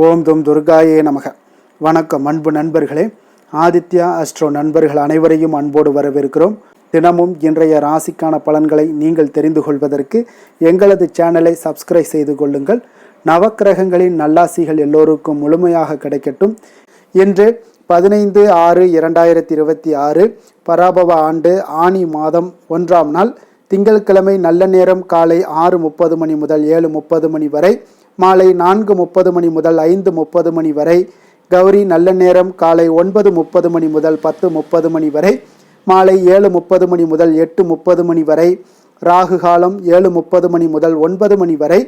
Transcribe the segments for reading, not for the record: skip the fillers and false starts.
ஓம் தும் துர்காயே நமக. வணக்கம் அன்பு நண்பர்களே. ஆதித்யா அஸ்ட்ரோ நண்பர்கள் அனைவரையும் அன்போடு வரவேற்கிறோம். தினமும் இன்றைய ராசிக்கான பலன்களை நீங்கள் தெரிந்து கொள்வதற்கு எங்களது சேனலை சப்ஸ்கிரைப் செய்து கொள்ளுங்கள். நவக்கிரகங்களின் நல்லாசிகள் எல்லோருக்கும் முழுமையாக கிடைக்கட்டும். இன்று 15/6/2026 பராபவ ஆண்டு ஆனி மாதம் 1ஆம் நாள் திங்கட்கிழமை. நல்ல நேரம் காலை 6:30 மணி முதல் 7:30 மணி வரை, மாலை 4:30 மணி முதல் 5:30 மணி வரை. கௌரி நல்ல நேரம் காலை 9:30 மணி முதல் 10:30 மணி வரை, மாலை 7:30 மணி முதல் 8:30 மணி வரை. ராகு காலம் 7:30 மணி முதல் 9 மணி வரை.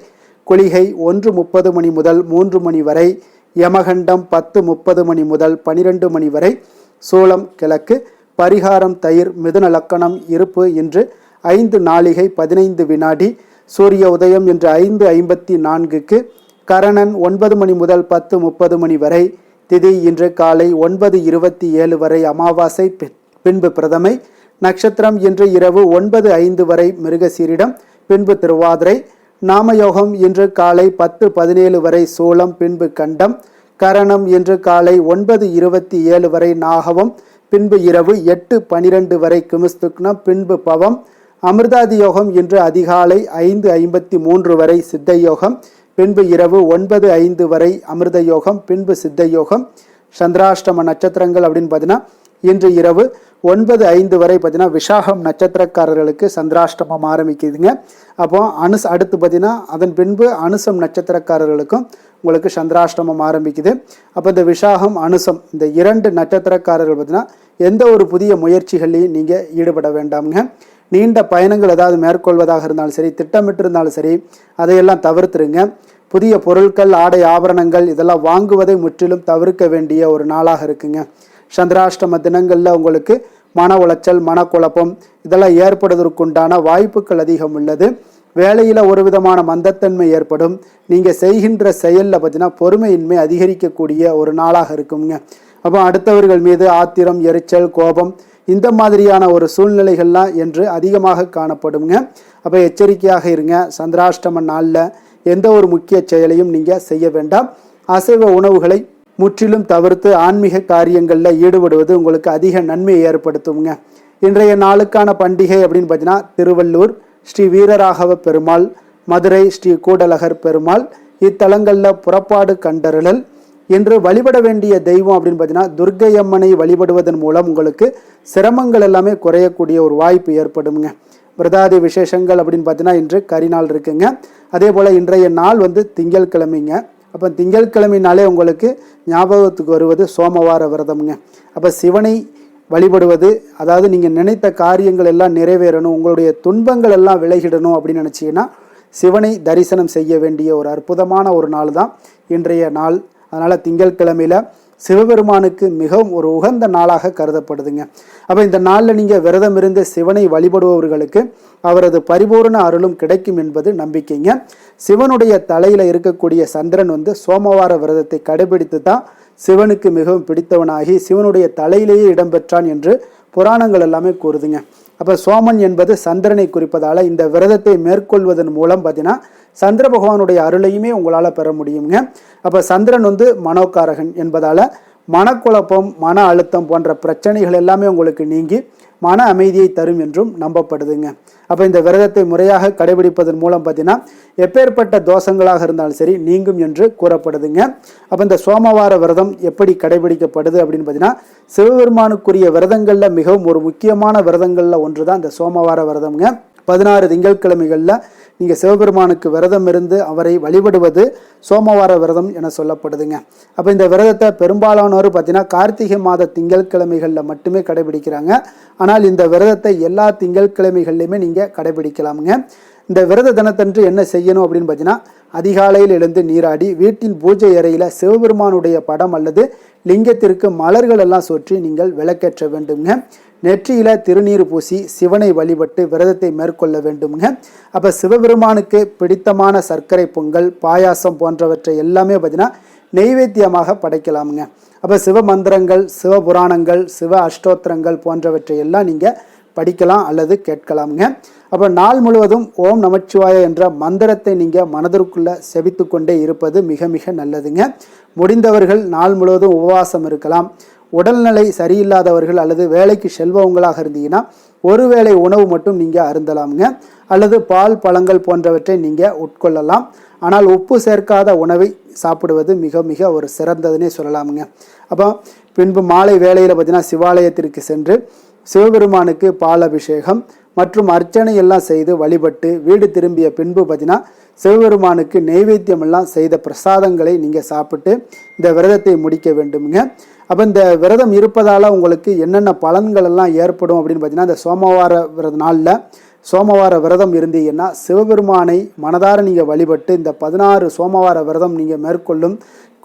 குளிகை 1:30 மணி முதல் 3 மணி வரை. யமகண்டம் 10:30 மணி முதல் 12 மணி வரை. சூலம் கிழக்கு. பரிகாரம் தயிர். மிதுன லக்கணம். இருப்பு இன்று 5 நாழிகை 15 வினாடி. சூரிய உதயம் இன்று 5:54க்கு. கரணன் 9 மணி முதல் 10:30 மணி வரை. திதி இன்று காலை 9:27 வரை அமாவாசை, பின்பு பிரதமை. நட்சத்திரம் இன்று இரவு 9:05 வரை மிருகசீரிடம், பின்பு திருவாதிரை. நாமயோகம் இன்று காலை 10:17 வரை சூலம், பின்பு கண்டம். கரணம் இன்று காலை 9:27 வரை நாகவம், பின்பு இரவு 8:12 வரை கிமுஸ்துக்னம், பின்பு பவம். அமிர்தாதி யோகம் இன்று அதிகாலை 5:53 வரை சித்த யோகம், பின்பு இரவு 9:05 வரை அமிர்த யோகம், பின்பு சித்த யோகம். சந்திராஷ்டம நட்சத்திரங்கள் அப்படின்னு பார்த்தீங்கன்னா இன்று இரவு 9:05 வரை பார்த்தீங்கன்னா விசாகம் நட்சத்திரக்காரர்களுக்கு சந்திராஷ்டமம் ஆரம்பிக்குதுங்க. அப்போ அடுத்து பார்த்தீங்கன்னா அதன் பின்பு அனுசம் நட்சத்திரக்காரர்களுக்கும் உங்களுக்கு சந்திராஷ்டமம் ஆரம்பிக்குது. அப்போ இந்த விசாகம் அனுசம் இந்த 2 நட்சத்திரக்காரர்கள் பார்த்தீங்கன்னா எந்த ஒரு புதிய முயற்சிகளையும் நீங்கள் ஈடுபட வேண்டாமுங்க. நீண்ட பயணங்கள் ஏதாவது மேற்கொள்வதாக இருந்தாலும் சரி, திட்டமிட்டிருந்தாலும் சரி, அதையெல்லாம் தவிர்த்துருங்க. புதிய பொருட்கள், ஆடை, ஆபரணங்கள் இதெல்லாம் வாங்குவதை முற்றிலும் தவிர்க்க வேண்டிய ஒரு நாளாக இருக்குங்க. சந்திராஷ்டம தினங்களில் உங்களுக்கு மன உளைச்சல், மனக்குழப்பம் இதெல்லாம் ஏற்படுவதற்குண்டான வாய்ப்புகள் அதிகம் உள்ளது. வேலையில் ஒரு விதமான மந்தத்தன்மை ஏற்படும். நீங்கள் செய்கின்ற செயலில் பார்த்தீங்கன்னா பொறுமையின்மை அதிகரிக்கக்கூடிய ஒரு நாளாக இருக்குங்க. அப்போ அடுத்தவர்கள் மீது ஆத்திரம், எரிச்சல், கோபம் இந்த மாதிரியான ஒரு சூழ்நிலைகள்லாம் என்று அதிகமாக காணப்படுங்க. அப்போ எச்சரிக்கையாக இருங்க. சந்திராஷ்டம நாளில் எந்த ஒரு முக்கிய செயலையும் நீங்கள் செய்ய வேண்டாம். அசைவ உணவுகளை முற்றிலும் தவிர்த்து ஆன்மீக காரியங்களில் ஈடுபடுவது உங்களுக்கு அதிக நன்மையை ஏற்படுத்துங்க. இன்றைய நாளுக்கான பண்டிகை அப்படின்னு பார்த்தீங்கன்னா திருவள்ளூர் ஸ்ரீ வீரராகவ பெருமாள், மதுரை ஸ்ரீ கூடலகர் பெருமாள் இத்தலங்களில் புறப்பாடு கண்டருளல். இன்று வழிபட வேண்டிய தெய்வம் அப்படின்னு பார்த்தீங்கன்னா துர்க்கை அம்மனை வழிபடுவதன் மூலம் உங்களுக்கு சிரமங்கள் எல்லாமே குறையக்கூடிய ஒரு வாய்ப்பு ஏற்படுங்க. விரதாதி விசேஷங்கள் அப்படின்னு பார்த்தீங்கன்னா இன்று கரிநாள் இருக்குங்க. அதே போல் இன்றைய நாள் திங்கட்கிழமைங்க. அப்போ திங்கட்கிழமைனாலே உங்களுக்கு ஞாபகத்துக்கு வருவது சோமவார விரதம்ங்க. அப்போ சிவனை வழிபடுவது, அதாவது நீங்கள் நினைத்த காரியங்கள் எல்லாம் நிறைவேறணும், உங்களுடைய துன்பங்கள் எல்லாம் விலகிடணும் அப்படின்னு நினச்சிங்கன்னா சிவனை தரிசனம் செய்ய வேண்டிய ஒரு அற்புதமான ஒரு நாள் தான் இன்றைய நாள். அதனால் திங்கட்கிழமையில் சிவபெருமானுக்கு மிகவும் ஒரு உகந்த நாளாக கருதப்படுதுங்க. அப்போ இந்த நாளில் நீங்கள் விரதம் இருந்து சிவனை வழிபடுபவர்களுக்கு அவரது பரிபூர்ண அருளும் கிடைக்கும் என்பது நம்பிக்கைங்க. சிவனுடைய தலையில் இருக்கக்கூடிய சந்திரன் சோமவார விரதத்தை கடைபிடித்து தான் சிவனுக்கு மிகவும் பிடித்தவனாகி சிவனுடைய தலையிலேயே இடம்பெற்றான் என்று புராணங்கள் எல்லாமே கூறுதுங்க. அப்போ சோமன் என்பது சந்திரனை குறிப்பதால் இந்த விரதத்தை மேற்கொள்வதன் மூலம் பார்த்தீங்கன்னா சந்திர பகவானுடைய அருளையுமே உங்களால் பெற முடியுங்க. அப்போ சந்திரன் மனோகாரகன் என்பதால் மனக்குழப்பம், மன அழுத்தம் போன்ற பிரச்சனைகள் எல்லாமே உங்களுக்கு நீங்கி மன அமைதியை தரும் என்றும் நம்பப்படுதுங்க. அப்போ இந்த விரதத்தை முறையாக கடைபிடிப்பதன் மூலம் பார்த்தீங்கன்னா எப்பேற்பட்ட தோஷங்களாக இருந்தாலும் சரி நீங்கும் என்று கூறப்படுதுங்க. அப்போ இந்த சோமவார விரதம் எப்படி கடைபிடிக்கப்படுது அப்படின்னு பார்த்தீங்கன்னா சிவபெருமானுக்குரிய விரதங்களில் மிகவும் ஒரு முக்கியமான விரதங்களில் ஒன்று தான் இந்த சோமவார விரதம்ங்க. 16 திங்கட்கிழமைகளில் நீங்கள் சிவபெருமானுக்கு விரதம் இருந்து அவரை வழிபடுவது சோமவார விரதம் என சொல்லப்படுதுங்க. அப்போ இந்த விரதத்தை பெரும்பாலானோர் பார்த்தீங்கன்னா கார்த்திகை மாத திங்கட்கிழமைகளில் மட்டுமே கடைபிடிக்கிறாங்க. ஆனால் இந்த விரதத்தை எல்லா திங்கட்கிழமைகள்லையுமே நீங்கள் கடைபிடிக்கலாமுங்க. இந்த விரத தினத்தன்று என்ன செய்யணும் அப்படின்னு பார்த்தீங்கன்னா அதிகாலையில் எழுந்து நீராடி வீட்டின் பூஜை அறையில் சிவபெருமானுடைய படம் அல்லது லிங்கத்திற்கு மலர்கள் எல்லாம் சுற்றி நீங்கள் விளக்கேற்ற வேண்டுங்க. நெற்றியில திருநீர் பூசி சிவனை வழிபட்டு விரதத்தை மேற்கொள்ள வேண்டுங்க. அப்போ சிவபெருமானுக்கு பிடித்தமான சர்க்கரை பொங்கல், பாயாசம் போன்றவற்றை எல்லாமே பார்த்தீங்கன்னா நெய்வேத்தியமாக படைக்கலாமுங்க. அப்போ சிவ மந்திரங்கள், சிவ புராணங்கள், சிவ அஷ்டோத்திரங்கள் போன்றவற்றை எல்லாம் நீங்கள் படிக்கலாம் அல்லது கேட்கலாமுங்க. அப்போ நாள் முழுவதும் ஓம் நமச்சிவாய என்ற மந்திரத்தை நீங்கள் மனதிற்குள்ளே செபித்து கொண்டே இருப்பது மிக மிக நல்லதுங்க. முடிந்தவர்கள் நாள் முழுவதும் உபவாசம் இருக்கலாம். உடல்நிலை சரியில்லாதவர்கள் அல்லது வேலைக்கு செல்பவங்களாக இருந்தீங்கன்னா ஒருவேளை உணவு மட்டும் நீங்கள் அருந்தலாமுங்க. அல்லது பால் பழங்கள் போன்றவற்றை நீங்கள் உட்கொள்ளலாம். ஆனால் உப்பு சேர்க்காத உணவை சாப்பிடுவது மிக மிக ஒரு சிறந்ததுன்னே சொல்லலாமுங்க. அப்போ பின்பு மாலை வேளையில் பார்த்தீங்கன்னா சிவாலயத்திற்கு சென்று சிவபெருமானுக்கு பால் அபிஷேகம் மற்றும் அர்ச்சனை எல்லாம் செய்து வழிபட்டு வீடு திரும்பிய பின்பு பார்த்தீங்கன்னா சிவபெருமானுக்கு நெய்வேத்தியம் எல்லாம் செய்த பிரசாதங்களை நீங்கள் சாப்பிட்டு இந்த விரதத்தை முடிக்க வேண்டுமுங்க. அப்போ இந்த விரதம் இருப்பதால் உங்களுக்கு என்னென்ன பலன்கள் எல்லாம் ஏற்படும் அப்படின்னு பார்த்தீங்கன்னா, இந்த சோமவார நாளில் சோமவார விரதம் இருந்தீங்கன்னா சிவபெருமானை மனதார நீங்கள் வழிபட்டு இந்த 16 சோமவார விரதம் நீங்கள் மேற்கொள்ளும்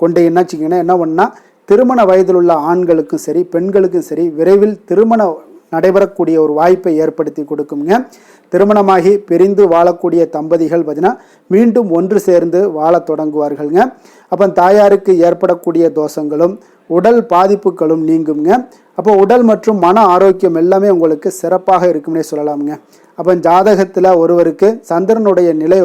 கொண்டு என்னாச்சிங்கன்னா என்ன பண்ணால் திருமண வயதில் உள்ள ஆண்களுக்கும் சரி பெண்களுக்கும் சரி விரைவில் திருமணம் நடைபெறக்கூடிய ஒரு வாய்ப்பை ஏற்படுத்தி கொடுக்குங்க. திருமணமாகி பிரிந்து வாழக்கூடிய தம்பதிகள் பார்த்தீங்கன்னா மீண்டும் ஒன்று சேர்ந்து வாழ தொடங்குவார்கள்ங்க. அப்போ தாயாருக்கு ஏற்படக்கூடிய தோஷங்களும் உடல் பாதிப்புகளும் நீங்குங்க. அப்போ உடல் மற்றும் மன ஆரோக்கியம் எல்லாமே உங்களுக்கு சிறப்பாக இருக்கும்னே சொல்லலாமுங்க. அப்போ ஜாதகத்தில் ஒருவருக்கு சந்திரனுடைய நிலை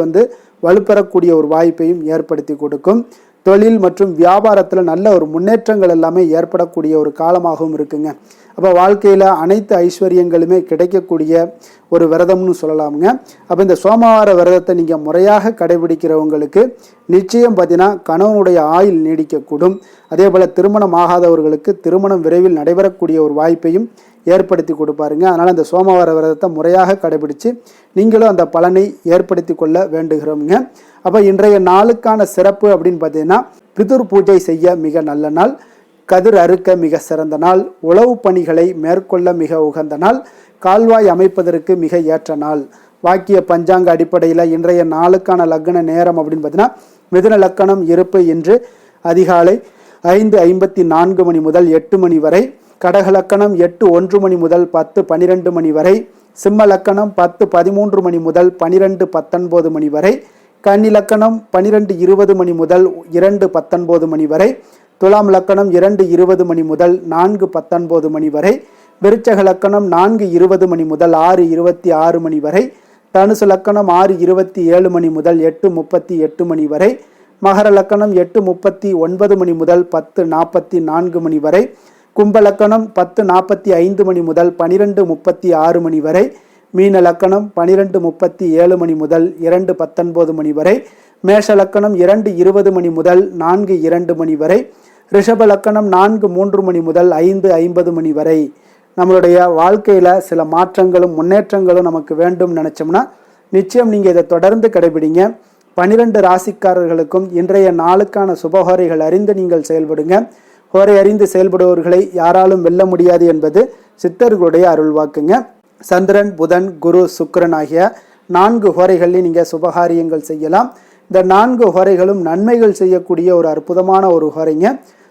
வலுப்பெறக்கூடிய ஒரு வாய்ப்பையும் ஏற்படுத்தி கொடுக்கும். தொழில் மற்றும் வியாபாரத்தில் நல்ல ஒரு முன்னேற்றங்கள் எல்லாமே ஏற்படக்கூடிய ஒரு காலமாகவும் இருக்குங்க. அப்போ வாழ்க்கையில் அனைத்து ஐஸ்வர்யங்களுமே கிடைக்கக்கூடிய ஒரு விரதம்னு சொல்லலாமுங்க. அப்போ இந்த சோமவார விரதத்தை நீங்கள் முறையாக கடைபிடிக்கிறவங்களுக்கு நிச்சயம் பார்த்தீங்கன்னா கணவனுடைய ஆயுள் நீடிக்கக்கூடும். அதே போல் திருமணம் ஆகாதவர்களுக்கு திருமணம் விரைவில் நடைபெறக்கூடிய ஒரு வாய்ப்பையும் ஏற்படுத்தி கொடுப்பாருங்க. அதனால் அந்த சோமவார விரதத்தை முறையாக கடைபிடித்து நீங்களும் அந்த பலனை ஏற்படுத்தி கொள்ள வேண்டுகிறோமுங்க. அப்போ இன்றைய நாளுக்கான சிறப்பு அப்படின்னு பார்த்தீங்கன்னா பிதுர் பூஜை செய்ய மிக நல்ல நாள், கதிர் அறுக்க மிக சிறந்த நாள், உழவு பணிகளை மேற்கொள்ள மிக உகந்த நாள், கால்வாய் அமைப்பதற்கு மிக ஏற்ற நாள். வாக்கிய பஞ்சாங்க அடிப்படையில் இன்றைய நாளுக்கான லக்ன நேரம் அப்படின்னு பார்த்தீங்கன்னா மிதுன லக்கணம் இருப்பு இன்று அதிகாலை 5:54 மணி முதல் 8 மணி வரை, கடக லக்கணம் 8:01 மணி முதல் 10:12 மணி வரை, சிம்ம லக்கணம் 10:13 மணி முதல் 12:19 மணி வரை, கன்னி லக்கணம் 12:20 மணி முதல் 2:19 மணி வரை, துலாம் லக்கணம் 2:20 மணி முதல் 4:19 மணி வரை, விருச்சக லக்கணம் 4:20 மணி முதல் 6:26 மணி வரை, தனுசு லக்கணம் 6:27 மணி முதல் 8:38 மணி வரை, மகர லக்கணம் 8:39 மணி முதல் 10:44 மணி வரை, கும்ப லக்கணம் 10:45 மணி முதல் 12:36 மணி வரை, மீன லக்கணம் 12:37 மணி முதல் 2:19 மணி வரை, மேஷ லக்கணம் 2:20 மணி முதல் 4:02 மணி வரை, ரிஷப லக்கணம் 4:03 மணி முதல் 5:50 மணி வரை. நம்மளுடைய வாழ்க்கையில் சில மாற்றங்களும் முன்னேற்றங்களும் நமக்கு வேண்டும் நினச்சோம்னா நிச்சயம் நீங்கள் இதை தொடர்ந்து கடைபிடிங்க. 12 ராசிக்காரர்களுக்கும் இன்றைய நாளுக்கான சுபஹோரைகள் அறிந்து நீங்கள் செயல்படுங்க. ஹோரை அறிந்து செயல்படுபவர்களை யாராலும் வெல்ல முடியாது என்பது சித்தர்களுடைய அருள்வாக்குங்க. சந்திரன், புதன், குரு, சுக்கிரன் ஆகிய 4 ஹோரைகளில் நீங்கள் சுபகாரியங்கள் செய்யலாம். இந்த 4 ஹோரைகளும் நன்மைகள் செய்யக்கூடிய ஒரு அற்புதமான ஒரு ஹோரைங்க.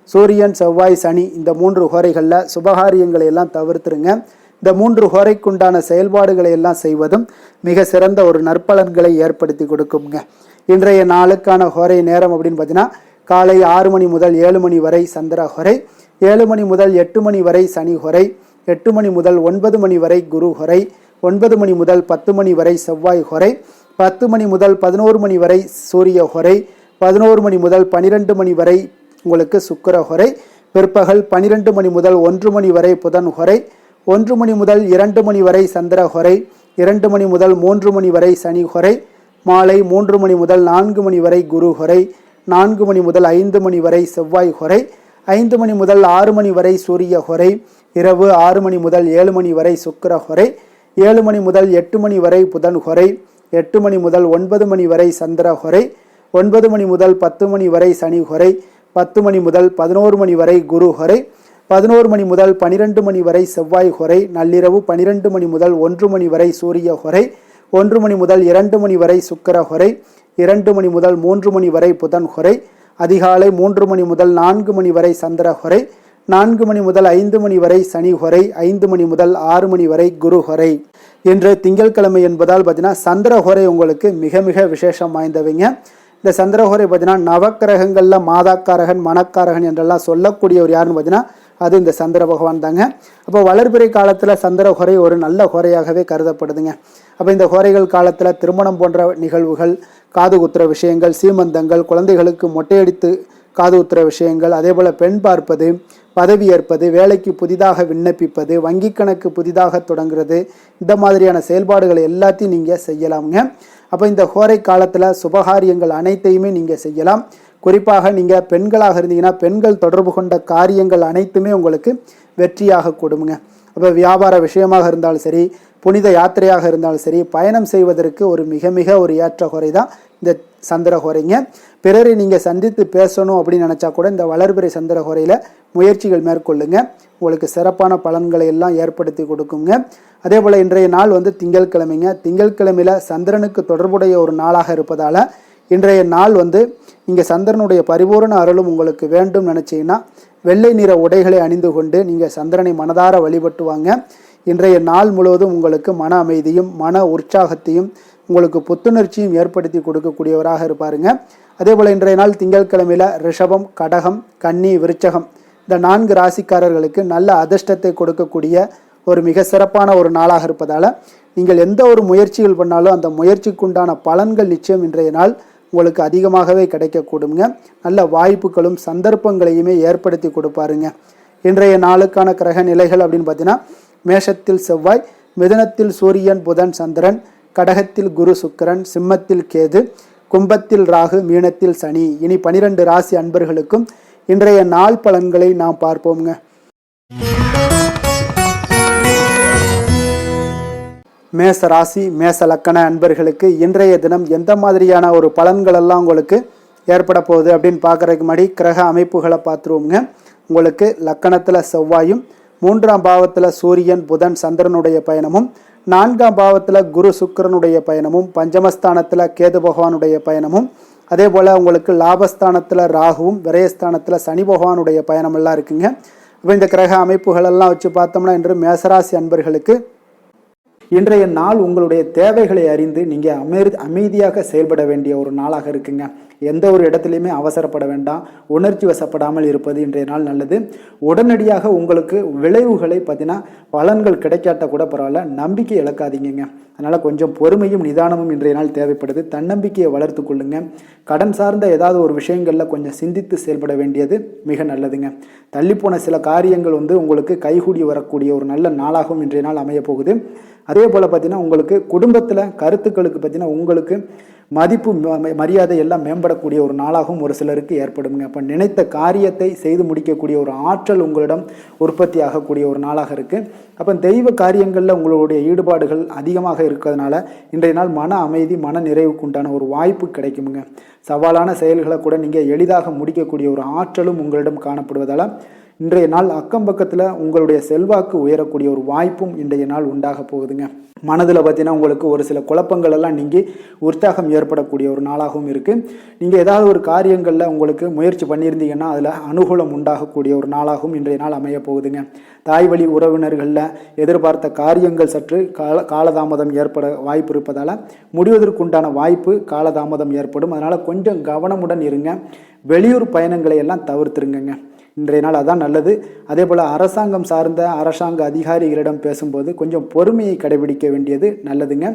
சூரியன், செவ்வாய், சனி இந்த 3 ஹோரைகளில் சுபகாரியங்களை எல்லாம் தவிர்த்துருங்க. இந்த 3 ஹோரைக்குண்டான செயல்பாடுகளை எல்லாம் செய்வதும் மிக சிறந்த ஒரு நற்பலன்களை ஏற்படுத்தி கொடுக்குங்க. இன்றைய நாளுக்கான ஹோரை நேரம் அப்படின்னு பார்த்தீங்கன்னா காலை 6 மணி முதல் 7 மணி வரை சந்திர ஹோரை, 7 மணி முதல் 8 மணி வரை சனி ஹோரை, 8 மணி முதல் 9 மணி வரை குரு ஹோரை, 9 மணி முதல் 10 மணி வரை செவ்வாய் ஹோரை, 10 மணி முதல் 11 மணி வரை சூரிய ஹோரை, 11 மணி முதல் 12 மணி வரை உங்களுக்கு சுக்கிர ஹோரை, பிற்பகல் 12 மணி முதல் 1 மணி வரை புதன் ஹோரை, 1 மணி முதல் 2 மணி வரை சந்திர ஹோரை, 2 மணி முதல் 3 மணி வரை சனி ஹோரை, மாலை 3 மணி முதல் 4 மணி வரை குரு ஹோரை, 4 மணி முதல் 5 மணி வரை செவ்வாய் ஹோரை, 5 மணி முதல் 6 மணி வரை சூரிய ஹோரை, இரவு 6 மணி முதல் 7 மணி வரை சுக்கிர ஹோரை, 7 மணி முதல் 8 மணி வரை புதன் ஹோரை, 8 மணி முதல் 9 மணி வரை சந்திர ஹோரை, 9 மணி முதல் 10 மணி வரை சனி ஹோரை, 10 மணி முதல் 11 மணி வரை குரு ஹோரை, 11 மணி முதல் 12 மணி வரை செவ்வாய் ஹோரை, நள்ளிரவு 12 மணி முதல் 1 மணி வரை சூரிய ஹோரை, 1 மணி முதல் 2 மணி வரை சுக்கிர ஹோரை, 2 மணி முதல் 3 மணி வரை புதன் ஹோரை, அதிகாலை 3 மணி முதல் 4 மணி வரை சந்திர ஹோரை, 4 மணி முதல் 5 மணி வரை சனி ஹோரை, 5 மணி முதல் 6 மணி வரை குரு ஹோரை. இன்று திங்கட்கிழமை என்பதால் பார்த்தீங்கன்னா சந்திர ஹோரை உங்களுக்கு மிக மிக விசேஷம் வாய்ந்தவைங்க. இந்த சந்திர ஹோரை பார்த்தீங்கன்னா நவக்கிரகங்களில் மாதாக்காரகன், மணக்காரகன் என்றெல்லாம் சொல்லக்கூடியவர் யாருன்னு பார்த்தீங்கன்னா அது இந்த சந்திர பகவான் தாங்க. அப்போ வளர்பிறை காலத்தில் சந்திர ஹோரை ஒரு நல்ல ஹோரையாகவே கருதப்படுதுங்க. அப்போ இந்த ஹோரைகள் காலத்தில் திருமணம் போன்ற நிகழ்வுகள், காது குத்துற விஷயங்கள், சீமந்தங்கள், குழந்தைகளுக்கு மொட்டையடித்து காது குத்துற விஷயங்கள், அதே போல் பெண் பார்ப்பது, பதவி ஏற்பது, வேலைக்கு புதிதாக விண்ணப்பிப்பது, வங்கி கணக்கு புதிதாக தொடங்குறது, இந்த மாதிரியான செயல்பாடுகளை எல்லாத்தையும் நீங்கள் செய்யலாமுங்க. அப்போ இந்த ஹோரை காலத்தில் சுபகாரியங்கள் அனைத்தையுமே நீங்கள் செய்யலாம். குறிப்பாக நீங்கள் பெண்களாக இருந்தீங்கன்னா பெண்கள் தொடர்பு கொண்ட காரியங்கள் அனைத்துமே உங்களுக்கு வெற்றியாக கொடுங்க. அப்போ வியாபார விஷயமாக இருந்தாலும் சரி, புனித யாத்திரையாக இருந்தாலும் சரி, பயணம் செய்வதற்கு ஒரு மிக மிக ஒரு ஏற்ற ஹோரை தான் இந்த சந்திர ஹோரைங்க. பிறரை நீங்கள் சந்தித்து பேசணும் அப்படின்னு நினச்சா கூட இந்த வளர்பிறை சந்திர ஹோரையில் முயற்சிகள் மேற்கொள்ளுங்க. உங்களுக்கு சிறப்பான பலன்களை எல்லாம் ஏற்படுத்தி கொடுக்குங்க. அதே போல் இன்றைய நாள் திங்கட்கிழமைங்க. திங்கட்கிழமையில் சந்திரனுக்கு தொடர்புடைய ஒரு நாளாக இருப்பதால் இன்றைய நாள் நீங்கள் சந்திரனுடைய பரிபூர்ண அருளும் உங்களுக்கு வேண்டும் நினச்சிங்கன்னா வெள்ளை நிற உடைகளை அணிந்து கொண்டு நீங்கள் சந்திரனை மனதார வழிபட்டு வாங்க. இன்றைய நாள் முழுவதும் உங்களுக்கு மன அமைதியும் மன உற்சாகத்தையும் உங்களுக்கு புத்துணர்ச்சியும் ஏற்படுத்தி கொடுக்கக்கூடியவராக இருப்பாருங்க. அதே போல் இன்றைய நாள் திங்கட்கிழமையில் ரிஷபம், கடகம், கன்னி, விருச்சகம் இந்த 4 ராசிக்காரர்களுக்கு நல்ல அதிர்ஷ்டத்தை கொடுக்கக்கூடிய ஒரு மிக சிறப்பான ஒரு நாளாக இருப்பதால் நீங்கள் எந்த ஒரு முயற்சிகள் பண்ணாலும் அந்த முயற்சிக்குண்டான பலன்கள் நிச்சயம் இன்றைய நாள் உங்களுக்கு அதிகமாகவே கிடைக்கக்கூடுங்க. நல்ல வாய்ப்புகளும் சந்தர்ப்பங்களையுமே ஏற்படுத்தி கொடுப்பாருங்க. இன்றைய நாளுக்கான கிரக நிலைகள் அப்படின்னு பார்த்தீங்கன்னா மேஷத்தில் செவ்வாய், மிதுனத்தில் சூரியன், புதன், சந்திரன், கடகத்தில் குரு, சுக்கிரன், சிம்மத்தில் கேது, கும்பத்தில் ராகு, மீனத்தில் சனி. இனி 12 ராசி அன்பர்களுக்கும் இன்றைய நாள் பலன்களை நாம் பார்ப்போம்ங்க. மேச ராசி மேச லக்கண அன்பர்களுக்கு இன்றைய தினம் எந்த மாதிரியான ஒரு பலன்கள் எல்லாம் உங்களுக்கு ஏற்பட போகுது அப்படின்னு பார்க்குறதுக்கு முன்னாடி கிரக அமைப்புகளை பார்த்துருவோங்க. உங்களுக்கு லக்கணத்தில் செவ்வாயும், 3ஆம் பாவத்தில் சூரியன், புதன், சந்திரனுடைய பயணமும், 4ஆம் பாவத்தில் குரு சுக்கிரனுடைய பயணமும், பஞ்சமஸ்தானத்தில் கேது பகவானுடைய பயணமும், அதே போல் உங்களுக்கு லாபஸ்தானத்தில் ராகுவும், விரயஸ்தானத்தில் சனி பகவானுடைய பயணமெல்லாம் இருக்குங்க. இப்போ இந்த கிரக அமைப்புகளெல்லாம் வச்சு பார்த்தோம்னா இன்று மேசராசி அன்பர்களுக்கு இன்றைய நாள் உங்களுடைய தேவைகளை அறிந்து நீங்கள் அமைதியாக செயல்பட வேண்டிய ஒரு நாளாக இருக்குங்க. எந்த ஒரு இடத்துலையுமே அவசரப்பட வேண்டாம். உணர்ச்சி வசப்படாமல் இருப்பது இன்றைய நாள் நல்லது. உடனடியாக உங்களுக்கு விளைவுகளை பார்த்தீங்கன்னா பலன்கள் கிடைக்காட்ட கூட பரவாயில்ல, நம்பிக்கை இழக்காதீங்க. அதனால் கொஞ்சம் பொறுமையும் நிதானமும் இன்றைய நாள் தேவைப்படுது. தன்னம்பிக்கையை வளர்த்து கொள்ளுங்க. கடன் சார்ந்த ஏதாவது ஒரு விஷயங்களில் கொஞ்சம் சிந்தித்து செயல்பட வேண்டியது மிக நல்லதுங்க. தள்ளிப்போன சில காரியங்கள் உங்களுக்கு கைகூடி வரக்கூடிய ஒரு நல்ல நாளாகவும் இன்றைய நாள் அமைய போகுது. அதே போல் பார்த்தீங்கன்னா உங்களுக்கு குடும்பத்தில் கருத்துக்களுக்கு பார்த்தீங்கன்னா உங்களுக்கு மதிப்பு மரியாதை எல்லாம் மேம்படக்கூடிய ஒரு நாளாகவும் ஒரு சிலருக்கு ஏற்படுங்க. அப்போ நினைத்த காரியத்தை செய்து முடிக்கக்கூடிய ஒரு ஆற்றல் உங்களிடம் உற்பத்தி ஆகக்கூடிய ஒரு நாளாக இருக்குது. அப்போ தெய்வ காரியங்களில் உங்களுடைய ஈடுபாடுகள் அதிகமாக இருக்கிறதுனால இன்றைய நாள் மன அமைதி, மன நிறைவுக்கு உண்டான ஒரு வாய்ப்பு கிடைக்குங்க. சவாலான செயல்களை கூட நீங்கள் எளிதாக முடிக்கக்கூடிய ஒரு ஆற்றலும் உங்களிடம் காணப்படுவதால் இன்றைய நாள் அக்கம் பக்கத்தில் உங்களுடைய செல்வாக்கு உயரக்கூடிய ஒரு வாய்ப்பும் இன்றைய நாள் உண்டாக போகுதுங்க. மனதில் பார்த்தீங்கன்னா உங்களுக்கு ஒரு சில குழப்பங்கள் எல்லாம் நீங்கி உற்சாகம் ஏற்படக்கூடிய ஒரு நாளாகவும் இருக்குது. நீங்கள் ஏதாவது ஒரு காரியங்களில் உங்களுக்கு முயற்சி பண்ணியிருந்தீங்கன்னா அதில் அனுகூலம் உண்டாகக்கூடிய ஒரு நாளாகவும் இன்றைய நாள் அமைய போகுதுங்க. தாய் வழி உறவினர்களில் எதிர்பார்த்த காரியங்கள் சற்று காலதாமதம் ஏற்பட வாய்ப்பு இருப்பதால் முடிவதற்குண்டான வாய்ப்பு காலதாமதம் ஏற்படும். அதனால் கொஞ்சம் கவனமுடன் இருங்க. வெளியூர் பயணங்களை எல்லாம் தவிர்த்துருங்க. இன்றைய நாள் அதான் நல்லது. அதே போல் அரசாங்கம் சார்ந்த அரசாங்க அதிகாரிகளிடம் பேசும்போது கொஞ்சம் பொறுமையை கடைபிடிக்க வேண்டியது நல்லதுங்க.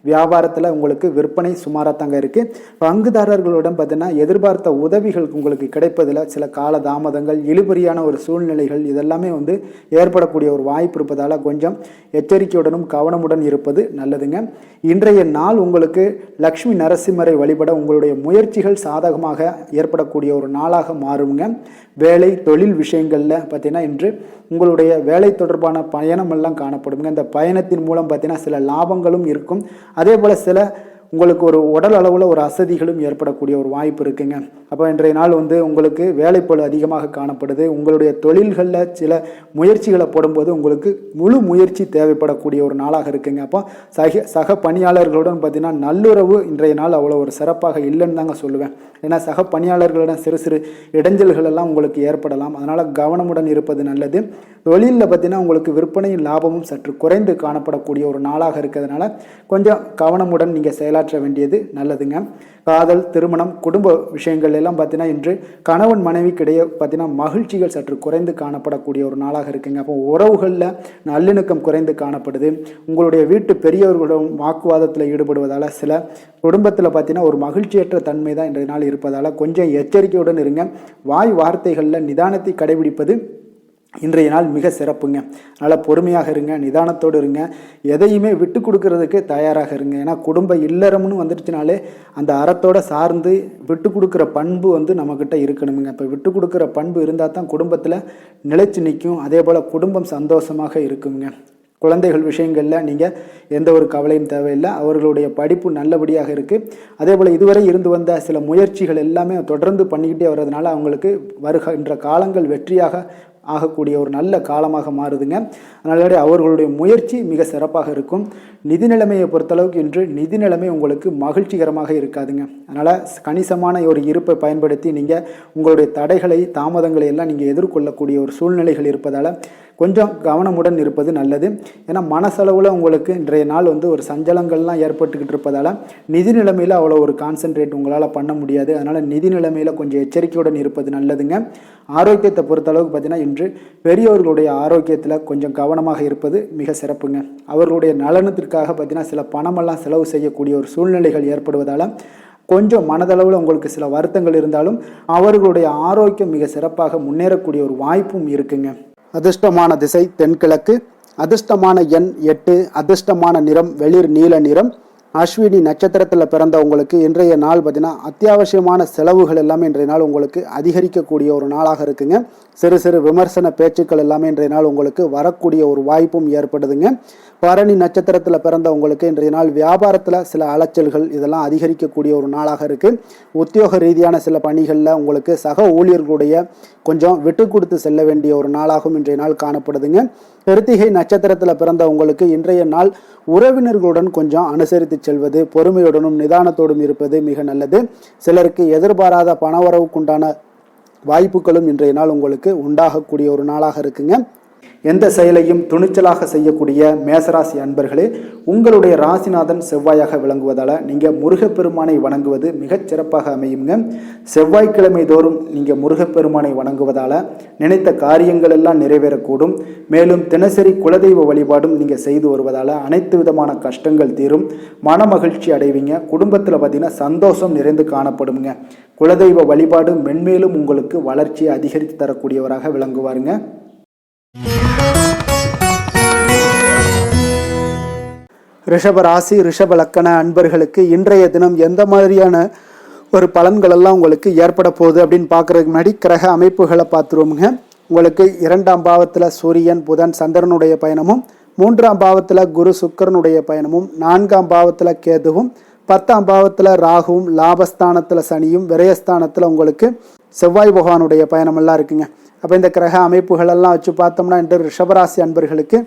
வியாபாரத்தில் உங்களுக்கு விற்பனை சுமாராக தாங்க இருக்குது. பங்குதாரர்களிடம் பார்த்தீங்கன்னா எதிர்பார்த்த உதவிகள் உங்களுக்கு கிடைப்பதில் சில கால தாமதங்கள், இழுபறியான ஒரு சூழ்நிலைகள் இதெல்லாமே ஏற்படக்கூடிய ஒரு வாய்ப்பு இருப்பதால் கொஞ்சம் எச்சரிக்கையுடனும் கவனமுடன் இருப்பது நல்லதுங்க. இன்றைய நாள் உங்களுக்கு லக்ஷ்மி நரசிம்மரை வழிபட உங்களுடைய முயற்சிகள் சாதகமாக ஏற்படக்கூடிய ஒரு நாளாக மாறுங்க. வேலை தொழில் விஷயங்களில் பார்த்தீங்கன்னா இன்று உங்களுடைய வேலை தொடர்பான பயணம் எல்லாம் காணப்படுங்க. இந்த பயணத்தின் மூலம் பார்த்தீங்கன்னா சில லாபங்களும் இருக்கும். அதே போல் சில உங்களுக்கு ஒரு உடல் அளவில் ஒரு அசதிகளும் ஏற்படக்கூடிய ஒரு வாய்ப்பு இருக்குங்க. அப்போ இன்றைய நாள் உங்களுக்கு வேலைப்பளு அதிகமாக காணப்படுது. உங்களுடைய தொழில்களில் சில முயற்சிகளை போடும்போது உங்களுக்கு முழு முயற்சி தேவைப்படக்கூடிய ஒரு நாளாக இருக்குங்க. அப்போ சக பணியாளர்களுடன் பார்த்தீங்கன்னா நல்லுறவு இன்றைய நாள் அவ்வளோ ஒரு சிறப்பாக இல்லைன்னு தாங்க சொல்லுவேன். ஏன்னா சக பணியாளர்களிடம் சிறு சிறு இடைஞ்சல்கள் எல்லாம் உங்களுக்கு ஏற்படலாம். அதனால் கவனமுடன் இருப்பது நல்லது. தொழிலில் பார்த்தீங்கன்னா உங்களுக்கு விற்பனையும் லாபமும் சற்று குறைந்து காணப்படக்கூடிய ஒரு நாளாக இருக்கிறதுனால கொஞ்சம் கவனமுடன் நீங்கள் செயலாற்ற செயலாற்ற வேண்டியது நல்லதுங்க. காதல், திருமணம், குடும்ப விஷயங்கள் எல்லாம் பார்த்தீங்கன்னா இன்று கணவன் மனைவிக்கிடையே பார்த்தீங்கன்னா மகிழ்ச்சிகள் சற்று குறைந்து காணப்படக்கூடிய ஒரு நாளாக இருக்குங்க. அப்போ உறவுகளில் நல்லிணக்கம் குறைந்து காணப்படுது. உங்களுடைய வீட்டு பெரியவர்களும் வாக்குவாதத்தில் ஈடுபடுவதால் சில குடும்பத்தில் பார்த்தீங்கன்னா ஒரு மகிழ்ச்சியற்ற தன்மை தான் இன்றைய நாள் இருப்பதால் கொஞ்சம் எச்சரிக்கையுடன் இருங்க. வாய் வார்த்தைகளில் நிதானத்தை கடைபிடிப்பது இன்றைய நாள் மிக சிறப்புங்க. அதனால் பொறுமையாக இருங்க, நிதானத்தோடு இருங்க, எதையுமே விட்டு கொடுக்கறதுக்கு தயாராக இருங்க. ஏன்னா குடும்ப இல்லறம்னு வந்துடுச்சுனாலே அந்த அறத்தோடு சார்ந்து விட்டு கொடுக்குற பண்பு நம்மக்கிட்ட இருக்கணுங்க. இப்போ விட்டு கொடுக்குற பண்பு இருந்தால் தான் குடும்பத்தில் நிலைச்சு நிற்கும். அதே போல் குடும்பம் சந்தோஷமாக இருக்குங்க. குழந்தைகள் விஷயங்களில் நீங்கள் எந்த ஒரு கவலையும் தேவையில்லை. அவர்களுடைய படிப்பு நல்லபடியாக இருக்குது. அதே போல் இதுவரை இருந்து வந்த சில முயற்சிகள் எல்லாமே தொடர்ந்து பண்ணிக்கிட்டே வர்றதுனால அவங்களுக்கு வருகின்ற காலங்கள் வெற்றியாக ஆகக்கூடிய ஒரு நல்ல காலமாக மாறுதுங்க. அதனால அவர்களுடைய முயற்சி மிக சிறப்பாக இருக்கும். நிதி நிலைமையை பொறுத்தளவுக்கு இன்று நிதி நிலைமை உங்களுக்கு மகிழ்ச்சிகரமாக இருக்காதுங்க. அதனால் கணிசமான ஒரு இருப்பை பயன்படுத்தி நீங்கள் உங்களுடைய தடைகளை, தாமதங்களை எல்லாம் நீங்கள் எதிர்கொள்ளக்கூடிய ஒரு சூழ்நிலைகள் இருப்பதால் கொஞ்சம் கவனமுடன் இருப்பது நல்லது. ஏன்னா மனசளவில் உங்களுக்கு இன்றைய நாள் ஒரு சஞ்சலங்கள்லாம் ஏற்பட்டுக்கிட்டு இருப்பதால் நிதி நிலைமையில் அவ்வளோ ஒரு கான்சென்ட்ரேட் உங்களால் பண்ண முடியாது. அதனால் நிதி நிலைமையில் கொஞ்சம் எச்சரிக்கையுடன் இருப்பது நல்லதுங்க. ஆரோக்கியத்தை பொறுத்தளவுக்கு பார்த்தீங்கன்னா இன்று பெரியவர்களுடைய ஆரோக்கியத்தில் கொஞ்சம் கவனமாக இருப்பது மிக சிறப்புங்க. அவர்களுடைய நலனத்திற்காக பார்த்தீங்கன்னா சில பணமெல்லாம் செலவு செய்யக்கூடிய ஒரு சூழ்நிலைகள் ஏற்படுவதால் கொஞ்சம் மனதளவில் உங்களுக்கு சில வருத்தங்கள் இருந்தாலும் அவர்களுடைய ஆரோக்கியம் மிக சிறப்பாக முன்னேறக்கூடிய ஒரு வாய்ப்பும் இருக்குங்க. அதிர்ஷ்டமான திசை தென்கிழக்கு. அதிர்ஷ்டமான எண் 8. அதிர்ஷ்டமான நிறம் வெளிர் நீல நிறம். அஸ்வினி நட்சத்திரத்தில் பிறந்தவங்களுக்கு இன்றைய நாள் பார்த்தீங்கன்னா அத்தியாவசியமான செலவுகள் எல்லாமே இன்றைய நாள் உங்களுக்கு அதிகரிக்கக்கூடிய ஒரு நாளாக இருக்குங்க. சிறு சிறு விமர்சன பேச்சுக்கள் எல்லாமே இன்றைய நாள் உங்களுக்கு வரக்கூடிய ஒரு வாய்ப்பும் ஏற்படுதுங்க. பரணி நட்சத்திரத்தில் பிறந்தவங்களுக்கு இன்றைய நாள் வியாபாரத்தில் சில அலைச்சல்கள் இதெல்லாம் அதிகரிக்கக்கூடிய ஒரு நாளாக இருக்குது. உத்தியோக ரீதியான சில பணிகளில் உங்களுக்கு சக ஊழியர்களுடைய கொஞ்சம் விட்டு கொடுத்து செல்ல வேண்டிய ஒரு நாளாகவும் இன்றைய நாள் காணப்படுதுங்க. கிருத்திகை நட்சத்திரத்தில் பிறந்தவங்களுக்கு இன்றைய நாள் உறவினர்களுடன் கொஞ்சம் அனுசரித்து செல்வது, பொறுமையுடனும் நிதானத்தோடும் இருப்பது மிக நல்லது. சிலருக்கு எதிர்பாராத பணவரவுக்குண்டான வாய்ப்புகளும் இன்றைய நாள் உங்களுக்கு உண்டாகக்கூடிய ஒரு நாளாக இருக்குங்க. எந்த செயலையும் துணிச்சலாக செய்யக்கூடிய மேசராசி அன்பர்களே, உங்களுடைய ராசிநாதன் செவ்வாயாக விளங்குவதால் நீங்கள் முருகப்பெருமானை வணங்குவது மிகச் சிறப்பாக அமையுங்க. செவ்வாய்க்கிழமை தோறும் நீங்கள் முருகப்பெருமானை வணங்குவதால் நினைத்த காரியங்கள் எல்லாம் நிறைவேறக்கூடும். மேலும் தினசரி குலதெய்வ வழிபாடும் நீங்கள் செய்து வருவதால் அனைத்து விதமான கஷ்டங்கள் தீரும், மன மகிழ்ச்சி அடைவீங்க. குடும்பத்தில் பார்த்தீங்கன்னா சந்தோஷம் நிறைந்து காணப்படுங்க. குலதெய்வ வழிபாடு மென்மேலும் உங்களுக்கு வளர்ச்சியை அதிகரித்து தரக்கூடியவராக விளங்குவாருங்க. ரிஷப ராசி, ரிஷப லக்கண அன்பர்களுக்கு இன்றைய தினம் எந்த மாதிரியான ஒரு பலன்கள் எல்லாம் உங்களுக்கு ஏற்பட போகுது அப்படின்னு பார்க்கறதுக்கு முன்னாடி கிரக அமைப்புகளை பார்த்துருவோமுங்க. உங்களுக்கு 2ஆம் பாவத்தில் சூரியன், புதன், சந்திரனுடைய பயணமும், 3ஆம் பாவத்தில் குரு சுக்கிரனுடைய பயணமும், 4ஆம் பாவத்தில் கேதுவும், 10ஆம் பாவத்தில் ராகுவும், லாபஸ்தானத்தில் சனியும், விரயஸ்தானத்தில் உங்களுக்கு செவ்வாய் பகவானுடைய பயணமெல்லாம் இருக்குங்க. அப்போ இந்த கிரக அமைப்புகளெல்லாம் வச்சு பார்த்தோம்னா இன்று ரிஷபராசி அன்பர்களுக்கு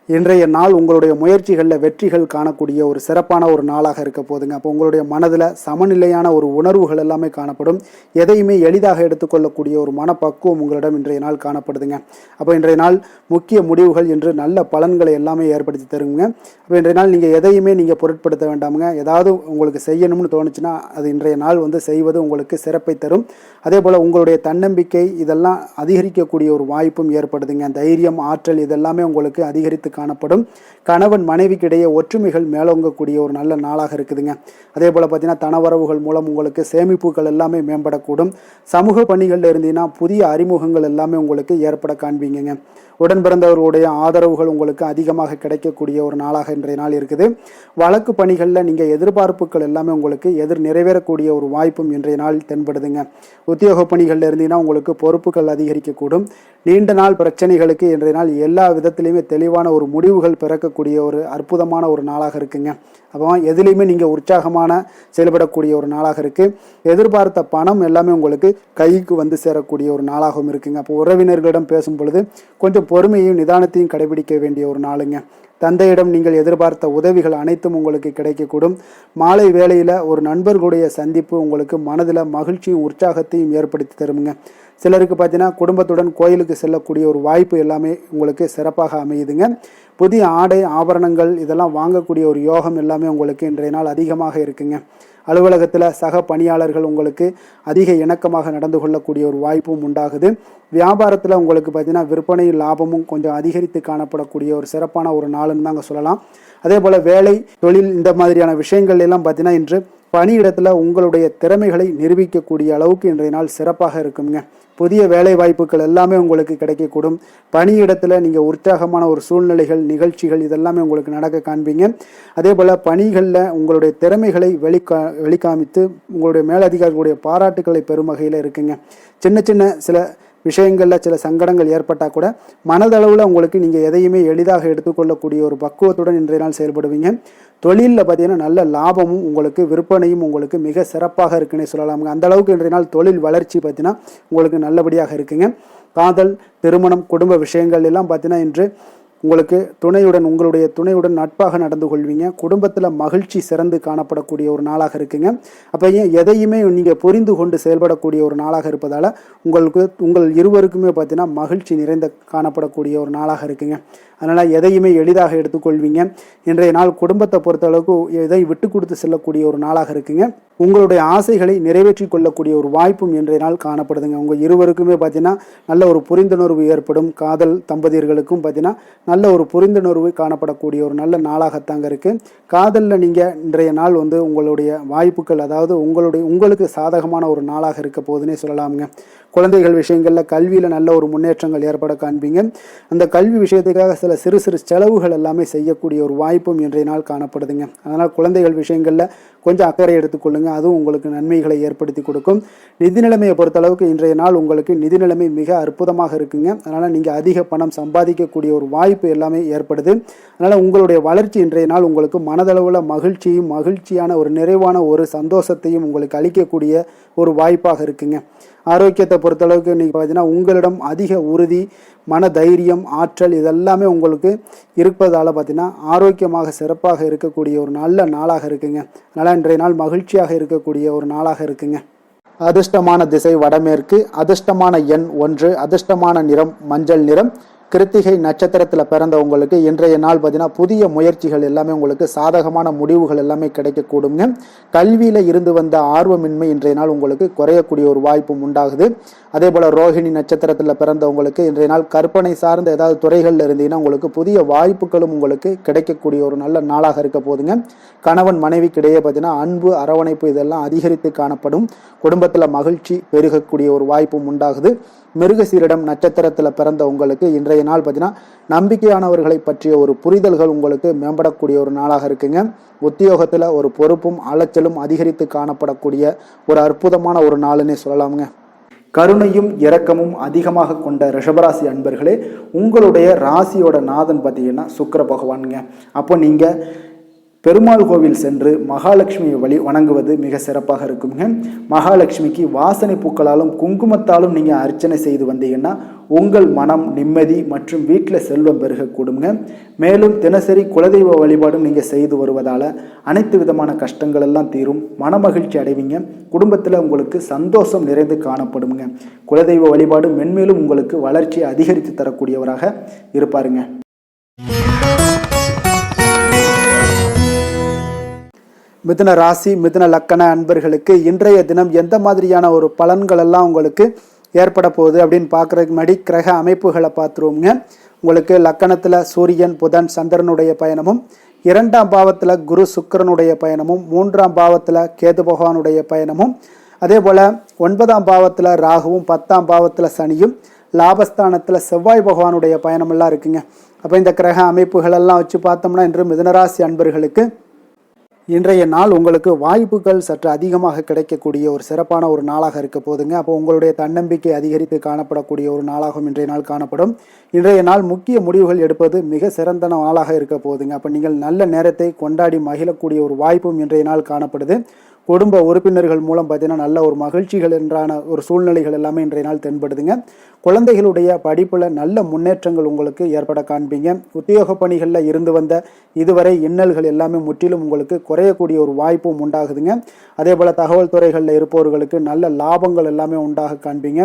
இன்றைய நாள் உங்களுடைய முயற்சிகளில் வெற்றிகள் காணக்கூடிய ஒரு சிறப்பான ஒரு நாளாக இருக்க போதுங்க. அப்போ உங்களுடைய மனதில் சமநிலையான ஒரு உணர்வுகள் எல்லாமே காணப்படும். எதையுமே எளிதாக எடுத்துக்கொள்ளக்கூடிய ஒரு மனப்பக்குவம் உங்களிடம் இன்றைய நாள் காணப்படுதுங்க. அப்போ இன்றைய நாள் முக்கிய முடிவுகள் என்று நல்ல பலன்களை எல்லாமே ஏற்படுத்தி தருங்க. அப்போ இன்றைய நாள் நீங்கள் எதையுமே நீங்கள் பொருட்படுத்த வேண்டாமுங்க. ஏதாவது உங்களுக்கு செய்யணும்னு தோணுச்சுன்னா அது இன்றைய நாள் செய்வது உங்களுக்கு சிறப்பை தரும். அதே போல் உங்களுடைய தன்னம்பிக்கை இதெல்லாம் அதிகரிக்கக்கூடிய ஒரு வாய்ப்பும் ஏற்படுதுங்க. தைரியம், ஆற்றல் இதெல்லாமே உங்களுக்கு அதிகரித்து காணப்படும். கணவன் மனைவிக்கிடையே ஒற்றுமைகள் மேலோங்கக்கூடிய ஒரு நல்ல நாளாக இருக்குதுங்க. அதே போல் பார்த்தீங்கன்னா தனவரவுகள் மூலம் உங்களுக்கு சேமிப்புகள் எல்லாமே மேம்படக்கூடும். சமூக பணிகளில் இருந்தீங்கன்னா புதிய அறிமுகங்கள் எல்லாமே உங்களுக்கு ஏற்பட காண்பீங்க. உடன் பிறந்தவர்களுடைய ஆதரவுகள் உங்களுக்கு அதிகமாக கிடைக்கக்கூடிய ஒரு நாளாக இன்றைய நாள் இருக்குது. வழக்கு பணிகளில் நீங்கள் எதிர்பார்ப்புகள் எல்லாமே உங்களுக்கு நிறைவேறக்கூடிய ஒரு வாய்ப்பும் இன்றைய நாள் தென்படுதுங்க. உத்தியோக பணிகளில் இருந்தீங்கன்னா உங்களுக்கு பொறுப்புகள் அதிகரிக்கக்கூடும். நீண்ட நாள் பிரச்சனைகளுக்கு இன்றைய நாள் எல்லா விதத்திலையுமே தெளிவான ஒரு முடிவுகள் பிறக்கக்கூடிய ஒரு அற்புதமான ஒரு நாளாக இருக்குங்க. அப்போ எதுலேயுமே நீங்கள் உற்சாகமான செயல்படக்கூடிய ஒரு நாளாக இருக்குது. எதிர்பார்த்த பணம் எல்லாமே உங்களுக்கு கைக்கு சேரக்கூடிய ஒரு நாளாகவும் இருக்குங்க. அப்போ உறவினர்களிடம் பேசும் பொழுது கொஞ்சம் பொறுமையும் நிதானத்தையும் கடைபிடிக்க வேண்டிய ஒரு நாளுங்க. தந்தையிடம் நீங்கள் எதிர்பார்த்த உதவிகள் அனைத்தும் உங்களுக்கு கிடைக்கக்கூடும். மாலை வேளையில் ஒரு நண்பர்களுடைய சந்திப்பு உங்களுக்கு மனதில் மகிழ்ச்சியும் உற்சாகத்தையும் ஏற்படுத்தி தருமுங்க. சிலருக்கு பார்த்தீங்கன்னா குடும்பத்துடன் கோயிலுக்கு செல்லக்கூடிய ஒரு வாய்ப்பு எல்லாமே உங்களுக்கு சிறப்பாக அமையுதுங்க. புதிய ஆடை ஆபரணங்கள் இதெல்லாம் வாங்கக்கூடிய ஒரு யோகம் எல்லாமே உங்களுக்கு இன்றைய நாள் அதிகமாக இருக்குங்க. அலுவலகத்தில் சக பணியாளர்கள் உங்களுக்கு அதிக இணக்கமாக நடந்து கொள்ளக்கூடிய ஒரு வாய்ப்பும் உண்டாகுது. வியாபாரத்தில் உங்களுக்கு பார்த்தீங்கன்னா விற்பனை லாபமும் கொஞ்சம் அதிகரித்து காணப்படக்கூடிய ஒரு சிறப்பான ஒரு நாளுன்னு தாங்க சொல்லலாம். அதே போல் வேலை தொழில் இந்த மாதிரியான விஷயங்கள் எல்லாம் பார்த்தீங்கன்னா இன்று பணியிடத்தில் உங்களுடைய திறமைகளை நிரூபிக்கக்கூடிய அளவுக்கு இன்றைய நாள் சிறப்பாக இருக்குங்க. புதிய வேலை வாய்ப்புகள் எல்லாமே உங்களுக்கு கிடைக்கக்கூடும். பணியிடத்தில் நீங்கள் உற்சாகமான ஒரு சூழ்நிலைகள் நிகழ்ச்சிகள் இதெல்லாமே உங்களுக்கு நடக்க காண்பீங்க. அதே போல் பணிகளில் உங்களுடைய திறமைகளை வெளிக்காமித்து உங்களுடைய மேலதிகாரிகளுடைய பாராட்டுக்களை பெறும் வகையில் இருக்குங்க. சின்ன சின்ன சில விஷயங்களில் சில சங்கடங்கள் ஏற்பட்டால் கூட மனதளவில் உங்களுக்கு நீங்கள் எதையுமே எளிதாக எடுத்துக்கொள்ளக்கூடிய ஒரு பக்குவத்துடன் இன்றைய நாள் செயல்படுவீங்க. தொழிலில் பார்த்தீங்கன்னா நல்ல லாபமும் உங்களுக்கு விற்பனையும் உங்களுக்கு மிக சிறப்பாக இருக்குன்னே சொல்லலாமுங்க. அந்த அளவுக்கு இன்றைய நாள் தொழில் வளர்ச்சி பார்த்தீங்கன்னா உங்களுக்கு நல்லபடியாக இருக்குங்க. காதல், திருமணம், குடும்ப விஷயங்கள் எல்லாம் பார்த்தீங்கன்னா இன்று உங்களுக்கு உங்களுடைய துணையுடன் நட்பாக நடந்து கொள்வீங்க. குடும்பத்தில் மகிழ்ச்சி சிறந்து காணப்படக்கூடிய ஒரு நாளாக இருக்குங்க. அப்போ எதையுமே நீங்கள் புரிந்து கொண்டு செயல்படக்கூடிய ஒரு நாளாக இருப்பதால் உங்கள் இருவருக்குமே பார்த்தீங்கன்னா மகிழ்ச்சி நிறைந்த காணப்படக்கூடிய ஒரு நாளாக இருக்குங்க. அதனால் எதையுமே எளிதாக எடுத்துக்கொள்வீங்க. இன்றைய நாள் குடும்பத்தை பொறுத்தளவுக்கு எதை விட்டு கொடுத்து செல்லக்கூடிய ஒரு நாளாக இருக்குங்க. உங்களுடைய ஆசைகளை நிறைவேற்றி கொள்ளக்கூடிய ஒரு வாய்ப்பும் இன்றைய நாள் காணப்படுதுங்க. உங்கள் இருவருக்குமே பார்த்தீங்கன்னா நல்ல ஒரு புரிந்துணர்வு ஏற்படும். காதல் தம்பதியர்களுக்கும் பார்த்தீங்கன்னா நல்ல ஒரு புரிந்துணர்வு காணப்படக்கூடிய ஒரு நல்ல நாளாகத்தாங்க இருக்குது. காதலில் நீங்கள் இன்றைய நாள் உங்களுடைய வாய்ப்புகள் அதாவது உங்களுக்கு சாதகமான ஒரு நாளாக இருக்க போதுன்னே சொல்லலாமுங்க. குழந்தைகள் விஷயங்களில் கல்வியில் நல்ல ஒரு முன்னேற்றங்கள் ஏற்பட காண்பீங்க. அந்த கல்வி விஷயத்துக்காக சில சிறு சிறு செலவுகள் எல்லாமே செய்யக்கூடிய ஒரு வாய்ப்பும் இன்றைய நாள் காணப்படுதுங்க. அதனால் குழந்தைகள் விஷயங்களில் கொஞ்சம் அக்கறை எடுத்துக்கொள்ளுங்க. அதுவும் உங்களுக்கு நன்மைகளை ஏற்படுத்தி கொடுக்கும். நிதி நிலைமையை பொறுத்தளவுக்கு இன்றைய நாள் உங்களுக்கு நிதி நிலைமை மிக அற்புதமாக இருக்குங்க. அதனால் நீங்கள் அதிக பணம் சம்பாதிக்கக்கூடிய ஒரு வாய்ப்பு எல்லாமே ஏற்படுது. அதனால் உங்களுடைய வளர்ச்சி இன்றைய நாள் உங்களுக்கு மனதளவில் மகிழ்ச்சியான ஒரு நிறைவான ஒரு சந்தோஷத்தையும் உங்களுக்கு அளிக்கக்கூடிய ஒரு வாய்ப்பாக இருக்குங்க. ஆரோக்கியத்தை பொறுத்தளவுக்கு நீங்கள் பார்த்தீங்கன்னா உங்களிடம் அதிக உறுதி, மன தைரியம், ஆற்றல் இதெல்லாமே உங்களுக்கு இருப்பதால் பார்த்தீங்கன்னா ஆரோக்கியமாக சிறப்பாக இருக்கக்கூடிய ஒரு நல்ல நாளாக இருக்குங்க. அதனால் இன்றைய நாள் மகிழ்ச்சியாக இருக்கக்கூடிய ஒரு நாளாக இருக்குங்க. அதிர்ஷ்டமான திசை வடமேற்கு, அதிர்ஷ்டமான எண் 1, அதிர்ஷ்டமான நிறம் மஞ்சள் நிறம். கிருத்திகை நட்சத்திரத்தில் பிறந்தவங்களுக்கு இன்றைய நாள் பார்த்தீங்கன்னா புதிய முயற்சிகள் எல்லாமே உங்களுக்கு சாதகமான முடிவுகள் எல்லாமே கிடைக்கக்கூடுங்க. கல்வியில் இருந்து வந்த ஆர்வமின்மை இன்றைய நாள் உங்களுக்கு குறையக்கூடிய ஒரு வாய்ப்பும் உண்டாகுது. அதே போல் ரோஹிணி நட்சத்திரத்தில் பிறந்தவங்களுக்கு இன்றைய நாள் கற்பனை சார்ந்த ஏதாவது துறைகளில் இருந்தீங்கன்னா உங்களுக்கு புதிய வாய்ப்புகளும் உங்களுக்கு கிடைக்கக்கூடிய ஒரு நல்ல நாளாக இருக்க போதுங்க. கணவன் மனைவிக்கிடையே பார்த்தீங்கன்னா அன்பு அரவணைப்பு இதெல்லாம் அதிகரித்து காணப்படும். குடும்பத்தில் மகிழ்ச்சி பெருகக்கூடிய ஒரு வாய்ப்பும் உண்டாகுது. மிருகசீரிடம் நட்சத்திரத்தில் பிறந்த உங்களுக்கு இன்றைய நாள் பார்த்தீங்கன்னா நம்பிக்கையானவர்களை பற்றிய ஒரு புரிதல்கள் உங்களுக்கு மேம்படக்கூடிய ஒரு நாளாக இருக்குங்க. உத்தியோகத்தில் ஒரு பொறுப்பும் அலைச்சலும் அதிகரித்து காணப்படக்கூடிய ஒரு அற்புதமான ஒரு நாளுன்னே சொல்லலாமுங்க. கருணையும் இரக்கமும் அதிகமாக கொண்ட ரிஷபராசி அன்பர்களே, உங்களுடைய ராசியோட நாதன் பார்த்தீங்கன்னா சுக்கிர பகவானுங்க. அப்போ நீங்கள் பெருமாள் கோவில் சென்று மகாலட்சுமியை வணங்குவது மிக சிறப்பாக இருக்குங்க. மகாலட்சுமிக்கு வாசனை பூக்களாலும் குங்குமத்தாலும் நீங்கள் அர்ச்சனை செய்து வந்தீங்கன்னா உங்கள் மனம் நிம்மதி மற்றும் வீட்டில் செல்வம் பெருகக்கூடுங்க. மேலும் தினசரி குலதெய்வ வழிபாடும் நீங்கள் செய்து வருவதால் அனைத்து விதமான கஷ்டங்கள் எல்லாம் தீரும். மனமகிழ்ச்சி அடைவீங்க. குடும்பத்தில் உங்களுக்கு சந்தோஷம் நிறைந்து காணப்படுங்க. குலதெய்வ வழிபாடு மென்மேலும் உங்களுக்கு வளர்ச்சியை அதிகரித்து தரக்கூடியவராக இருப்பாருங்க. மிதுன ராசி மிதுன லக்கண அன்பர்களுக்கு இன்றைய தினம் எந்த மாதிரியான ஒரு பலன்கள் எல்லாம் உங்களுக்கு ஏற்பட போகுது அப்படின்னு பார்க்குறதுக்கு முன்னாடி கிரக அமைப்புகளை பார்த்துருவோங்க. உங்களுக்கு லக்கணத்தில் சூரியன் புதன் சந்திரனுடைய பயணமும், 2ஆம் பாவத்தில் குரு சுக்கிரனுடைய பயணமும், 3ஆம் பாவத்தில் கேது பகவானுடைய பயணமும், அதே போல் 9ஆம் பாவத்தில் ராகுவும் 10ஆம் பாவத்தில் சனியும், லாபஸ்தானத்தில் செவ்வாய் பகவானுடைய பயணமெல்லாம் இருக்குங்க. அப்போ இந்த கிரக அமைப்புகளெல்லாம் வச்சு பார்த்தோம்னா இன்று மிதுனராசி அன்பர்களுக்கு இன்றைய நாள் உங்களுக்கு வாய்ப்புகள் சற்று அதிகமாக கிடைக்கக்கூடிய ஒரு சிறப்பான ஒரு நாளாக இருக்க போதுங்க. அப்போ உங்களுடைய தன்னம்பிக்கை அதிகரித்து காணப்படக்கூடிய ஒரு நாளாகவும் இன்றைய நாள் காணப்படும். இன்றைய நாள் முக்கிய முடிவுகள் எடுப்பது மிக சிறந்த நாளாக இருக்க போகுதுங்க. அப்போ நீங்கள் நல்ல நேரத்தை கொண்டாடி மகிழக்கூடிய ஒரு வாய்ப்பும் இன்றைய நாள் காணப்படுது. குடும்ப உறுப்பினர்கள் மூலம் பார்த்தீங்கன்னா நல்ல ஒரு மகிழ்ச்சிகள் என்றான ஒரு சூழ்நிலைகள் எல்லாமே இன்றைய நாள் தென்படுதுங்க. குழந்தைகளுடைய படிப்பில் நல்ல முன்னேற்றங்கள் உங்களுக்கு ஏற்பட காண்பீங்க. உத்தியோக பணிகளில் இருந்து வந்த இதுவரை இன்னல்கள் எல்லாமே முற்றிலும் உங்களுக்கு குறையக்கூடிய ஒரு வாய்ப்பும் உண்டாகுதுங்க. அதே போல் தகவல் துறைகளில் இருப்பவர்களுக்கு நல்ல லாபங்கள் எல்லாமே உண்டாக காண்பீங்க.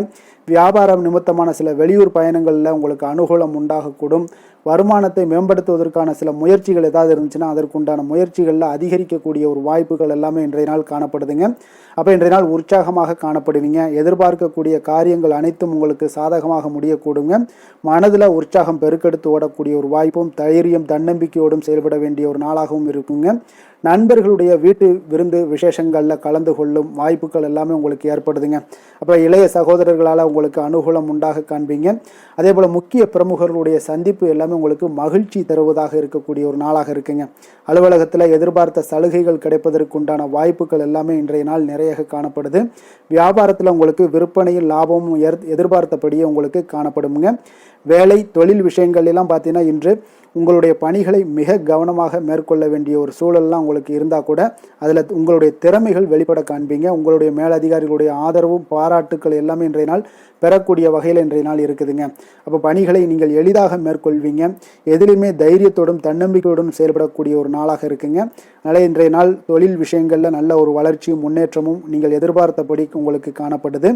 வியாபாரம் நிமித்தமான சில வெளியூர் பயணங்களில் உங்களுக்கு அனுகூலம் உண்டாகக்கூடும். வருமானத்தை மேம்படுத்துவதற்கான சில முயற்சிகள் ஏதாவது இருந்துச்சுன்னா அதற்குண்டான முயற்சிகளில் அதிகரிக்கக்கூடிய ஒரு வாய்ப்புகள் எல்லாமே இன்றைய நாள் காணப்படுதுங்க. அப்போ இன்றைய நாள் உற்சாகமாக காணப்படுவீங்க. எதிர்பார்க்கக்கூடிய காரியங்கள் அனைத்தும் உங்களுக்கு சாதகமாக முடியக்கூடுங்க. மனதில் உற்சாகம் பெருக்கெடுத்து ஓடக்கூடிய ஒரு வாய்ப்பும் தைரியம் தன்னம்பிக்கையோடும் செயல்பட வேண்டிய ஒரு நாளாகவும் இருக்குங்க. நண்பர்களுடைய வீட்டு விருந்து விசேஷங்களில் கலந்து கொள்ளும் வாய்ப்புகள் எல்லாமே உங்களுக்கு ஏற்படுதுங்க. அப்போ இளைய சகோதரர்களால் உங்களுக்கு அனுகூலம் உண்டாக காண்பீங்க. அதே போல் முக்கிய பிரமுகர்களுடைய சந்திப்பு எல்லாமே உங்களுக்கு மகிழ்ச்சி தருவதாக இருக்கக்கூடிய ஒரு நாளாக இருக்குங்க. அலுவலகத்தில் எதிர்பார்த்த சலுகைகள் கிடைப்பதற்குண்டான வாய்ப்புகள் எல்லாமே இன்றைய நாள் நிறைய காணப்படுது. வியாபாரத்தில் உங்களுக்கு விற்பனையில் லாபமும் எதிர்பார்த்தபடியே உங்களுக்கு காணப்படுங்க. வேலை தொழில் விஷயங்கள் எல்லாம் பார்த்தீங்கன்னா இன்று உங்களுடைய பணிகளை மிக கவனமாக மேற்கொள்ள வேண்டிய ஒரு சூழல்லாம் உங்களுக்கு இருந்தால் கூட அதில் உங்களுடைய திறமைகள் வெளிப்பட காண்பீங்க. உங்களுடைய மேலதிகாரிகளுடைய ஆதரவும் பாராட்டுக்கள் எல்லாமே இன்றைய நாள் பெறக்கூடிய வகையில் இன்றைய நாள் இருக்குதுங்க. அப்போ பணிகளை நீங்கள் எளிதாக மேற்கொள்வீங்க. எதிலுமே தைரியத்தோடும் தன்னம்பிக்கையோடும் செயல்படக்கூடிய ஒரு நாளாக இருக்குங்க. அதனால் இன்றைய நாள் தொழில் விஷயங்களில் நல்ல ஒரு வளர்ச்சியும் முன்னேற்றமும் நீங்கள் எதிர்பார்த்தபடி உங்களுக்கு காணப்படுது.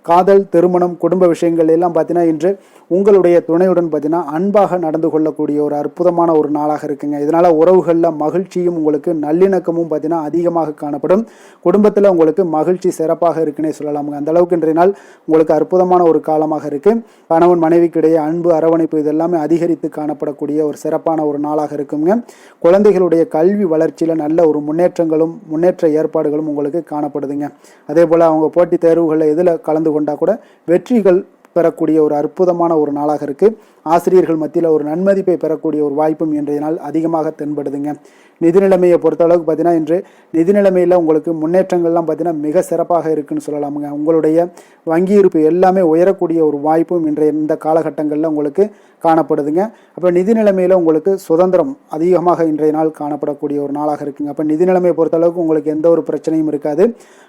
காதல், திருமணம், குடும்ப விஷயங்கள் எல்லாம் பார்த்தீங்கன்னா இன்று உங்களுடைய துணையுடன் பார்த்தீங்கன்னா அன்பாக நடந்து கொள்ளக்கூடிய ஒரு அற்புதமான ஒரு நாளாக இருக்குங்க. இதனால் உறவுகளில் மகிழ்ச்சியும் உங்களுக்கு நல்லிணக்கமும் பார்த்தீங்கன்னா அதிகமாக காணப்படும். குடும்பத்தில் உங்களுக்கு மகிழ்ச்சி சிறப்பாக இருக்குன்னே சொல்லலாமுங்க. அந்த அளவுக்கு இன்றைய நாள் உங்களுக்கு அற்புதமான ஒரு காலமாக இருக்குது. கணவன் மனைவிக்கிடையே அன்பு, அரவணைப்பு இதெல்லாமே அதிகரித்து காணப்படக்கூடிய ஒரு சிறப்பான ஒரு நாளாக இருக்குங்க. குழந்தைகளுடைய கல்வி வளர்ச்சியில் நல்ல ஒரு முன்னேற்ற ஏற்பாடுகளும் உங்களுக்கு காணப்படுதுங்க. அதே போல் அவங்க போட்டித் தேர்வுகளில் எதில் கலந்து கொண்டா கூட வெற்றிகள் பெறக்கூடிய ஒரு அற்புதமான ஒரு நாளாக இருக்கு. ஆசிரியர்கள் மத்தியில் ஒரு நன்மதிப்பை பெறக்கூடிய ஒரு வாய்ப்பும் இன்றைய நாள் அதிகமாக தென்படுதுங்க. நிதி நிலைமையை பொறுத்த அளவுக்கு பார்த்தீங்கன்னா இன்று நிதி நிலைமையில் உங்களுக்கு முன்னேற்றங்கள்லாம் பார்த்தீங்கன்னா மிக சிறப்பாக இருக்குன்னு சொல்லலாமுங்க. உங்களுடைய வங்கி இருப்பு எல்லாமே உயரக்கூடிய ஒரு வாய்ப்பும் இன்றைய இந்த காலகட்டங்களில் உங்களுக்கு காணப்படுதுங்க. அப்போ நிதி நிலைமையில் உங்களுக்கு சுதந்திரம் அதிகமாக இன்றைய நாள் காணப்படக்கூடிய ஒரு நாளாக இருக்குங்க. அப்போ நிதி நிலைமையை பொறுத்தளவுக்கு உங்களுக்கு எந்த ஒரு பிரச்சனையும் இருக்காது.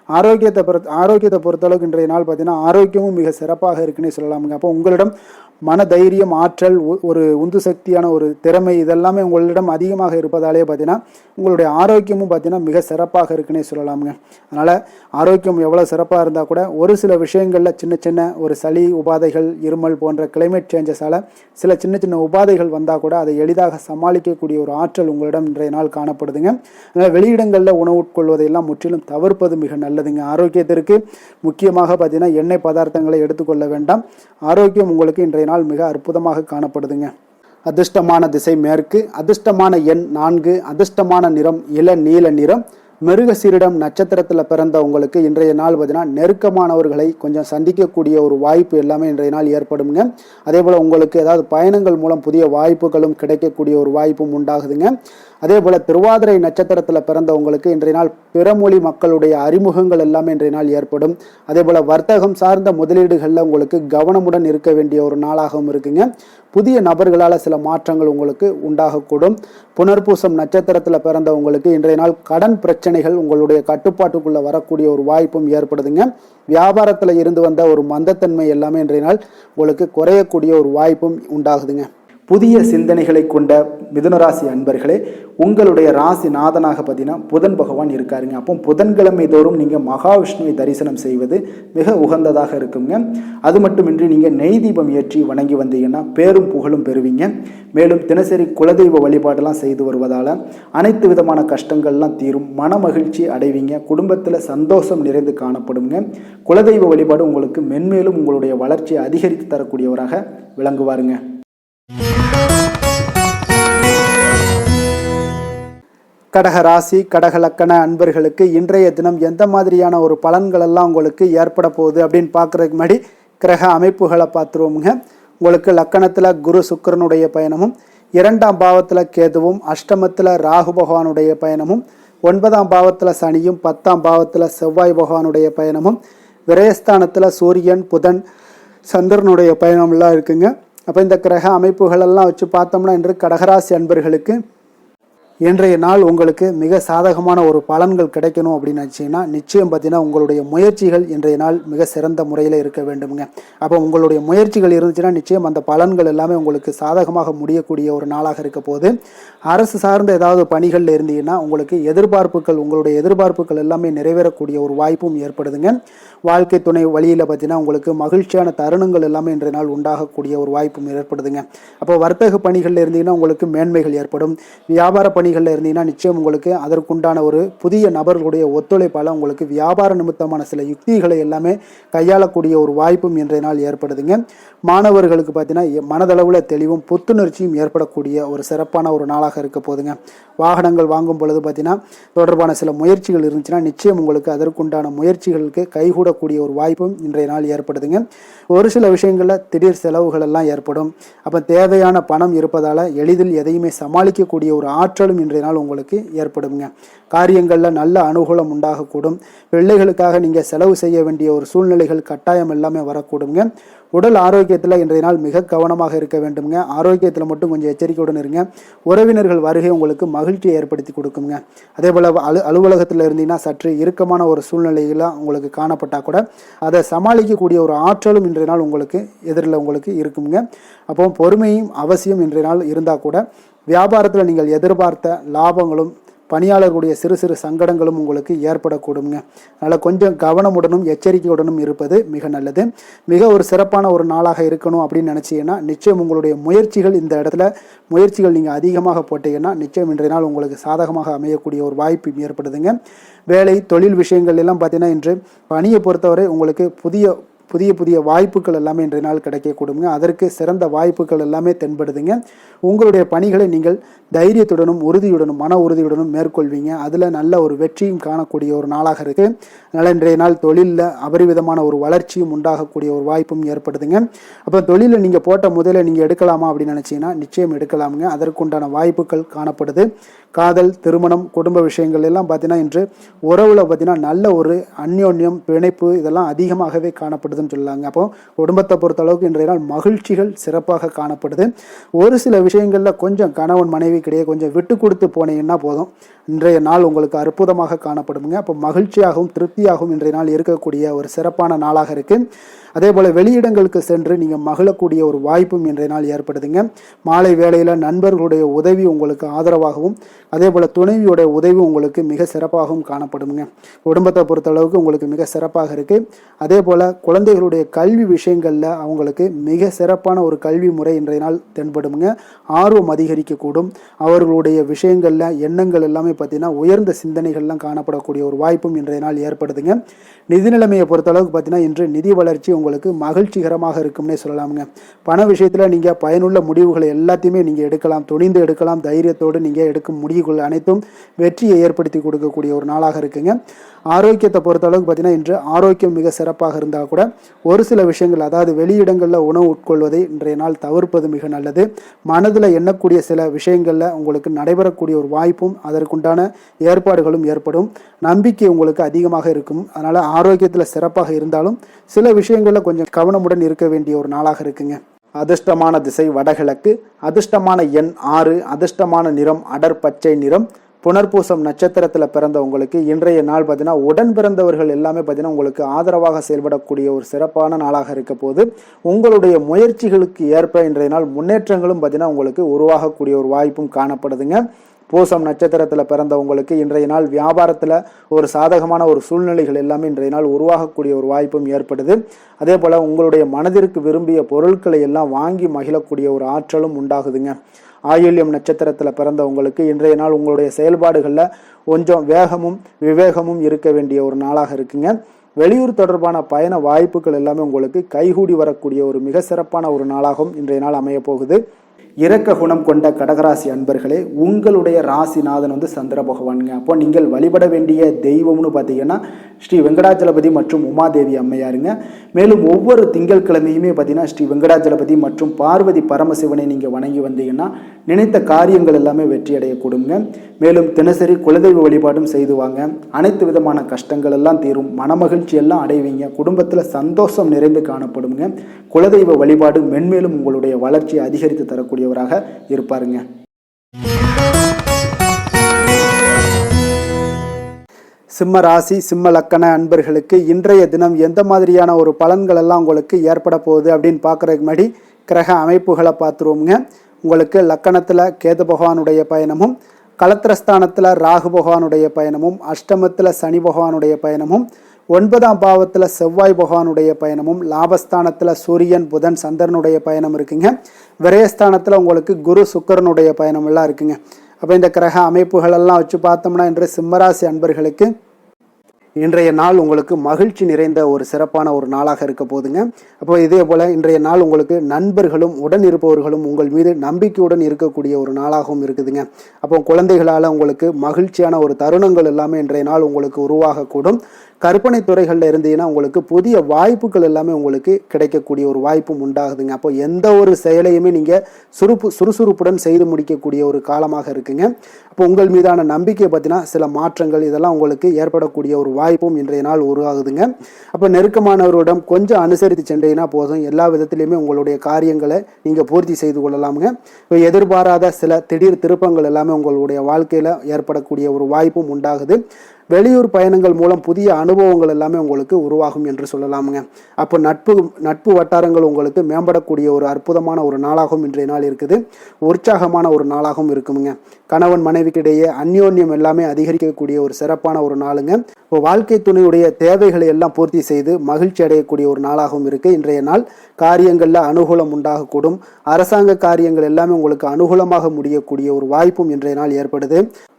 ஆரோக்கியத்தை பொறுத்தளவுக்கு இன்றைய நாள் பார்த்தீங்கன்னா ஆரோக்கியமும் மிக சிறப்பாக இருக்குன்னே சொல்லலாமுங்க. அப்போ உங்களிடம் மன தைரியம், ஆற்றல், ஒரு உந்து சக்தியான ஒரு திறமை இதெல்லாமே உங்களிடம் அதிகமாக இருப்பதாலே பார்த்தீங்கன்னா உங்களுடைய ஆரோக்கியமும் பார்த்தீங்கன்னா மிக சிறப்பாக இருக்குன்னே சொல்லலாமுங்க. அதனால் ஆரோக்கியம் எவ்வளோ சிறப்பாக இருந்தால் கூட ஒரு சில விஷயங்களில் சின்ன ஒரு சளி உபாதைகள், இருமல் போன்ற கிளைமேட் சேஞ்சஸால் சில சின்ன உபாதைகள் வந்தால் கூட அதை எளிதாக சமாளிக்கக்கூடிய ஒரு ஆற்றல் உங்களிடம் இன்றைய நாள் காணப்படுதுங்க. அதனால் வெளியிடங்களில் உணவு உட்கொள்வதையெல்லாம் முற்றிலும் தவிர்ப்பது மிக நல்லதுங்க. ஆரோக்கியத்திற்கு முக்கியமாக பார்த்தீங்கன்னா எண்ணெய் பதார்த்தங்களை எடுத்துக்கொள்ள வேண்டாம். ஆரோக்கியம் உங்களுக்கு இன்றைய நாள் மிக அற்புதமாக காணப்படுதுங்க. அதிர்ஷ்டமான திசை மேற்கு, அதிர்ஷ்டமான எண் 4, அதிர்ஷ்டமான நிறம் இளநீல நிறம். மிருகசீரிடம் நட்சத்திரத்தில் பிறந்த உங்களுக்கு இன்றைய நாள் பார்த்தீங்கன்னா நெருக்கமானவர்களை கொஞ்சம் சந்திக்கக்கூடிய ஒரு வாய்ப்பு எல்லாமே இன்றைய நாள் ஏற்படுங்க. அதே போல் உங்களுக்கு ஏதாவது பயணங்கள் மூலம் புதிய வாய்ப்புகளும் கிடைக்கக்கூடிய ஒரு வாய்ப்பும் உண்டாகுதுங்க. அதே போல் திருவாதிரை நட்சத்திரத்தில் பிறந்தவங்களுக்கு இன்றைய நாள் பிறமொழி மக்களுடைய அறிமுகங்கள் எல்லாமே இன்றைய நாள் ஏற்படும். அதே போல் வர்த்தகம் சார்ந்த முதலீடுகளில் உங்களுக்கு கவனமுடன் இருக்க வேண்டிய ஒரு நாளாகவும் இருக்குங்க. புதிய நபர்களால் சில மாற்றங்கள் உங்களுக்கு உண்டாகக்கூடும். புனர்பூசம் நட்சத்திரத்தில் பிறந்தவங்களுக்கு இன்றைய நாள் கடன் பிரச்சனைகள் உங்களுடைய கட்டுப்பாட்டுக்குள்ளே வரக்கூடிய ஒரு வாய்ப்பும் ஏற்படுதுங்க. வியாபாரத்தில் இருந்து வந்த ஒரு மந்தத்தன்மை எல்லாமே இன்றைய நாள் உங்களுக்கு குறையக்கூடிய ஒரு வாய்ப்பும் உண்டாகுதுங்க. புதிய சிந்தனைகளை கொண்ட மிதுனராசி அன்பர்களே, உங்களுடைய ராசி நாதனாக பார்த்தீங்கன்னா புதன் பகவான் இருக்காருங்க. அப்போ புதன்கிழமை தோறும் நீங்கள் மகாவிஷ்ணுவை தரிசனம் செய்வது மிக உகந்ததாக இருக்குங்க. அது மட்டுமின்றி நீங்கள் நெய் தீபம் ஏற்றி வணங்கி வந்தீங்கன்னா பேரும் புகழும் பெறுவீங்க. மேலும் தினசரி குலதெய்வ வழிபாடெல்லாம் செய்து வருவதால் அனைத்து விதமான கஷ்டங்கள்லாம் தீரும், மன மகிழ்ச்சி அடைவீங்க. குடும்பத்தில் சந்தோஷம் நிறைந்து காணப்படுங்க. குலதெய்வ வழிபாடு உங்களுக்கு மென்மேலும் உங்களுடைய வளர்ச்சியை அதிகரித்து தரக்கூடியவராக விளங்குவாருங்க. கடக ராசி, கடக லக்கண அன்பர்களுக்கு இன்றைய தினம் எந்த மாதிரியான ஒரு பலன்கள் எல்லாம் உங்களுக்கு ஏற்பட போகுது அப்படின்னு பார்க்குறதுக்கு முன்னாடி கிரக அமைப்புகளை பார்த்துருவோமுங்க. உங்களுக்கு லக்கணத்தில் குரு சுக்கிரனுடைய பயணமும், 2ஆம் பாவத்தில் கேதுவும், அஷ்டமத்தில் ராகு பகவானுடைய பயணமும், 9ஆம் பாவத்தில் சனியும், 10ஆம் பாவத்தில் செவ்வாய் பகவானுடைய பயணமும், விரயஸ்தானத்தில் சூரியன், புதன், சந்திரனுடைய பயணம்லாம் இருக்குங்க. அப்போ இந்த கிரக அமைப்புகளெல்லாம் வச்சு பார்த்தோம்னா இன்று கடகராசி அன்பர்களுக்கு இன்றைய நாள் உங்களுக்கு மிக சாதகமான ஒரு பலன்கள் கிடைக்கணும் அப்படின்னு நினச்சிங்கன்னா நிச்சயம் பார்த்தீங்கன்னா உங்களுடைய முயற்சிகள் இன்றைய நாள் மிக சிறந்த முறையில் இருக்க வேண்டுங்க. அப்போ உங்களுடைய முயற்சிகள் இருந்துச்சுன்னா நிச்சயம் அந்த பலன்கள் எல்லாமே உங்களுக்கு சாதகமாக முடியக்கூடிய ஒரு நாளாக இருக்க போது. அரசு சார்ந்த ஏதாவது பணிகளில் இருந்தீங்கன்னா உங்களுக்கு உங்களுடைய எதிர்பார்ப்புகள் எல்லாமே நிறைவேறக்கூடிய ஒரு வாய்ப்பும் ஏற்படுதுங்க. வாழ்க்கை துணை வழியில் பார்த்தீங்கன்னா உங்களுக்கு மகிழ்ச்சியான தருணங்கள் எல்லாமே இன்றைய நாள் உண்டாகக்கூடிய ஒரு வாய்ப்பும் ஏற்படுதுங்க. அப்போ வர்த்தக பணிகளில் இருந்தீங்கன்னா உங்களுக்கு மேன்மைகள் ஏற்படும். வியாபார பணிகளில் இருந்தீங்கன்னா நிச்சயம் உங்களுக்கு அதற்குண்டான ஒரு புதிய நபர்களுடைய ஒத்துழைப்பால் உங்களுக்கு வியாபார நிமித்தமான சில யுக்திகளை எல்லாமே கையாளக்கூடிய ஒரு வாய்ப்பும் இன்றைய நாள் ஏற்படுதுங்க. மாணவர்களுக்கு பார்த்தீங்கன்னா மனதளவில் தெளிவும் புத்துணர்ச்சியும் ஏற்படக்கூடிய ஒரு சிறப்பான ஒரு நாளாக இருக்க போதுங்க. வாகனங்கள் வாங்கும் பொழுது பார்த்தீங்கன்னா தொடர்பான சில முயற்சிகள் இருந்துச்சுன்னா நிச்சயம் உங்களுக்கு அதற்குண்டான முயற்சிகளுக்கு கைகூடக்கூடிய ஒரு வாய்ப்பும் இன்றைய நாள் ஏற்படுதுங்க. ஒரு சில விஷயங்களில் திடீர் செலவுகள் எல்லாம் ஏற்படும். அப்போ தேவையான பணம் இருப்பதால் எளிதில் எதையுமே சமாளிக்கக்கூடிய ஒரு ஆற்றலும் இன்றைய நாள் உங்களுக்கு ஏற்படுங்க. காரியங்களில் நல்ல அனுகூலம் உண்டாகக்கூடும். பிள்ளைகளுக்காக நீங்கள் செலவு செய்ய வேண்டிய ஒரு சூழ்நிலைகள் கட்டாயம் எல்லாமே வரக்கூடுங்க. உடல் ஆரோக்கியத்தில் இன்றைய நாள் மிக கவனமாக இருக்க வேண்டுங்க. ஆரோக்கியத்தில் மட்டும் கொஞ்சம் எச்சரிக்கையுடன் இருங்க. உறவினர்கள் வருகை உங்களுக்கு மகிழ்ச்சியை ஏற்படுத்தி கொடுக்குங்க. அதே போல் அலுவலகத்தில் இருந்தீங்கன்னா சற்று இறுக்கமான ஒரு சூழ்நிலையில் உங்களுக்கு காணப்பட்டால் கூட அதை சமாளிக்கக்கூடிய ஒரு ஆற்றலும் இன்றைய நாள் உங்களுக்கு எதிரில் உங்களுக்கு இருக்குங்க. அப்போ பொறுமையும் அவசியம் இன்றைய நாள் இருந்தால் கூட வியாபாரத்தில் நீங்கள் எதிர்பார்த்த லாபங்களும் பணியாளர்களுடைய சிறு சிறு சங்கடங்களும் உங்களுக்கு ஏற்படக்கூடுங்க. அதனால் கொஞ்சம் கவனமுடனும் எச்சரிக்கையுடனும் இருப்பது மிக நல்லது. மிக ஒரு சிறப்பான ஒரு நாளாக இருக்கணும் அப்படின்னு நினச்சிங்கன்னா நிச்சயம் உங்களுடைய முயற்சிகள் இந்த இடத்துல நீங்கள் அதிகமாக போட்டீங்கன்னா நிச்சயம் இன்றைய நாள் உங்களுக்கு சாதகமாக அமையக்கூடிய ஒரு வாய்ப்பு ஏற்படுதுங்க. வேலை தொழில் விஷயங்கள் எல்லாம் பார்த்தீங்கன்னா இன்று பணியை பொறுத்தவரை உங்களுக்கு புதிய வாய்ப்புகள் எல்லாமே இன்றைய நாள் கிடைக்கக்கூடுங்க. அதற்கு சிறந்த வாய்ப்புகள் எல்லாமே தென்படுதுங்க. உங்களுடைய பணிகளை நீங்கள் தைரியத்துடனும் உறுதியுடனும் மன உறுதியுடனும் மேற்கொள்வீங்க. அதில் நல்ல ஒரு வெற்றியும் காணக்கூடிய ஒரு நாளாக இருக்குது. அதனால் இன்றைய நாள் தொழிலில் அபரிவிதமான ஒரு வளர்ச்சியும் உண்டாகக்கூடிய ஒரு வாய்ப்பும் ஏற்படுதுங்க. அப்போ தொழிலில் நீங்கள் போட்ட முதல்ல நீங்கள் எடுக்கலாமா அப்படின்னு நினச்சிங்கன்னா நிச்சயம் எடுக்கலாமுங்க. அதற்குண்டான வாய்ப்புகள் காணப்படுது. காதல், திருமணம், குடும்ப விஷயங்கள் எல்லாம் பார்த்தீங்கன்னா இன்று உறவில் பார்த்தீங்கன்னா நல்ல ஒரு அந்யோன்யம், பிணைப்பு இதெல்லாம் அதிகமாகவே காணப்படுதுன்னு சொல்லலாங்க. அப்போ குடும்பத்தை பொறுத்த அளவுக்கு இன்றைய நாள் மகிழ்ச்சிகள் சிறப்பாக காணப்படுது. ஒரு சில விஷயங்களில் கொஞ்சம் கணவன் மனைவி கிடையாது கொஞ்சம் விட்டு கொடுத்து போனீங்கன்னா போதும், இன்றைய நாள் உங்களுக்கு அற்புதமாக காணப்படுங்க. அப்போ மகிழ்ச்சியாகவும் திருப்தியாகவும் இன்றைய நாள் இருக்கக்கூடிய ஒரு சிறப்பான நாளாக இருக்குது. அதே போல் வெளியிடங்களுக்கு சென்று நீங்கள் மகிழக்கூடிய ஒரு வாய்ப்பும் இன்றைய நாள் ஏற்படுதுங்க. மாலை வேளையில் நண்பர்களுடைய உதவி உங்களுக்கு ஆதரவாகவும் அதே போல் துணைவியோடைய உதவி உங்களுக்கு மிக சிறப்பாகவும் காணப்படுங்க. குடும்பத்தை பொறுத்தளவுக்கு உங்களுக்கு மிக சிறப்பாக இருக்குது. அதே போல் குழந்தைகளுடைய கல்வி விஷயங்களில் அவங்களுக்கு மிக சிறப்பான ஒரு கல்வி முறை இன்றைய நாள் தென்படுங்க. ஆர்வம் அதிகரிக்கக்கூடும். அவர்களுடைய விஷயங்களில் எண்ணங்கள் எல்லாமே பார்த்தீங்கன்னா உயர்ந்த சிந்தனைகள்லாம் காணப்படக்கூடிய ஒரு வாய்ப்பும் இன்றைய நாள் ஏற்படுதுங்க. நிதி நிலைமையை பொறுத்தளவுக்கு பார்த்தீங்கன்னா இன்று நிதி வளர்ச்சி உங்களுக்கு மகிழ்ச்சிகரமாக இருக்கும்னே சொல்லலாமுங்க. பண விஷயத்தில் நீங்கள் பயனுள்ள முடிவுகளை எல்லாத்தையுமே நீங்கள் எடுக்கலாம், துணிந்து எடுக்கலாம். தைரியத்தோடு நீங்கள் எடுக்கும் முடிவுகள் அனைத்தும் வெற்றியை ஏற்படுத்தி கொடுக்கக்கூடிய ஒரு நாளாக இருக்குங்க. ஆரோக்கியத்தை பொறுத்தளவுக்கு பார்த்தீங்கன்னா இன்று ஆரோக்கியம் மிக சிறப்பாக இருந்தால் கூட ஒரு சில விஷயங்கள் அதாவது வெளியிடங்களில் உணவு உட்கொள்வதை இன்றைய நாள் தவிர்ப்பது மிக நல்லது. மனதில் எண்ணக்கூடிய சில விஷயங்களில் உங்களுக்கு நடைபெறக்கூடிய ஒரு வாய்ப்பும் அதற்குண்டான ஏற்பாடுகளும் ஏற்படும். நம்பிக்கை உங்களுக்கு அதிகமாக இருக்கும். அதனால் ஆரோக்கியத்தில் சிறப்பாக இருந்தாலும் சில விஷயங்களில் கொஞ்சம் கவனமுடன் இருக்க வேண்டிய ஒரு நாளாக இருக்குங்க. அதிர்ஷ்டமான திசை வடகிழக்கு, அதிர்ஷ்டமான எண் 6, அதிர்ஷ்டமான நிறம் அடர் பச்சை நிறம். புனர்பூசம் நட்சத்திரத்தில் பிறந்தவங்களுக்கு இன்றைய நாள் பார்த்தீங்கன்னா உடன் பிறந்தவர்கள் எல்லாமே பார்த்தீங்கன்னா உங்களுக்கு ஆதரவாக செயல்படக்கூடிய ஒரு சிறப்பான நாளாக இருக்க போது உங்களுடைய முயற்சிகளுக்கு ஏற்ப இன்றைய நாள் முன்னேற்றங்களும் பார்த்தீங்கன்னா உங்களுக்கு உருவாகக்கூடிய ஒரு வாய்ப்பும் காணப்படுதுங்க. பூசம் நட்சத்திரத்தில் பிறந்தவங்களுக்கு இன்றைய நாள் வியாபாரத்தில் ஒரு சாதகமான ஒரு சூழ்நிலைகள் எல்லாமே இன்றைய நாள் உருவாகக்கூடிய ஒரு வாய்ப்பும் ஏற்படுது. அதே போல் உங்களுடைய மனதிற்கு விரும்பிய பொருட்களை எல்லாம் வாங்கி மகிழக்கூடிய ஒரு ஆற்றலும் உண்டாகுதுங்க. ஆயுள்யம் நட்சத்திரத்தில் பிறந்தவங்களுக்கு இன்றைய நாள் உங்களுடைய செயல்பாடுகளில் கொஞ்சம் வேகமும் விவேகமும் இருக்க வேண்டிய ஒரு நாளாக இருக்குங்க. வெளியூர் தொடர்பான பயண வாய்ப்புகள் எல்லாமே உங்களுக்கு கைகூடி வரக்கூடிய ஒரு மிக சிறப்பான ஒரு நாளாகவும் இன்றைய நாள் அமைய போகுது. இரக்க குணம் கொண்ட கடகராசி அன்பர்களே, உங்களுடைய ராசிநாதன் வந்து சந்திர பகவானுங்க. அப்போ நீங்கள் வழிபட வேண்டிய தெய்வம்னு பார்த்தீங்கன்னா ஸ்ரீ வெங்கடாச்சலபதி மற்றும் உமாதேவி அம்மையாருங்க. மேலும் ஒவ்வொரு திங்கட்கிழமையுமே பார்த்தீங்கன்னா ஸ்ரீ வெங்கடாச்சலபதி மற்றும் பார்வதி பரமசிவனை நீங்கள் வணங்கி வந்தீங்கன்னா நினைத்த காரியங்கள் எல்லாமே வெற்றி அடையக்கூடுங்க. மேலும் தினசரி குலதெய்வ வழிபாடும் செய்து வாங்க. அனைத்து விதமான கஷ்டங்கள் எல்லாம் தீரும், மனமகிழ்ச்சி எல்லாம் அடைவீங்க. குடும்பத்தில் சந்தோஷம் நிறைந்து காணப்படுங்க. குலதெய்வ வழிபாடு மென்மேலும் உங்களுடைய வளர்ச்சியை அதிகரித்து தரக்கூடியவராக இருப்பாருங்க. சிம்ம ராசி சிம்ம லக்கண அன்பர்களுக்கு இன்றைய தினம் எந்த மாதிரியான ஒரு பலன்கள் எல்லாம் உங்களுக்கு ஏற்பட போகுது அப்படின்னு பார்க்குறதுக்கு முன்னாடி கிரக அமைப்புகளை பார்த்துருவோங்க. உங்களுக்கு லக்கணத்தில் கேது பகவானுடைய பயணமும், கலத்திரஸ்தானத்தில் ராகு பகவானுடைய பயணமும், அஷ்டமத்தில் சனி பகவானுடைய பயணமும், 9ஆம் பாவத்தில் செவ்வாய் பகவானுடைய பயணமும், லாபஸ்தானத்தில் சூரியன் புதன் சந்திரனுடைய பயணம் இருக்குங்க. விரயஸ்தானத்தில் உங்களுக்கு குரு சுக்கிரனுடைய பயணம் எல்லாம் இருக்குங்க. அப்போ இந்த கிரக அமைப்புகளெல்லாம் வச்சு பார்த்தோம்னா இன்று சிம்மராசி அன்பர்களுக்கு இன்றைய நாள் உங்களுக்கு மகிழ்ச்சி நிறைந்த ஒரு சிறப்பான ஒரு நாளாக இருக்க போதுங்க. அப்போ இதே போல் இன்றைய நாள் உங்களுக்கு நண்பர்களும் உடன் இருப்பவர்களும் உங்கள் மீது நம்பிக்கையுடன் இருக்கக்கூடிய ஒரு நாளாகவும் இருக்குதுங்க. அப்போ குழந்தைகளால் உங்களுக்கு மகிழ்ச்சியான ஒரு தருணங்கள் எல்லாமே இன்றைய நாள் உங்களுக்கு உருவாகக்கூடும். கற்பனை துறைகளில் இருந்தீங்கன்னா உங்களுக்கு புதிய வாய்ப்புகள் எல்லாமே உங்களுக்கு கிடைக்கக்கூடிய ஒரு வாய்ப்பும் உண்டாகுதுங்க. அப்போ எந்த ஒரு செயலையுமே நீங்கள் சுறுசுறுப்புடன் செய்து முடிக்கக்கூடிய ஒரு காலமாக இருக்குங்க. அப்போ உங்கள் மீதான நம்பிக்கை பார்த்தீங்கன்னா சில மாற்றங்கள் இதெல்லாம் உங்களுக்கு ஏற்படக்கூடிய ஒரு வாய்ப்பும் இன்றைய நாள் உருவாகுதுங்க. அப்போ நெருக்கமானவரிடம் கொஞ்சம் அனுசரித்து சென்றீங்கன்னா போதும், எல்லா விதத்திலையுமே உங்களுடைய காரியங்களை நீங்கள் பூர்த்தி செய்து கொள்ளலாமுங்க. இப்போ எதிர்பாராத சில திடீர் திருப்பங்கள் எல்லாமே உங்களுடைய வாழ்க்கையில் ஏற்படக்கூடிய ஒரு வாய்ப்பும் உண்டாகுது. வெளியூர் பயணங்கள் மூலம் புதிய அனுபவங்கள் எல்லாமே உங்களுக்கு உருவாகும் என்று சொல்லலாமுங்க. அப்போ நட்பு வட்டாரங்கள் உங்களுக்கு மேம்படக்கூடிய ஒரு அற்புதமான ஒரு நாளாகவும் இன்றைய நாள் இருக்குது. உற்சாகமான ஒரு நாளாகவும் இருக்குமுங்க. கணவன் மனைவிக்கிடையே அந்யோன்யம் எல்லாமே அதிகரிக்கக்கூடிய ஒரு சிறப்பான ஒரு நாளுங்க. இப்போ வாழ்க்கை துணையுடைய தேவைகளை எல்லாம் பூர்த்தி செய்து மகிழ்ச்சி அடையக்கூடிய ஒரு நாளாகவும் இருக்குது இன்றைய நாள். காரியங்களில் அனுகூலம் உண்டாகக்கூடும். அரசாங்க காரியங்கள் எல்லாமே உங்களுக்கு அனுகூலமாக முடியக்கூடிய ஒரு வாய்ப்பும் இன்றைய நாள் ஏற்படுது.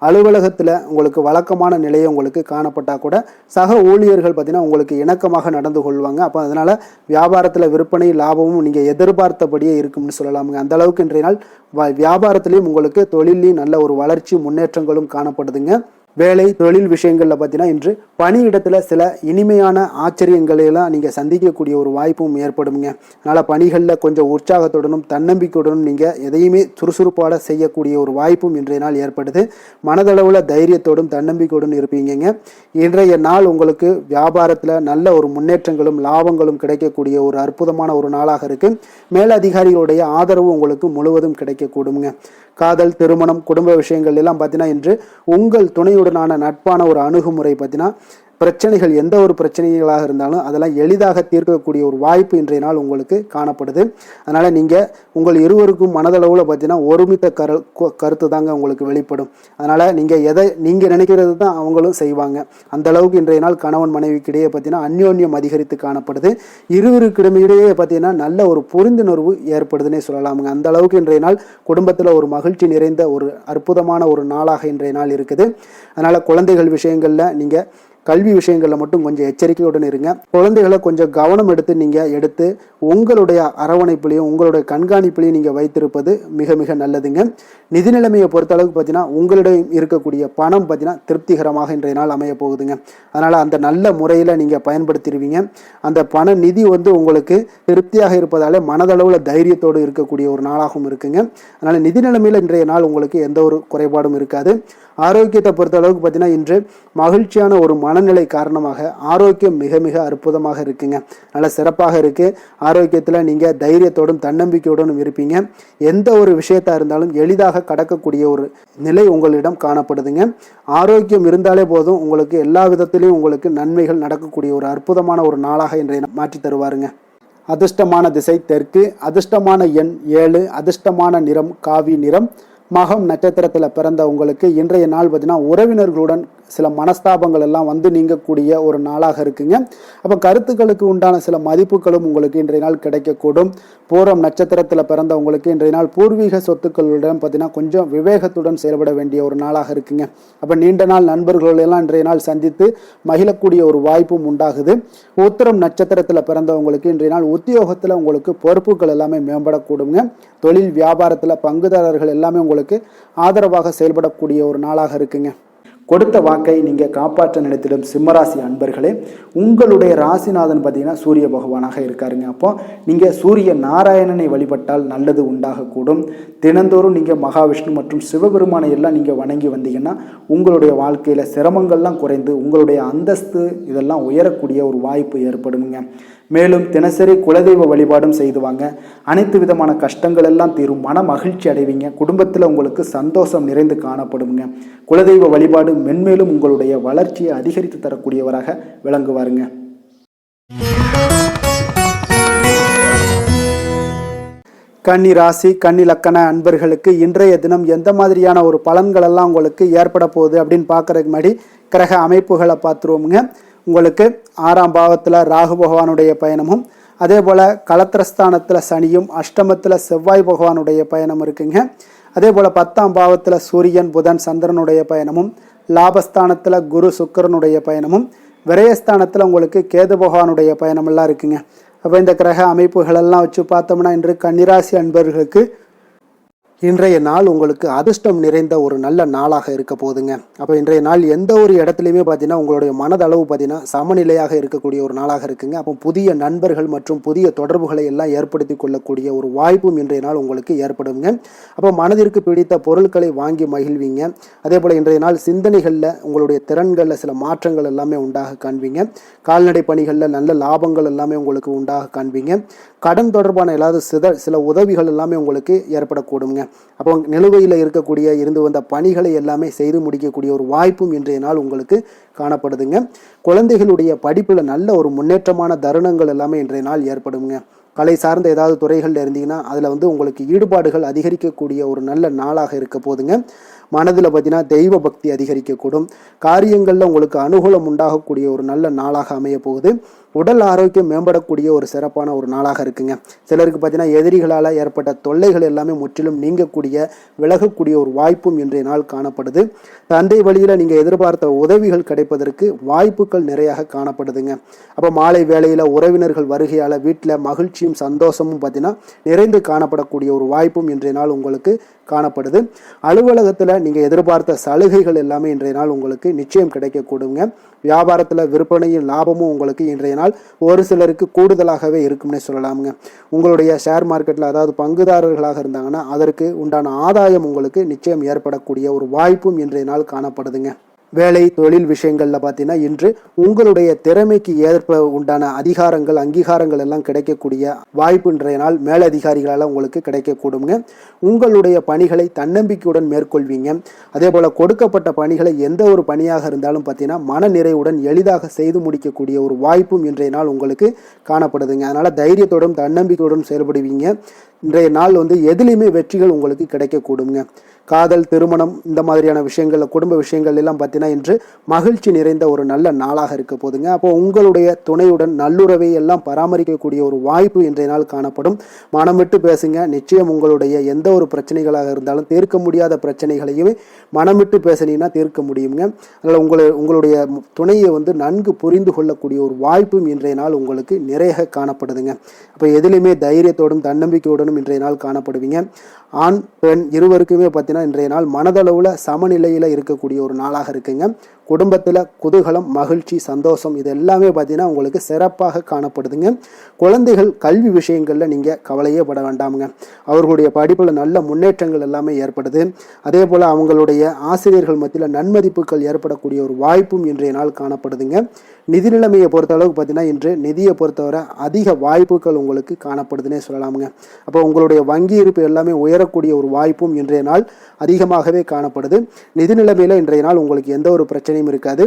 அலுவலகத்தில் உங்களுக்கு வழக்கமான நிலையை உங்களுக்கு காணப்பட்டால் கூட சக ஊழியர்கள் பார்த்தீங்கன்னா உங்களுக்கு இணக்கமாக நடந்து கொள்வாங்க. அப்போ அதனால் வியாபாரத்தில் விற்பனை லாபமும் நீங்கள் எதிர்பார்த்தபடியே இருக்கும்னு சொல்லலாமுங்க. அந்த அளவுக்கு இன்றைய நாள் வியாபாரத்திலையும் உங்களுக்கு தொழிலையும் நல்ல ஒரு வளர்ச்சி முன்னேற்றங்களும் காணப்படுதுங்க. வேலை தொழில் விஷயங்களில் பார்த்தீங்கன்னா இன்று பணியிடத்தில் சில இனிமையான ஆச்சரியங்களையெல்லாம் நீங்கள் சந்திக்கக்கூடிய ஒரு வாய்ப்பும் ஏற்படுங்க. அதனால் பணிகளில் கொஞ்சம் உற்சாகத்துடனும் தன்னம்பிக்கையுடனும் நீங்கள் எதையுமே சுறுசுறுப்பாட செய்யக்கூடிய ஒரு வாய்ப்பும் இன்றைய நாள் ஏற்படுது. மனதளவில் தைரியத்தோடும் தன்னம்பிக்கையுடன் இருப்பீங்க. இன்றைய நாள் உங்களுக்கு வியாபாரத்தில் நல்ல ஒரு முன்னேற்றங்களும் லாபங்களும் கிடைக்கக்கூடிய ஒரு அற்புதமான ஒரு நாளாக இருக்குது. மேலதிகாரிகளுடைய ஆதரவு உங்களுக்கு முழுவதும் கிடைக்கக்கூடுங்க. காதல், திருமணம், குடும்ப விஷயங்கள் எல்லாம் பார்த்தீங்கன்னா இன்று உங்கள் துணையுடனான நட்பான ஒரு அணுகுமுறை பார்த்தீங்கன்னா பிரச்சனைகள் எந்த ஒரு பிரச்சனைகளாக இருந்தாலும் அதெல்லாம் எளிதாக தீர்க்கக்கூடிய ஒரு வாய்ப்பு இன்றைய நாள் உங்களுக்கு காணப்படுது. அதனால் நீங்கள் உங்கள் இருவருக்கும் மனதளவில் பார்த்தீங்கன்னா ஒருமித்த கருத்து தாங்க உங்களுக்கு வெளிப்படும். அதனால் நீங்கள் நினைக்கிறது தான் அவங்களும் செய்வாங்க. அந்த அளவுக்கு இன்றைய நாள் கணவன் மனைவிக்கிடையே பார்த்தீங்கன்னா அந்யோன்யம் அதிகரித்து காணப்படுது. இருவருக்கிடையே பார்த்தீங்கன்னா நல்ல ஒரு புரிந்துணர்வு ஏற்படுதுன்னே சொல்லலாமுங்க. அந்த அளவுக்கு இன்றைய நாள் குடும்பத்தில் ஒரு மகிழ்ச்சி நிறைந்த ஒரு அற்புதமான ஒரு நாளாக இன்றைய நாள் இருக்குது. அதனால் குழந்தைகள் விஷயங்களில் நீங்கள் கல்வி விஷயங்களில் மட்டும் கொஞ்சம் எச்சரிக்கையுடன் இருங்க. குழந்தைகளை கொஞ்சம் கவனம் எடுத்து உங்களுடைய அரவணைப்புலையும் உங்களுடைய கண்காணிப்புலையும் நீங்கள் வைத்திருப்பது மிக மிக நல்லதுங்க. நிதி நிலைமையை பொறுத்த அளவுக்கு பார்த்தீங்கன்னா உங்களிடம் இருக்கக்கூடிய பணம் பார்த்தீங்கன்னா திருப்திகரமாக இன்றைய நாள் அமைய போகுதுங்க. அதனால் அந்த நல்ல முறையில் நீங்கள் பயன்படுத்திடுவீங்க. அந்த பண நிதி வந்து உங்களுக்கு திருப்தியாக இருப்பதாலே மனதளவில் தைரியத்தோடு இருக்கக்கூடிய ஒரு நாளாகவும் இருக்குங்க. அதனால் நிதி நிலைமையில் இன்றைய நாள் உங்களுக்கு எந்த ஒரு குறைபாடும் இருக்காது. ஆரோக்கியத்தை பொறுத்த அளவுக்கு பார்த்தீங்கன்னா இன்று மகிழ்ச்சியான ஒரு மனநிலை காரணமாக ஆரோக்கியம் மிக மிக அற்புதமாக இருக்குங்க. நல்ல சிறப்பாக இருக்குது. ஆரோக்கியத்தில் நீங்கள் தைரியத்தோடும் தன்னம்பிக்கையோடும் இருப்பீங்க. எந்த ஒரு விஷயத்தாக இருந்தாலும் எளிதாக கடக்கக்கூடிய ஒரு நிலை உங்களிடம் காணப்படுதுங்க. ஆரோக்கியம் இருந்தாலே போதும், உங்களுக்கு எல்லா விதத்திலையும் உங்களுக்கு நன்மைகள் நடக்கக்கூடிய ஒரு அற்புதமான ஒரு நாளாக இன்றைய மாற்றி தருவாருங்க. அதிர்ஷ்டமான திசை தெற்கு, அதிர்ஷ்டமான எண் 7, அதிர்ஷ்டமான நிறம் காவி நிறம். மகம் நட்சத்திரத்தில் பிறந்த உங்களுக்கு இன்றைய நாள் பார்த்தீங்கன்னா உறவினர்களுடன் சில மனஸ்தாபங்கள் எல்லாம் வந்து நீங்கக்கூடிய ஒரு நாளாக இருக்குங்க. அப்போ கருத்துக்களுக்கு உண்டான சில மதிப்புகளும் உங்களுக்கு இன்றைய நாள் கிடைக்கக்கூடும். பூரம் நட்சத்திரத்தில் பிறந்தவங்களுக்கு இன்றைய நாள் பூர்வீக சொத்துக்களுடன் பார்த்தீங்கன்னா கொஞ்சம் விவேகத்துடன் செயல்பட வேண்டிய ஒரு நாளாக இருக்குங்க. அப்போ நீண்ட நாள் நண்பர்களெல்லாம் இன்றைய நாள் சந்தித்து மகிழக்கூடிய ஒரு வாய்ப்பும் உண்டாகுது. உத்திரம் நட்சத்திரத்தில் பிறந்தவங்களுக்கு இன்றைய நாள் உத்தியோகத்தில் உங்களுக்கு பொறுப்புகள் எல்லாமே மேம்படக்கூடுங்க. தொழில் வியாபாரத்தில் பங்குதாரர்கள் எல்லாமே உங்களுக்கு ஆதரவாக செயல்படக்கூடிய ஒரு நாளாக இருக்குங்க. கொடுத்த வாக்கை நீங்கள் காப்பாற்ற நினைத்திடும் சிம்மராசி அன்பர்களே, உங்களுடைய ராசிநாதன் பார்த்தீங்கன்னா சூரிய பகவானாக இருக்காருங்க. அப்போ நீங்கள் சூரிய நாராயணனை வழிபட்டால் நல்லது உண்டாகக்கூடும். தினந்தோறும் நீங்கள் மகாவிஷ்ணு மற்றும் சிவபெருமானை எல்லாம் நீங்கள் வணங்கி வந்தீங்கன்னா உங்களுடைய வாழ்க்கையில் சிரமங்கள்லாம் குறைந்து உங்களுடைய அந்தஸ்து இதெல்லாம் உயரக்கூடிய ஒரு வாய்ப்பு ஏற்படுங்க. மேலும் தினசரி குலதெய்வ வழிபாடும் செய்துவாங்க. அனைத்து விதமான கஷ்டங்கள் எல்லாம் தீரும். மன மகிழ்ச்சி அடைவீங்க. குடும்பத்தில் உங்களுக்கு சந்தோஷம் நிறைந்து காணப்படுங்க. குலதெய்வ வழிபாடு மென்மேலும் உங்களுடைய வளர்ச்சியை அதிகரித்து தரக்கூடியவராக விளங்குவாருங்க. கன்னி ராசி கன்னி லக்கண அன்பர்களுக்கு இன்றைய தினம் எந்த மாதிரியான ஒரு பலன்கள் எல்லாம் உங்களுக்கு ஏற்பட போகுது அப்படின்னு பார்க்கறதுக்கு முன்னாடி கிரக அமைப்புகளை பார்த்துருவோமுங்க. உங்களுக்கு 6ஆம் பாவத்தில் ராகு பகவானுடைய பயணமும், அதே போல் களத்திரஸ்தானத்தில் சனியும், அஷ்டமத்தில் செவ்வாய் பகவானுடைய பயணம் இருக்குங்க. அதே போல் 10ஆம் பாவத்தில் சூரியன் புதன் சந்திரனுடைய பயணமும், லாபஸ்தானத்தில் குரு சுக்கிரனுடைய பயணமும், விரயஸ்தானத்தில் உங்களுக்கு கேது பகவானுடைய பயணமெல்லாம் இருக்குங்க. அப்போ இந்த கிரக அமைப்புகளெல்லாம் வச்சு பார்த்தோம்னா இன்று கன்னிராசி அன்பர்களுக்கு இன்றைய நாள் உங்களுக்கு அதிர்ஷ்டம் நிறைந்த ஒரு நல்ல நாளாக இருக்க போகுதுங்க. அப்போ இன்றைய நாள் எந்த ஒரு இடத்துலையுமே பார்த்தீங்கன்னா உங்களுடைய மனதளவு பார்த்தீங்கன்னா சமநிலையாக இருக்கக்கூடிய ஒரு நாளாக இருக்குங்க. அப்போ புதிய நண்பர்கள் மற்றும் புதிய தொடர்புகளை எல்லாம் ஏற்படுத்தி கொள்ளக்கூடிய ஒரு வாய்ப்பும் இன்றைய நாள் உங்களுக்கு ஏற்படுங்க. அப்போ மனதிற்கு பிடித்த பொருட்களை வாங்கி மகிழ்வீங்க. அதே போல் இன்றைய நாள் சிந்தனைகளில் உங்களுடைய திறன்களில் சில மாற்றங்கள் எல்லாமே உண்டாக காண்பீங்க. கால்நடை பணிகளில் நல்ல லாபங்கள் எல்லாமே உங்களுக்கு உண்டாக காண்பீங்க. கடன் தொடர்பான ஏதாவது சில உதவிகள் எல்லாமே உங்களுக்கு ஏற்படக்கூடுங்க. அப்போ நிலுவையில் இருந்து வந்த பணிகளை எல்லாமே செய்து முடிக்கக்கூடிய ஒரு வாய்ப்பும் இன்றைய நாள் உங்களுக்கு காணப்படுதுங்க. குழந்தைகளுடைய படிப்பில் நல்ல ஒரு முன்னேற்றமான தருணங்கள் எல்லாமே இன்றைய நாள் ஏற்படுங்க. கலை சார்ந்த ஏதாவது துறைகளில் இருந்தீங்கன்னா அதில் உங்களுக்கு ஈடுபாடுகள் அதிகரிக்கக்கூடிய ஒரு நல்ல நாளாக இருக்க போதுங்க. மனதில் பார்த்தீங்கன்னா தெய்வ பக்தி அதிகரிக்கக்கூடும். காரியங்களில் உங்களுக்கு அனுகூலம் உண்டாகக்கூடிய ஒரு நல்ல நாளாக அமைய போகுது. உடல் ஆரோக்கியம் மேம்படக்கூடிய ஒரு சிறப்பான ஒரு நாளாக இருக்குங்க. சிலருக்கு பார்த்தீங்கன்னா எதிரிகளால் ஏற்பட்ட தொல்லைகள் எல்லாமே முற்றிலும் நீங்கக்கூடிய விலகக்கூடிய ஒரு வாய்ப்பும் இன்றைய நாள் காணப்படுது. தந்தை வழியில் நீங்கள் எதிர்பார்த்த உதவிகள் கிடைப்பதற்கு வாய்ப்புகள் நிறையாக காணப்படுதுங்க. அப்போ மாலை வேளையில் உறவினர்கள் வருகையால் வீட்டில் மகிழ்ச்சியும் சந்தோஷமும் பார்த்தீங்கன்னா நிறைந்து காணப்படக்கூடிய ஒரு வாய்ப்பும் இன்றைய நாள் உங்களுக்கு காணப்படுது. அலுவலகத்தில் நீங்கள் எதிர்பார்த்த சலுகைகள் எல்லாமே இன்றைய நாள் உங்களுக்கு நிச்சயம் கிடைக்கக்கூடுங்க. வியாபாரத்தில் விற்பனையும் லாபமும் உங்களுக்கு இன்றைய நாள் ஒரு சிலருக்கு கூடுதலாகவே இருக்கும்னே சொல்லலாமுங்க. உங்களுடைய ஷேர் மார்க்கெட்டில் அதாவது பங்குதாரர்களாக இருந்தாங்கன்னா அதற்கு உண்டான ஆதாயம் உங்களுக்கு நிச்சயம் ஏற்படக்கூடிய ஒரு வாய்ப்பும் இன்றைய நாள் காணப்படுதுங்க. வேலை தொழில் விஷயங்களில் பார்த்தீங்கன்னா இன்று உங்களுடைய திறமைக்கு ஏற்ப உண்டான அதிகாரங்கள் அங்கீகாரங்கள் எல்லாம் கிடைக்கக்கூடிய வாய்ப்பு இன்றைய நாள் மேலதிகாரிகளால் உங்களுக்கு கிடைக்கக்கூடுங்க. உங்களுடைய பணிகளை தன்னம்பிக்கையுடன் மேற்கொள்வீங்க. அதே போல் கொடுக்கப்பட்ட பணிகளை எந்த ஒரு பணியாக இருந்தாலும் பார்த்தீங்கன்னா மன நிறைவுடன் எளிதாக செய்து முடிக்கக்கூடிய ஒரு வாய்ப்பும் இன்றைய நாள் உங்களுக்கு காணப்படுதுங்க. அதனால் தைரியத்தோடும் தன்னம்பிக்கையுடன் செயல்படுவீங்க. இன்றைய நாள் எதுலேயுமே வெற்றிகள் உங்களுக்கு கிடைக்கக்கூடுங்க. காதல் திருமணம் இந்த மாதிரியான விஷயங்கள் குடும்ப விஷயங்கள் எல்லாம் பார்த்தீங்கன்னா இன்று மகிழ்ச்சி நிறைந்த ஒரு நல்ல நாளாக இருக்க போதுங்க. அப்போ உங்களுடைய துணையுடன் நல்லுறவை எல்லாம் பராமரிக்கக்கூடிய ஒரு வாய்ப்பு இன்றைய நாள் காணப்படும். மனம் விட்டு பேசுங்க. நிச்சயம் உங்களுடைய எந்த ஒரு பிரச்சனைகளாக இருந்தாலும் தீர்க்க முடியாத பிரச்சனைகளையுமே மனம் விட்டு பேசினீங்கன்னா தீர்க்க முடியுங்க. அதனால் உங்களுடைய துணையை நன்கு புரிந்து கொள்ளக்கூடிய ஒரு வாய்ப்பும் இன்றைய நாள் உங்களுக்கு நிறைய காணப்படுதுங்க. அப்போ எதிலுமே தைரியத்தோடும் தன்னம்பிக்கையோடும் இன்றைய நாள் காணப்படுவீங்க. ஆண் பெண் இருவருக்குமே பார்த்தீங்கன்னா இன்றைய நாள் மனதளவில் சமநிலையில் இருக்கக்கூடிய ஒரு நாளாக இருக்குங்க. குடும்பத்தில் குதூகலம் மகிழ்ச்சி சந்தோஷம் இது எல்லாமே பார்த்தீங்கன்னா உங்களுக்கு சிறப்பாக காணப்படுதுங்க. குழந்தைகள் கல்வி விஷயங்களில் நீங்கள் கவலையே பட வேண்டாமுங்க. அவர்களுடைய படிப்பில் நல்ல முன்னேற்றங்கள் எல்லாமே ஏற்படுது. அதே போல் அவங்களுடைய ஆசிரியர்கள் மத்தியில் நன்மதிப்புகள் ஏற்படக்கூடிய ஒரு வாய்ப்பும் இன்றைய நாள் காணப்படுதுங்க. நிதி நிலைமையை பொறுத்த அளவுக்கு பார்த்தீங்கன்னா இன்று நிதியை பொறுத்தவரை அதிக வாய்ப்புகள் உங்களுக்கு காணப்படுதுன்னே சொல்லலாமுங்க. அப்போ உங்களுடைய வங்கி இருப்பு எல்லாமே உயரக்கூடிய ஒரு வாய்ப்பும் இன்றைய நாள் அதிகமாகவே காணப்படுது. நிதி நிலைமையில் இன்றைய நாள் உங்களுக்கு எந்த ஒரு பிரச்சனையும் இருக்காது.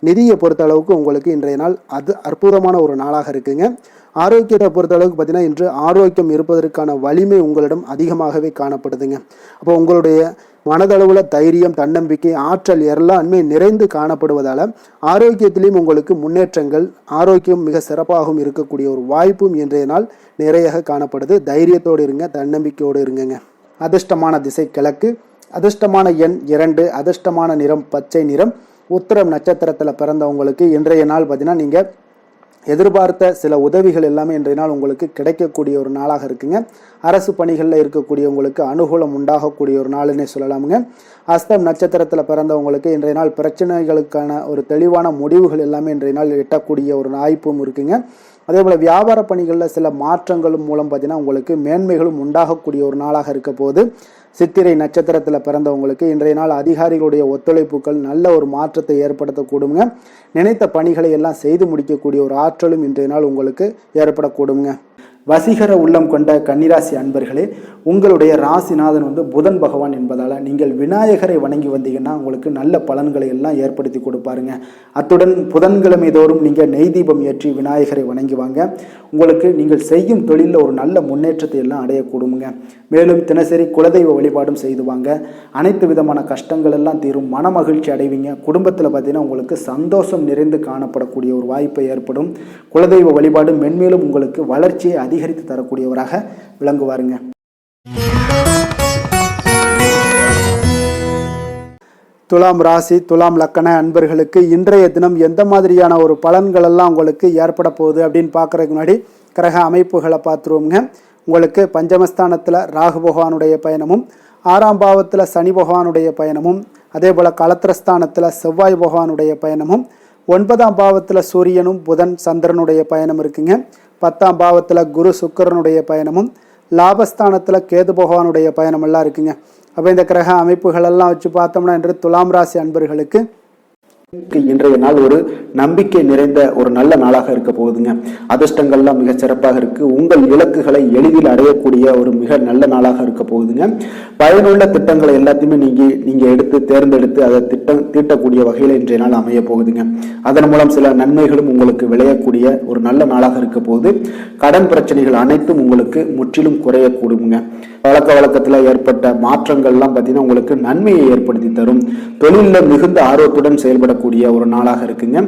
நிதியை பொறுத்த அளவுக்கு உங்களுக்கு இன்றைய நாள் அது அற்புதமான ஒரு நாளாக இருக்குங்க. ஆரோக்கியத்தை பொறுத்தளவுக்கு பார்த்தீங்கன்னா இன்று ஆரோக்கியம் இருப்பதற்கான வலிமை உங்களிடம் அதிகமாகவே காணப்படுதுங்க. அப்போ உங்களுடைய மனதளவில் தைரியம், தன்னம்பிக்கை, ஆற்றல் எல்லாமே நிறைந்து காணப்படுவதால் ஆரோக்கியத்திலையும் உங்களுக்கு முன்னேற்றங்கள், ஆரோக்கியம் மிக சிறப்பாகவும் இருக்கக்கூடிய ஒரு வாய்ப்பும் இன்றைய நாள் நிறைய காணப்படுது. தைரியத்தோடு இருங்க, தன்னம்பிக்கையோடு இருங்க. அதிர்ஷ்டமான திசை கிழக்கு, அதிர்ஷ்டமான எண் 2, அதிர்ஷ்டமான நிறம் பச்சை நிறம். உத்திரம் நட்சத்திரத்தில் பிறந்தவங்களுக்கு இன்றைய நாள் பார்த்தீங்கன்னா நீங்கள் எதிர்பார்த்த சில உதவிகள் எல்லாமே இன்றைய நாள் உங்களுக்கு கிடைக்கக்கூடிய ஒரு நாளாக இருக்குங்க. அரசு பணிகளில் இருக்கக்கூடியவங்களுக்கு அனுகூலம் உண்டாகக்கூடிய ஒரு நாளுன்னே சொல்லலாமுங்க. அஸ்தம் நட்சத்திரத்தில் பிறந்தவங்களுக்கு இன்றைய நாள் பிரச்சனைகளுக்கான ஒரு தெளிவான முடிவுகள் எல்லாமே இன்றைய நாள் எட்டக்கூடிய ஒரு வாய்ப்பும் இருக்குங்க. அதே போல் வியாபார பணிகளில் சில மாற்றங்களும் மூலம் பார்த்தீங்கன்னா உங்களுக்கு மேன்மைகளும் உண்டாகக்கூடிய ஒரு நாளாக இருக்க போது. சித்திரை நட்சத்திரத்தில் பிறந்தவங்களுக்கு இன்றைய நாள் அதிகாரிகளுடைய ஒத்துழைப்புகள் நல்ல ஒரு மாற்றத்தை ஏற்படுத்தக்கூடுங்க. நினைத்த பணிகளை எல்லாம் செய்து முடிக்கக்கூடிய ஒரு ஆற்றலும் இன்றைய நாள் உங்களுக்கு ஏற்படக்கூடுங்க. வசீகர உள்ளம் கொண்ட கன்னிராசி அன்பர்களே, உங்களுடைய ராசிநாதன் புதன் பகவான் என்பதால் நீங்கள் விநாயகரை வணங்கி வந்தீங்கன்னா உங்களுக்கு நல்ல பலன்களை எல்லாம் ஏற்படுத்தி கொடுப்பாருங்க. அத்துடன் புதன்கிழமை தோறும் நீங்கள் நெய் தீபம் ஏற்றி விநாயகரை வணங்கி வாங்க. உங்களுக்கு நீங்கள் செய்யும் தொழிலில் ஒரு நல்ல முன்னேற்றத்தை எல்லாம் அடையக்கூடுங்க. மேலும் தினசரி குலதெய்வ வழிபாடும் செய்து வாங்க. அனைத்து விதமான கஷ்டங்கள் எல்லாம் தீரும், மன மகிழ்ச்சி அடைவீங்க. குடும்பத்தில் பார்த்தீங்கன்னா உங்களுக்கு சந்தோஷம் நிறைந்து காணப்படக்கூடிய ஒரு வாய்ப்பு ஏற்படும். குலதெய்வ வழிபாடு மென்மேலும் உங்களுக்கு வளர்ச்சியை அதிகரித்து தரக்கூடியவராக விளங்குவாருங்க. துலாம் ராசி, துலாம் லக்கண அன்பர்களுக்கு இன்றைய தினம் எந்த மாதிரியான ஒரு பலன்கள் எல்லாம் உங்களுக்கு ஏற்பட போகுது அப்படின்னு பார்க்கறதுக்கு முன்னாடி கிரக அமைப்புகளை பார்த்துருவோங்க. உங்களுக்கு பஞ்சமஸ்தானத்தில் ராகு பகவானுடைய பயணமும், 6ஆம் பாவத்தில் சனி பகவானுடைய பயணமும், அதே போல் கலத்திரஸ்தானத்தில் செவ்வாய் பகவானுடைய பயணமும், 9ஆம் பாவத்தில் சூரியனும் புதன் சந்திரனுடைய பயணம் இருக்குங்க. 10ஆம் பாவத்தில் குரு சுக்கிரனுடைய பயணமும், லாபஸ்தானத்தில் கேது பகவானுடைய பயணம் எல்லாம் இருக்குங்க. அப்போ இந்த கிரக அமைப்புகள் எல்லாம் வச்சு பார்த்தோம்னா இன்று துலாம் ராசி அன்பர்களுக்கு இன்றைய நாள் ஒரு நம்பிக்கை நிறைந்த ஒரு நல்ல நாளாக இருக்க போகுதுங்க. அதிர்ஷ்டங்கள்லாம் மிக சிறப்பாக இருக்கு. உங்கள் இலக்குகளை எளிதில் அடையக்கூடிய ஒரு மிக நல்ல நாளாக இருக்க போகுதுங்க. பயனுள்ள திட்டங்களை எல்லாத்தையுமே நீங்க எடுத்து தேர்ந்தெடுத்து அதை தீட்டக்கூடிய வகையில் இன்றைய நாள் அமைய போகுதுங்க. அதன் மூலம் சில நன்மைகளும் உங்களுக்கு விளையக்கூடிய ஒரு நல்ல நாளாக இருக்க போகுது. கடன் பிரச்சனைகள் அனைத்தும் உங்களுக்கு முற்றிலும் குறையக்கூடுங்க. பழக்க வழக்கத்தில் ஏற்பட்ட மாற்றங்கள்லாம் பார்த்தீங்கன்னா உங்களுக்கு நன்மையை ஏற்படுத்தி தரும். தொழிலில் மிகுந்த ஆர்வத்துடன் செயல்படக்கூடிய ஒரு நாளாக இருக்குங்க.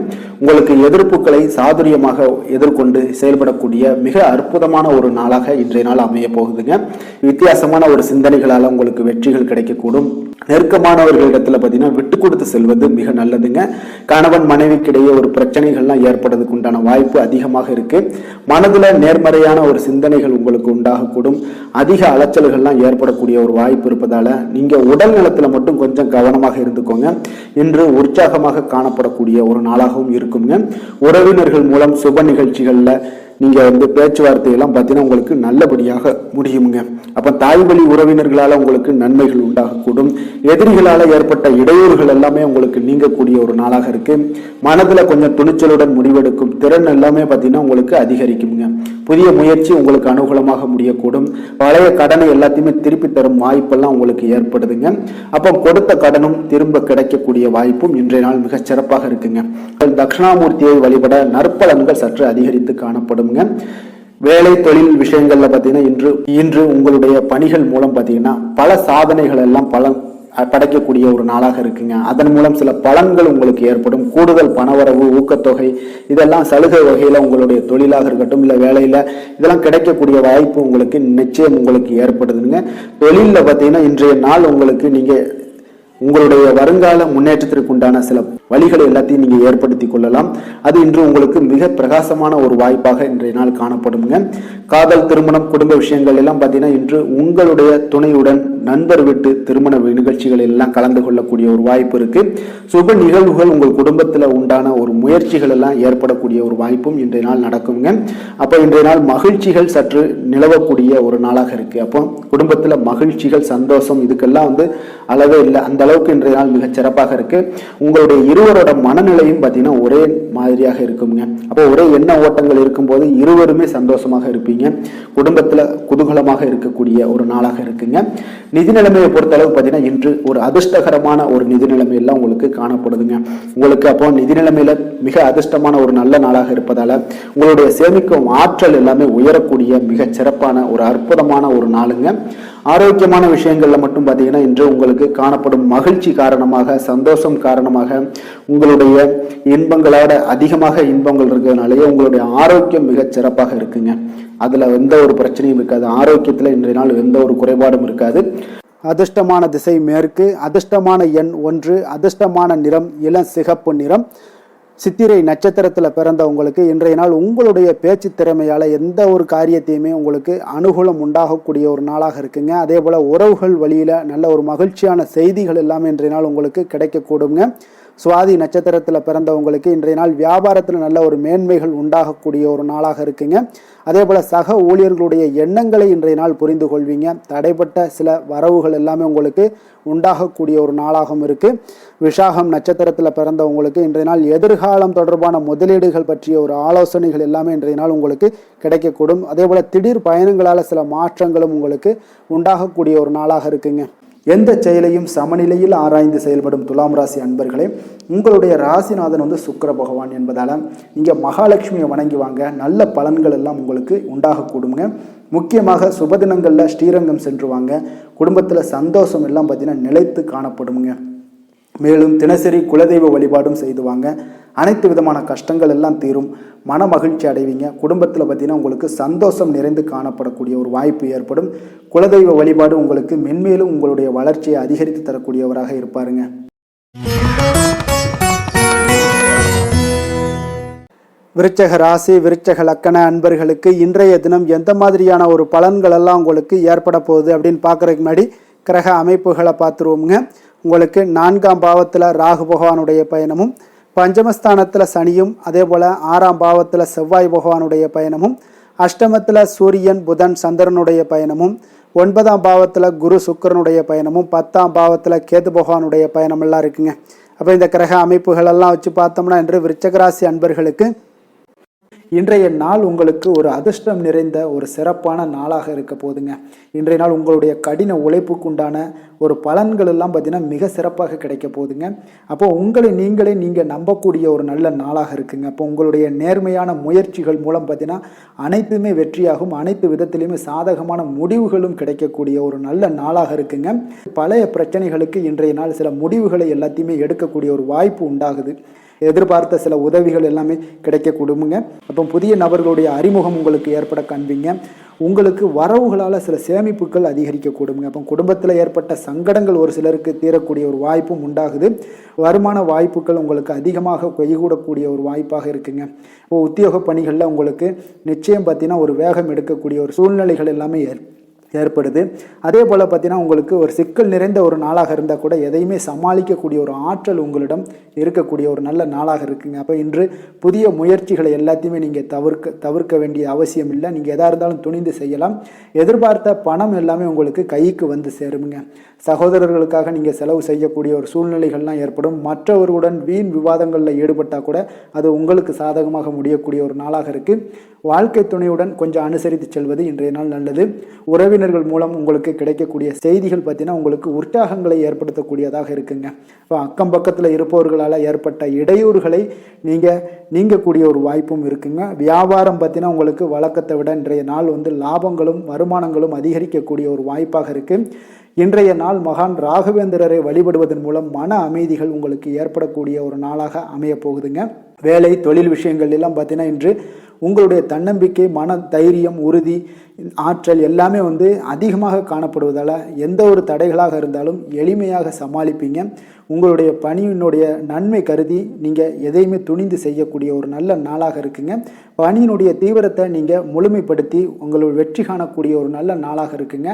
உங்களுக்கு எதிர்ப்புகளை சாதுரியமாக எதிர்கொண்டு செயல்படக்கூடிய மிக அற்புதமான ஒரு நாளாக இன்றைய நாள் அமைய போகுதுங்க. வித்தியாசமான ஒரு சிந்தனைகளால் உங்களுக்கு வெற்றிகள் கிடைக்கக்கூடும். நெருக்கமானவர்களிடத்துல பார்த்தீங்கன்னா விட்டு கொடுத்து செல்வது மிக நல்லதுங்க. கணவன் மனைவிக்கிடையே ஒரு பிரச்சனைகள்லாம் ஏற்படுறதுக்கு உண்டான வாய்ப்பு அதிகமாக இருக்கு. மனதுல நேர்மறையான ஒரு சிந்தனைகள் உங்களுக்கு உண்டாகக்கூடும். அதிக அலைச்சல்கள்லாம் ஏற்படக்கூடிய ஒரு வாய்ப்பு இருப்பதால நீங்க உடல் நலத்துல மட்டும் கொஞ்சம் கவனமாக இருந்துக்கோங்க. இன்று உற்சாகமாக காணப்படக்கூடிய ஒரு நாளாகவும் இருக்குங்க. உறவினர்கள் மூலம் சுப நிகழ்ச்சிகள்ல நீங்க பேச்சுவார்த்தையெல்லாம் பார்த்தீங்கன்னா உங்களுக்கு நல்லபடியாக முடியுங்க. அப்ப தாய் வழி உறவினர்களால உங்களுக்கு நன்மைகள் உண்டாகக்கூடும். எதிரிகளால ஏற்பட்ட இடையூறுகள் எல்லாமே உங்களுக்கு நீங்கக்கூடிய ஒரு நாளாக இருக்கு. மனதுல கொஞ்சம் துணிச்சலுடன் முடிவெடுக்கும் திறன் எல்லாமே பார்த்தீங்கன்னா உங்களுக்கு அதிகரிக்குங்க. புதிய முயற்சி உங்களுக்கு அனுகூலமாக முடியக்கூடும். பழைய கடனை எல்லாத்தையுமே திருப்பி தரும் வாய்ப்பெல்லாம் உங்களுக்கு ஏற்படுதுங்க. அப்போ கொடுத்த கடனும் திரும்ப கிடைக்கக்கூடிய வாய்ப்பும் இன்றைய நாள் மிக சிறப்பாக இருக்குங்க. தட்சிணாமூர்த்தியை வழிபட நற்பலன்கள் சற்று அதிகரித்து காணப்படும். வேலை தொழில் விஷயங்கள்ல பாத்தீங்கன்னா இன்று உங்களுடைய பணிகள் மூலம் பாத்தீங்கன்னா பல சாதனைகள் எல்லாம் படைக்கக்கூடிய ஒரு நாளாக இருக்குங்க. அதன் மூலம் சில பலன்கள் உங்களுக்கு ஏற்படும். கூடுதல் பணவரவு, ஊக்கத்தொகை இதெல்லாம் சலுகை வகையில உங்களுடைய தொழிலாக இருக்கட்டும் இல்ல வேலையில இதெல்லாம் கிடைக்கக்கூடிய வாய்ப்பு உங்களுக்கு நிச்சயம் உங்களுக்கு ஏற்படுதுங்க. தொழில பாத்தீங்கன்னா இன்றைய நாள் உங்களுக்கு நீங்க உங்களுடைய வருங்கால முன்னேற்றத்திற்கு உண்டான சில வழிகளை எல்லாத்தையும் நீங்க ஏற்படுத்தி கொள்ளலாம். அது இன்று உங்களுக்கு மிக பிரகாசமான ஒரு வாய்ப்பாக இன்றைய நாள் காணப்படுங்க. காதல், திருமணம், குடும்ப விஷயங்கள் எல்லாம் பார்த்தீங்கன்னா இன்று உங்களுடைய துணையுடன் நண்பர் வீட்டு திருமண நிகழ்ச்சிகள் எல்லாம் கலந்து கொள்ளக்கூடிய ஒரு வாய்ப்பு இருக்கு. சுப நிகழ்வுகள் உங்கள் குடும்பத்தில் உண்டான ஒரு முயற்சிகள் எல்லாம் ஏற்படக்கூடிய ஒரு வாய்ப்பும் இன்றைய நாள் நடக்குங்க. அப்போ இன்றைய நாள் மகிழ்ச்சிகள் சற்று நிலவக்கூடிய ஒரு நாளாக இருக்கு. அப்போ குடும்பத்தில் மகிழ்ச்சிகள், சந்தோஷம் இதுக்கெல்லாம் அளவே இல்லை. அந்த அளவுக்கு இன்றைய நாள் மிகச் சிறப்பாக இருக்கு. உங்களுடைய இருவரோட மனநிலையும் பார்த்தீங்கன்னா ஒரே மாதிரியாக இருக்குங்க. அப்போ ஒரே எண்ண ஓட்டங்கள் இருக்கும்போது இருவருமே சந்தோஷமாக இருப்பீங்க. குடும்பத்துல குதூகலமாக இருக்கக்கூடிய ஒரு நாளாக இருக்குங்க. நிதி நிலைமையை பொறுத்த அளவு பார்த்தீங்கன்னா இன்று ஒரு அதிர்ஷ்டகரமான ஒரு நிதி நிலைமையெல்லாம் உங்களுக்கு காணப்படுதுங்க. உங்களுக்கு அப்போ நிதி நிலைமையில மிக அதிர்ஷ்டமான ஒரு நல்ல நாளாக இருப்பதால உங்களுடைய சேமிக்கும் ஆற்றல் எல்லாமே உயரக்கூடிய மிகச் சிறப்பான ஒரு அற்புதமான ஒரு நாளுங்க. ஆரோக்கியமான விஷயங்கள்ல மட்டும் பார்த்தீங்கன்னா இன்று உங்களுக்கு காணப்படும் மகிழ்ச்சி காரணமாக, சந்தோஷம் காரணமாக, உங்களுடைய இன்பங்களோட அதிகமாக இன்பங்கள் இருக்கிறதுனாலேயே உங்களுடைய ஆரோக்கியம் மிகச் சிறப்பாக இருக்குங்க. அதுல எந்த ஒரு பிரச்சனையும் இருக்காது. ஆரோக்கியத்துல இன்றைய நாள் எந்த ஒரு குறைபாடும் இருக்காது. அதிர்ஷ்டமான திசை மேற்கு, அதிர்ஷ்டமான எண் 1, அதிர்ஷ்டமான நிறம் இளம் சிகப்பு நிறம். சித்திரை நட்சத்திரத்தில் பிறந்தவங்களுக்கு இன்றைய நாள் உங்களுடைய பேச்சு திறமையால் எந்த ஒரு காரியத்தையுமே உங்களுக்கு அனுகூலம் உண்டாகக்கூடிய ஒரு நாளாக இருக்குங்க. அதே போல் உறவுகள் வழியில் நல்ல ஒரு மகிழ்ச்சியான செய்திகள் எல்லாமே இன்றைய நாள் உங்களுக்கு கிடைக்கக்கூடுங்க. சுவாதி நட்சத்திரத்தில் பிறந்தவங்களுக்கு இன்றைய நாள் வியாபாரத்தில் நல்ல ஒரு மேன்மைகள் உண்டாகக்கூடிய ஒரு நாளாக இருக்குங்க. அதே போல் சக ஊழியர்களுடைய எண்ணங்களை இன்றைய நாள் புரிந்து கொள்வீங்க. தடைப்பட்ட சில வரவுகள் எல்லாமே உங்களுக்கு உண்டாகக்கூடிய ஒரு நாளாகவும் இருக்குது. விஷாகம் நட்சத்திரத்தில் பிறந்தவங்களுக்கு இன்றைய நாள் எதிர்காலம் தொடர்பான முதலீடுகள் பற்றிய ஒரு ஆலோசனைகள் எல்லாமே இன்றைய நாள் உங்களுக்கு கிடைக்கக்கூடும். அதே போல் திடீர் பயணங்களால் சில மாற்றங்களும் உங்களுக்கு உண்டாகக்கூடிய ஒரு நாளாக இருக்குங்க. எந்த செயலையும் சமநிலையில் ஆராய்ந்து செயல்படும் துலாம் ராசி அன்பர்களே, உங்களுடைய ராசிநாதன் சுக்கிர பகவான் என்பதால் நீங்கள் மகாலட்சுமியை வணங்கி வாங்க. நல்ல பலன்கள் எல்லாம் உங்களுக்கு உண்டாகக்கூடுங்க. முக்கியமாக சுபதினங்களில் ஸ்ரீரங்கம் சென்று வாங்க. குடும்பத்தில் சந்தோஷம் எல்லாம் பார்த்தீங்கன்னா நிலைத்து காணப்படுங்க. மேலும் தினசரி குலதெய்வ வழிபாடும் செய்துவாங்க. அனைத்து விதமான கஷ்டங்கள் எல்லாம் தீரும். மன மகிழ்ச்சி அடைவீங்க. குடும்பத்தில் பார்த்தீங்கன்னா உங்களுக்கு சந்தோஷம் நிறைந்து காணப்படக்கூடிய ஒரு வாய்ப்பு ஏற்படும். குலதெய்வ வழிபாடு உங்களுக்கு மென்மேலும் உங்களுடைய வளர்ச்சியை அதிகரித்து தரக்கூடியவராக இருப்பாருங்க. விருச்சக ராசி, விருச்சக லக்கண அன்பர்களுக்கு இன்றைய தினம் எந்த மாதிரியான ஒரு பலன்கள் எல்லாம் உங்களுக்கு ஏற்பட போகுது அப்படின்னு பார்க்குறதுக்கு முன்னாடி கிரக அமைப்புகளை பார்த்துருவோமுங்க. உங்களுக்கு 4ஆம் பாவத்தில் ராகு பகவானுடைய பயணமும், பஞ்சமஸ்தானத்தில் சனியும், அதே போல் 6ஆம் பாவத்தில் செவ்வாய் பகவானுடைய பயணமும், அஷ்டமத்தில் சூரியன் புதன் சந்திரனுடைய பயணமும், 9ஆம் பாவத்தில் குரு சுக்கிரனுடைய பயணமும், 10ஆம் பாவத்தில் கேது பகவானுடைய பயணமெல்லாம் இருக்குங்க. அப்போ இந்த கிரக அமைப்புகளெல்லாம் வச்சு பார்த்தோம்னா இன்று விருச்சகராசி அன்பர்களுக்கு இன்றைய நாள் உங்களுக்கு ஒரு அதிர்ஷ்டம் நிறைந்த ஒரு சிறப்பான நாளாக இருக்க போதுங்க. இன்றைய நாள் உங்களுடைய கடின உழைப்புக்குண்டான ஒரு பலன்கள் எல்லாம் பார்த்தீங்கன்னா மிக சிறப்பாக கிடைக்க போதுங்க. அப்போ உங்களை நீங்கள் நம்பக்கூடிய ஒரு நல்ல நாளாக இருக்குங்க. அப்போ உங்களுடைய நேர்மையான முயற்சிகள் மூலம் பார்த்தீங்கன்னா அனைத்துமே வெற்றியாகும். அனைத்து விதத்திலையுமே சாதகமான முடிவுகளும் கிடைக்கக்கூடிய ஒரு நல்ல நாளாக இருக்குங்க. பழைய பிரச்சனைகளுக்கு இன்றைய நாள் சில முடிவுகளை எல்லாத்தையுமே எடுக்கக்கூடிய ஒரு வாய்ப்பு உண்டாகுது. எதிர்பார்த்த சில உதவிகள் எல்லாமே கிடைக்கக்கூடுமுங்க. அப்போ புதிய நபர்களுடைய அறிமுகம் உங்களுக்கு ஏற்பட காண்பீங்க. உங்களுக்கு வரவுகளால் சில சேமிப்புகள் அதிகரிக்கக்கூடுங்க. அப்போ குடும்பத்தில் ஏற்பட்ட சங்கடங்கள் ஒரு சிலருக்கு தீரக்கூடிய ஒரு வாய்ப்பும் உண்டாகுது. வருமான வாய்ப்புகள் உங்களுக்கு அதிகமாக கைகூடக்கூடிய ஒரு வாய்ப்பாக இருக்குங்க. இப்போ உத்தியோக பணிகளில் உங்களுக்கு நிச்சயம் பார்த்தீங்கன்னா ஒரு வேகம் எடுக்கக்கூடிய ஒரு சூழ்நிலைகள் எல்லாமே ஏற்படுது. அதே போல் பார்த்தீங்கன்னா உங்களுக்கு ஒரு சிக்கல் நிறைந்த ஒரு நாளாக இருந்தால் கூட எதையுமே சமாளிக்கக்கூடிய ஒரு ஆற்றல் உங்களிடம் இருக்கக்கூடிய ஒரு நல்ல நாளாக இருக்குங்க. அப்போ இன்று புதிய முயற்சிகளை எல்லாத்தையுமே நீங்கள் தவிர்க்க வேண்டிய அவசியம் இல்லை. நீங்கள் எதாக இருந்தாலும் துணிந்து செய்யலாம். எதிர்பார்த்த பணம் எல்லாமே உங்களுக்கு கைக்கு வந்து சேருங்க. சகோதரர்களுக்காக நீங்கள் செலவு செய்யக்கூடிய ஒரு சூழ்நிலைகள்லாம் ஏற்படும். மற்றவர்களுடன் வீண் விவாதங்களில் ஈடுபட்டால் கூட அது உங்களுக்கு சாதகமாக முடியக்கூடிய ஒரு நாளாக இருக்குது. வாழ்க்கை துணையுடன் கொஞ்சம் அனுசரித்து செல்வது இன்றைய நாள் நல்லது. உறவினர்கள் மூலம் உங்களுக்கு கிடைக்கக்கூடிய செய்திகள் பார்த்தீங்கன்னா உங்களுக்கு உற்சாகங்களை ஏற்படுத்தக்கூடியதாக இருக்குங்க. இப்போ அக்கம் பக்கத்தில் இருப்பவர்களால் ஏற்பட்ட இடையூறுகளை நீங்கக்கூடிய ஒரு வாய்ப்பும் இருக்குங்க. வியாபாரம் பார்த்தீங்கன்னா உங்களுக்கு வழக்கத்தை விட இன்றைய நாள் லாபங்களும் வருமானங்களும் அதிகரிக்கக்கூடிய ஒரு வாய்ப்பாக இருக்குது. இன்றைய நாள் மகான் ராகவேந்திரரை வழிபடுவதன் மூலம் மன அமைதிகள் உங்களுக்கு ஏற்படக்கூடிய ஒரு நாளாக அமைய போகுதுங்க. வேலை தொழில் விஷயங்கள் எல்லாம் பார்த்தீங்கன்னா இன்று உங்களுடைய தன்னம்பிக்கை, மன தைரியம், உறுதி, ஆற்றல் எல்லாமே அதிகமாக காணப்படுவதால் எந்த ஒரு தடைகளாக இருந்தாலும் எளிமையாக சமாளிப்பீங்க. உங்களுடைய பணியினுடைய நன்மை கருதி நீங்கள் எதையுமே துணிந்து செய்யக்கூடிய ஒரு நல்ல நாளாக இருக்குங்க. பணியினுடைய தீவிரத்தை நீங்கள் முழுமைப்படுத்தி உங்களுடைய வெற்றி காணக்கூடிய ஒரு நல்ல நாளாக இருக்குங்க.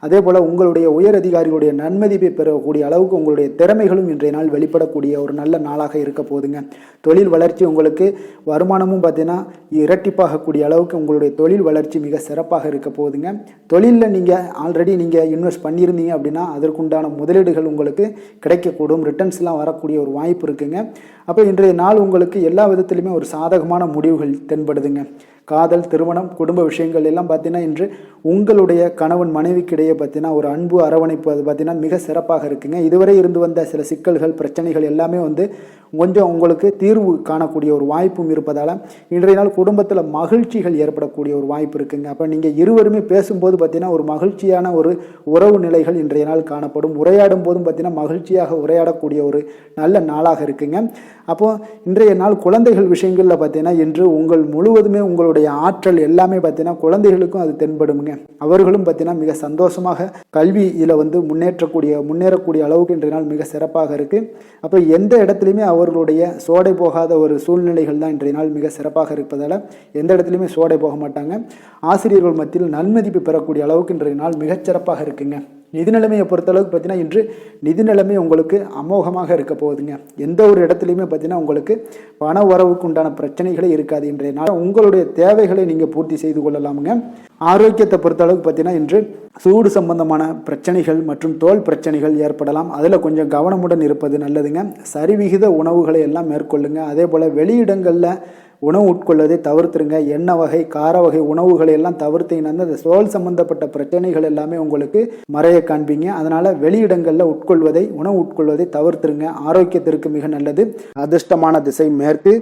அதே போல் உங்களுடைய உயர் அதிகாரிகளுடைய நன்மதிப்பை பெறக்கூடிய அளவுக்கு உங்களுடைய திறமைகளும் இன்றைய நாள் வெளிப்படக்கூடிய ஒரு நல்ல நாளாக இருக்க போதுங்க. தொழில் வளர்ச்சி உங்களுக்கு வருமானமும் பார்த்தீங்கன்னா இரட்டிப்பாகக்கூடிய அளவுக்கு உங்களுடைய தொழில் வளர்ச்சி மிக சிறப்பாக இருக்க போகுதுங்க. தொழிலில் நீங்கள் ஆல்ரெடி நீங்கள் இன்வெஸ்ட் பண்ணியிருந்தீங்க அப்படின்னா அதற்குண்டான முதலீடுகள் உங்களுக்கு கிடைக்கக்கூடும், ரிட்டர்ன்ஸ்லாம் வரக்கூடிய ஒரு வாய்ப்பு இருக்குங்க. அப்போ இன்றைய நாள் உங்களுக்கு எல்லா விதத்துலையுமே ஒரு சாதகமான முடிவுகள் தென்படுதுங்க. காதல், திருமணம், குடும்ப விஷயங்கள் எல்லாம் பார்த்தீங்கன்னா இன்று உங்களுடைய கணவன் மனைவிக்கிடையே பார்த்தீங்கன்னா ஒரு அன்பு அரவணைப்பு அது பார்த்தீங்கன்னா மிக சிறப்பாக இருக்குங்க. இதுவரை இருந்து வந்த சில சிக்கல்கள் பிரச்சனைகள் எல்லாமே கொஞ்சம் உங்களுக்கு தீர்வு காணக்கூடிய ஒரு வாய்ப்பும் இருப்பதால் இன்றைய நாள் குடும்பத்தில் மகிழ்ச்சிகள் ஏற்படக்கூடிய ஒரு வாய்ப்பு இருக்குங்க. அப்போ நீங்கள் இருவருமே பேசும்போது பார்த்தீங்கன்னா ஒரு மகிழ்ச்சியான ஒரு உறவு நிலைகள் இன்றைய நாள் காணப்படும். உரையாடும் போதும் பார்த்தீங்கன்னா மகிழ்ச்சியாக உரையாடக்கூடிய ஒரு நல்ல நாளாக இருக்குங்க. அப்போது இன்றைய நாள் குழந்தைகள் விஷயங்களில் பார்த்தீங்கன்னா இன்று முழுவதுமே உங்களுடைய ஆற்றல் எல்லாமே பார்த்தீங்கன்னா குழந்தைகளுக்கும் அது தென்படுங்க. அவர்களும் பார்த்தீங்கன்னா மிக சந்தோஷமாக கல்வியில் முன்னேறக்கூடிய அளவுக்கு இன்றைய நாள் மிக சிறப்பாக இருக்குது. அப்போ எந்த இடத்துலையுமே அவர்களுடைய சோடை போகாத ஒரு சூழ்நிலைகள் தான் இன்றைய நாள் மிக சிறப்பாக இருப்பதால் எந்த இடத்துலையுமே சோடை போக மாட்டாங்க. ஆசிரியர்கள் மத்தியில் நன்மதிப்பு பெறக்கூடிய அளவுக்கு இன்றைய நாள் மிகச்சிறப்பாக இருக்குங்க. நிதி நிலைமையை பொறுத்தளவுக்கு பார்த்தீங்கன்னா இன்று நிதி நிலைமை உங்களுக்கு அமோகமாக இருக்க போகுதுங்க. எந்த ஒரு இடத்துலையுமே பார்த்தீங்கன்னா உங்களுக்கு பண வரவுக்கு உண்டான பிரச்சனைகளே இருக்காது. இன்றைய நாள் உங்களுடைய தேவைகளை நீங்கள் பூர்த்தி செய்து கொள்ளலாமுங்க. ஆரோக்கியத்தை பொறுத்தளவுக்கு பார்த்தீங்கன்னா இன்று சூடு சம்பந்தமான பிரச்சனைகள் மற்றும் தோல் பிரச்சனைகள் ஏற்படலாம். அதில் கொஞ்சம் கவனமுடன் இருப்பது நல்லதுங்க. சரிவிகித உணவுகளை எல்லாம் மேற்கொள்ளுங்க. அதே போல் வெளியிடங்களில் உணவு உட்கொள்வதை தவிர்த்துருங்க. எண்ணெய் வகை, கார வகை உணவுகளை எல்லாம் தவிர்த்தீங்கன்னா அந்த தோல் சம்பந்தப்பட்ட பிரச்சனைகள் எல்லாமே உங்களுக்கு மறைய காண்பீங்க. அதனால் வெளியிடங்களில் உணவு உட்கொள்வதை தவிர்த்துருங்க. ஆரோக்கியத்திற்கு மிக நல்லது. அதிர்ஷ்டமான திசை மேற்கு,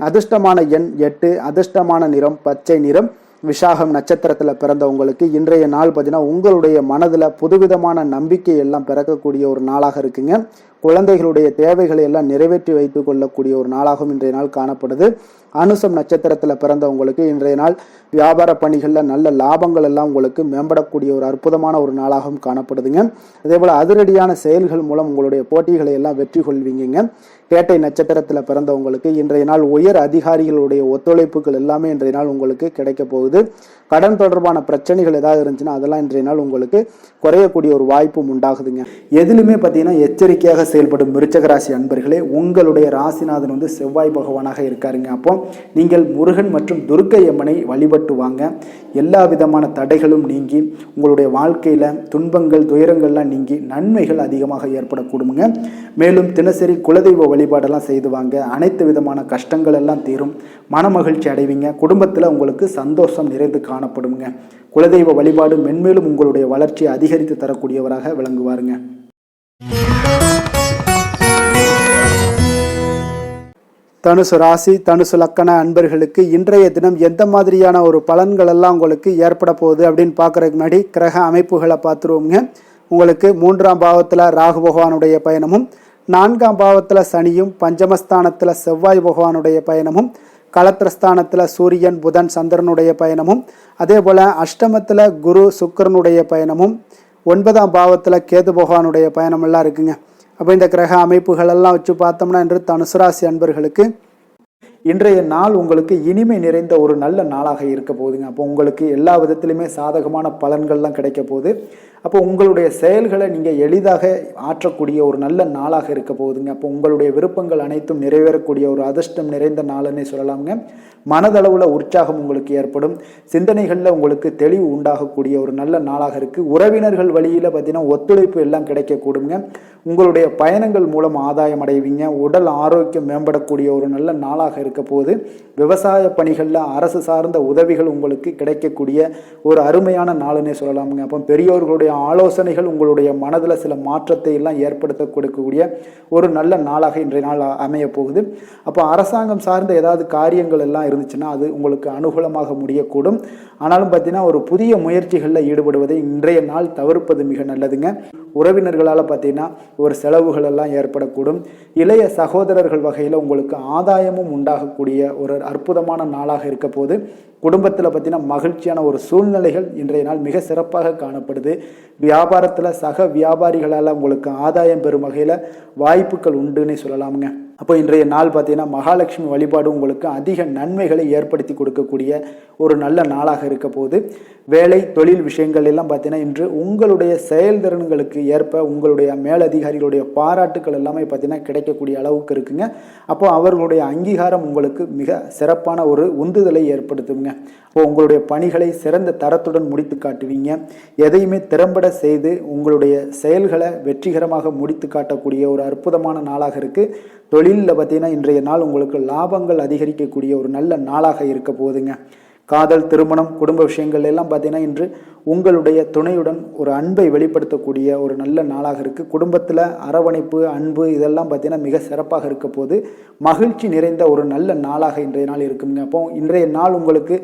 அதிர்ஷ்டமான எண் 8, அதிர்ஷ்டமான நிறம் பச்சை நிறம். விசாகம் நட்சத்திரத்தில் பிறந்தவங்களுக்கு இன்றைய நாள் பார்த்தீங்கன்னா உங்களுடைய மனதில் புதுவிதமான நம்பிக்கை எல்லாம் பிறக்கக்கூடிய ஒரு நாளாக இருக்குங்க. குழந்தைகளுடைய தேவைகளை எல்லாம் நிறைவேற்றி வைத்துக் கொள்ளக்கூடிய ஒரு நாளாகவும் இன்றைய நாள் காணப்படுது. அனுசம் நட்சத்திரத்தில் பிறந்தவங்களுக்கு இன்றைய நாள் வியாபார பணிகளில் நல்ல லாபங்கள் எல்லாம் உங்களுக்கு மேம்படக்கூடிய ஒரு அற்புதமான ஒரு நாளாகவும் காணப்படுதுங்க. அதே போல் அதிரடியான செயல்கள் மூலம் உங்களுடைய போட்டிகளை எல்லாம் வெற்றி கொள்வீங்க. கேட்டை நட்சத்திரத்தில் பிறந்தவங்களுக்கு இன்றைய நாள் உயர் அதிகாரிகளுடைய ஒத்துழைப்புகள் எல்லாமே இன்றைய நாள் உங்களுக்கு கிடைக்க போகுது. கடன் தொடர்பான பிரச்சனைகள் ஏதாவது இருந்துச்சுன்னா அதெல்லாம் இன்றைய நாள் உங்களுக்கு குறையக்கூடிய ஒரு வாய்ப்பும் உண்டாகுதுங்க. எதிலுமே பார்த்தீங்கன்னா எச்சரிக்கையாக செயல்படும் விருச்சிக ராசி அன்பர்களே, உங்களுடைய ராசிநாதன் செவ்வாய் பகவானாக இருக்காருங்க. அப்போ நீங்கள் முருகன் மற்றும் துர்க்கை அம்மனை வழிபட்டு வாங்க. எல்லா விதமான தடைகளும் நீங்கி உங்களுடைய வாழ்க்கையில் துன்பங்கள் துயரங்கள்லாம் நீங்கி நன்மைகள் அதிகமாக ஏற்படக்கூடுங்க. மேலும் தினசரி குலதெய்வ வழிபாடெல்லாம் செய்து வாங்க. அனைத்து விதமான கஷ்டங்கள் எல்லாம் தீரும். மனமகிழ்ச்சி அடைவீங்க. குடும்பத்தில் உங்களுக்கு சந்தோஷம் நிறைந்து காணப்படுங்க. குலதெய்வ வழிபாடு மென்மேலும் உங்களுடைய வளர்ச்சியை அதிகரித்து தரக்கூடியவராக விளங்குவாருங்க. தனுசு ராசி, தனுசு லக்கண அன்பர்களுக்கு இன்றைய தினம் எந்த மாதிரியான ஒரு பலன்கள் எல்லாம் உங்களுக்கு ஏற்பட போகுது அப்படின்னு பார்க்கறதுக்கு முன்னாடி கிரக அமைப்புகளை பார்த்துருவோங்க. உங்களுக்கு 3ஆம் பாவத்தில் ராகு பகவானுடைய பயணமும், 4ஆம் பாவத்தில் சனியும், பஞ்சமஸ்தானத்தில் செவ்வாய் பகவானுடைய பயணமும், களத்திரஸ்தானத்தில் சூரியன், புதன், சந்திரனுடைய பயணமும், அதே போல் அஷ்டமத்தில் குரு சுக்கிரனுடைய பயணமும், 9ஆம் பாவத்தில் கேது பகவானுடைய பயணம் எல்லாம் இருக்குங்க. அப்போ இந்த கிரக அமைப்புகள் எல்லாம் வச்சு பார்த்தோம்னா இன்று தனுசு ராசி அன்பர்களுக்கு இன்றைய நாள் உங்களுக்கு இனிமை நிறைந்த ஒரு நல்ல நாளாக இருக்க போகுதுங்க. அப்போ உங்களுக்கு எல்லா விதத்திலுமே சாதகமான பலன்கள்லாம் கிடைக்க போகுது. அப்போ உங்களுடைய செயல்களை நீங்கள் எளிதாக ஆற்றக்கூடிய ஒரு நல்ல நாளாக இருக்க போகுதுங்க. அப்போ உங்களுடைய விருப்பங்கள் அனைத்தும் நிறைவேறக்கூடிய ஒரு அதிர்ஷ்டம் நிறைந்த நாள்னே சொல்லலாமுங்க. மனதளவில் உற்சாகம் உங்களுக்கு ஏற்படும். சிந்தனைகளில் உங்களுக்கு தெளிவு உண்டாகக்கூடிய ஒரு நல்ல நாளாக இருக்குது. உறவினர்கள் வழியில் பார்த்தீங்கன்னா ஒத்துழைப்பு எல்லாம் கிடைக்கக்கூடுங்க. உங்களுடைய பயணங்கள் மூலம் ஆதாயம் அடைவீங்க. உடல் ஆரோக்கியம் மேம்படக்கூடிய ஒரு நல்ல நாளாக இருக்க போது. விவசாய பணிகளில் அரசு சார்ந்த உதவிகள் உங்களுக்கு கிடைக்கக்கூடிய ஒரு அருமையான நாளுன்னே சொல்லலாமுங்க. அப்போ பெரியோர்களுடைய ஆலோசனைகள் உங்களுடைய மனதில் சில மாற்றத்தை எல்லாம் ஏற்படுத்த கொடுக்கக்கூடிய ஒரு நல்ல நாளாக இன்றைய நாள் அமைய போகுது. அப்போ அரசாங்கம் சார்ந்த ஏதாவது காரியங்கள் எல்லாம் இருந்துச்சுன்னா அது உங்களுக்கு அனுகூலமாக முடியக்கூடும். ஆனாலும் பார்த்தீங்கன்னா ஒரு புதிய முயற்சிகளில் ஈடுபடுவதை இன்றைய நாள் தவிர்ப்பது மிக நல்லதுங்க. உறவினர்களால் பார்த்தீங்கன்னா ஒரு செலவுகள் எல்லாம் ஏற்படக்கூடும். இளைய சகோதரர்கள் வகையில் உங்களுக்கு ஆதாயமும் உண்டாகக்கூடிய ஒரு அற்புதமான நாளாக இருக்க போது. குடும்பத்தில் பார்த்தீங்கன்னா மகிழ்ச்சியான ஒரு சூழ்நிலைகள் இன்றைய நாள் மிக சிறப்பாக காணப்படுது. வியாபாரத்தில் சக வியாபாரிகளால் உங்களுக்கு ஆதாயம் பெறும் வகையில் வாய்ப்புகள் உண்டுன்னே சொல்லலாமுங்க. அப்போ இன்றைய நாள் பார்த்தீங்கன்னா மகாலட்சுமி வழிபாடு உங்களுக்கு அதிக நன்மைகளை ஏற்படுத்தி கொடுக்கக்கூடிய ஒரு நல்ல நாளாக இருக்க போது. வேலை தொழில் விஷயங்கள் எல்லாம் பார்த்தீங்கன்னா இன்று உங்களுடைய செயல்திறன்களுக்கு ஏற்ப உங்களுடைய மேலதிகாரிகளுடைய பாராட்டுக்கள் எல்லாமே பார்த்தீங்கன்னா கிடைக்கக்கூடிய அளவுக்கு இருக்குங்க. அப்போ அவர்களுடைய அங்கீகாரம் உங்களுக்கு மிக சிறப்பான ஒரு உந்துதலை ஏற்படுத்துங்க. அப்போ உங்களுடைய பணிகளை சிறந்த தரத்துடன் முடித்து காட்டுவீங்க. எதையுமே திறம்பட செய்து உங்களுடைய செயல்களை வெற்றிகரமாக முடித்து காட்டக்கூடிய ஒரு அற்புதமான நாளாக இருக்குது. தொழிலில் பார்த்தீங்கன்னா இன்றைய நாள் உங்களுக்கு லாபங்கள் அதிகரிக்கக்கூடிய ஒரு நல்ல நாளாக இருக்க போகுதுங்க. காதல், திருமணம், குடும்ப விஷயங்கள் எல்லாம் பார்த்தீங்கன்னா இன்று உங்களுடைய துணையுடன் ஒரு அன்பை வெளிப்படுத்தக்கூடிய ஒரு நல்ல நாளாக இருக்குது. குடும்பத்தில் அரவணைப்பு, அன்பு இதெல்லாம் பார்த்தீங்கன்னா மிக சிறப்பாக இருக்க போது. மகிழ்ச்சி நிறைந்த ஒரு நல்ல நாளாக இன்றைய நாள் இருக்குங்க. அப்போ இன்றைய நாள் உங்களுக்கு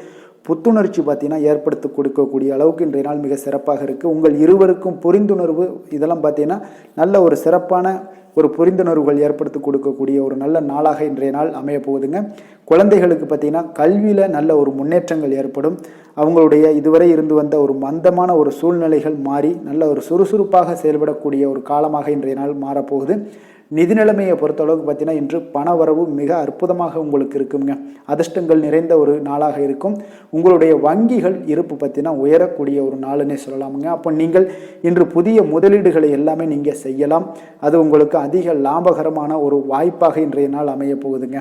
புத்துணர்ச்சி பார்த்தீங்கன்னா ஏற்படுத்தி கொடுக்கக்கூடிய அளவுக்கு இன்றைய நாள் மிக சிறப்பாக இருக்குது. உங்கள் இருவருக்கும் புரிந்துணர்வு இதெல்லாம் பார்த்தீங்கன்னா நல்ல ஒரு சிறப்பான ஒரு புரிந்துணர்வுகள் ஏற்படுத்தி கொடுக்கக்கூடிய ஒரு நல்ல நாளாக இன்றைய நாள் அமைய போகுதுங்க. குழந்தைகளுக்கு பார்த்தீங்கன்னா கல்வியில் நல்ல ஒரு முன்னேற்றங்கள் ஏற்படும். அவங்களுடைய இதுவரை இருந்து வந்த ஒரு மந்தமான ஒரு சூழ்நிலைகள் மாறி நல்ல ஒரு சுறுசுறுப்பாக செயல்படக்கூடிய ஒரு காலமாக இன்றைய நாள் மாறப்போகுது. நிதி நிலைமையை பொறுத்தளவுக்கு பார்த்தீங்கன்னா இன்று பண வரவு மிக அற்புதமாக உங்களுக்கு இருக்குங்க. அதிர்ஷ்டங்கள் நிறைந்த ஒரு நாளாக இருக்கும். உங்களுடைய வங்கிகள் இருப்பு பார்த்தீங்கன்னா உயரக்கூடிய ஒரு நாளுன்னே சொல்லலாமுங்க. அப்போ நீங்கள் இன்று புதிய முதலீடுகளை எல்லாமே நீங்கள் செய்யலாம். அது உங்களுக்கு அதிக லாபகரமான ஒரு வாய்ப்பாக இன்றைய நாள் அமைய போகுதுங்க.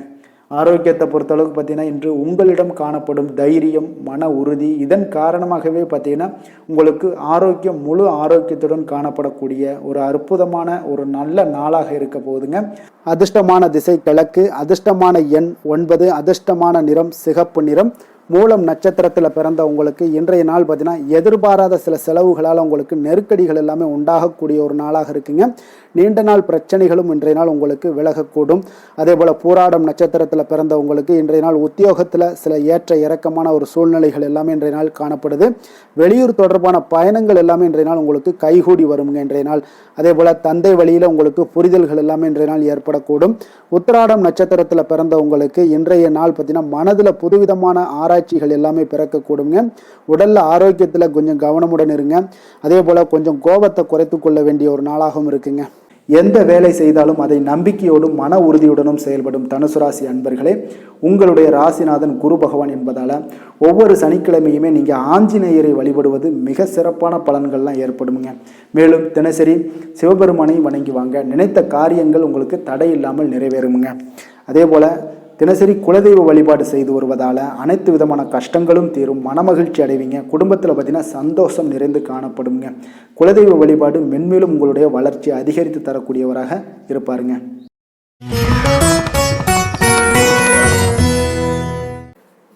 ஆரோக்கியத்தை பொறுத்தளவுக்கு பார்த்தீங்கன்னா இன்று உங்களிடம் காணப்படும் தைரியம், மன உறுதி இதன் காரணமாகவே பார்த்தீங்கன்னா உங்களுக்கு ஆரோக்கியம் முழு ஆரோக்கியத்துடன் காணப்படக்கூடிய ஒரு அற்புதமான ஒரு நல்ல நாளாக இருக்க போகுதுங்க. அதிர்ஷ்டமான திசை கிழக்கு, அதிர்ஷ்டமான எண் 9, அதிர்ஷ்டமான நிறம் சிகப்பு நிறம். மூலம் நட்சத்திரத்தில் பிறந்த உங்களுக்கு இன்றைய நாள் பார்த்தீங்கன்னா எதிர்பாராத சில செலவுகளால் உங்களுக்கு நெருக்கடிகள் எல்லாமே உண்டாகக்கூடிய ஒரு நாளாக இருக்குங்க. நீண்ட நாள் பிரச்சனைகளும் இன்றைய நாள் உங்களுக்கு விலகக்கூடும். அதே போல் பூராடம் நட்சத்திரத்தில் பிறந்த உங்களுக்கு இன்றைய நாள் உத்தியோகத்தில் சில ஏற்ற இறக்கமான ஒரு சூழ்நிலைகள் எல்லாமே இன்றைய நாள் காணப்படுது. வெளியூர் தொடர்பான பயணங்கள் எல்லாமே இன்றைய நாள் உங்களுக்கு கைகூடி வருங்க இன்றைய நாள். அதே போல் தந்தை வழியில் உங்களுக்கு புரிதல்கள் எல்லாமே இன்றைய நாள் ஏற்படக்கூடும். உத்திராடம் நட்சத்திரத்தில் பிறந்த உங்களுக்கு இன்றைய நாள் பார்த்தீங்கன்னா மனதில் புதுவிதமான ஆராய்ச்சிகள் எல்லாமே பிறக்கக்கூடுங்க. உடல்ல ஆரோக்கியத்தில் கொஞ்சம் கவனமுடன் இருங்க. அதே போல் கொஞ்சம் கோபத்தை குறைத்து கொள்ள வேண்டிய ஒரு நாளாகவும் இருக்குங்க. எந்த வேலை செய்தாலும் அதை நம்பிக்கையோடும் மன உறுதியுடனும் செயல்படும் தனுசு ராசி அன்பர்களே, உங்களுடைய ராசிநாதன் குரு பகவான் என்பதால் ஒவ்வொரு சனிக்கிழமையுமே நீங்கள் ஆஞ்சநேயரை வழிபடுவது மிக சிறப்பான பலன்கள்லாம் ஏற்படுங்க. மேலும் தினசரி சிவபெருமானை வணங்கி வாங்க. நினைத்த காரியங்கள் உங்களுக்கு தடை இல்லாமல் நிறைவேறுங்க. அதே போல் தினசரி குலதெய்வ வழிபாடு செய்து வருவதால் அனைத்து விதமான கஷ்டங்களும் தீரும், மனமகிழ்ச்சி அடைவீங்க. குடும்பத்தில் பார்த்தீங்கன்னா சந்தோஷம் நிறைந்து காணப்படுங்க. குலதெய்வ வழிபாடு மென்மேலும் உங்களுடைய வளர்ச்சியை அதிகரித்து தரக்கூடியவராக இருப்பாருங்க.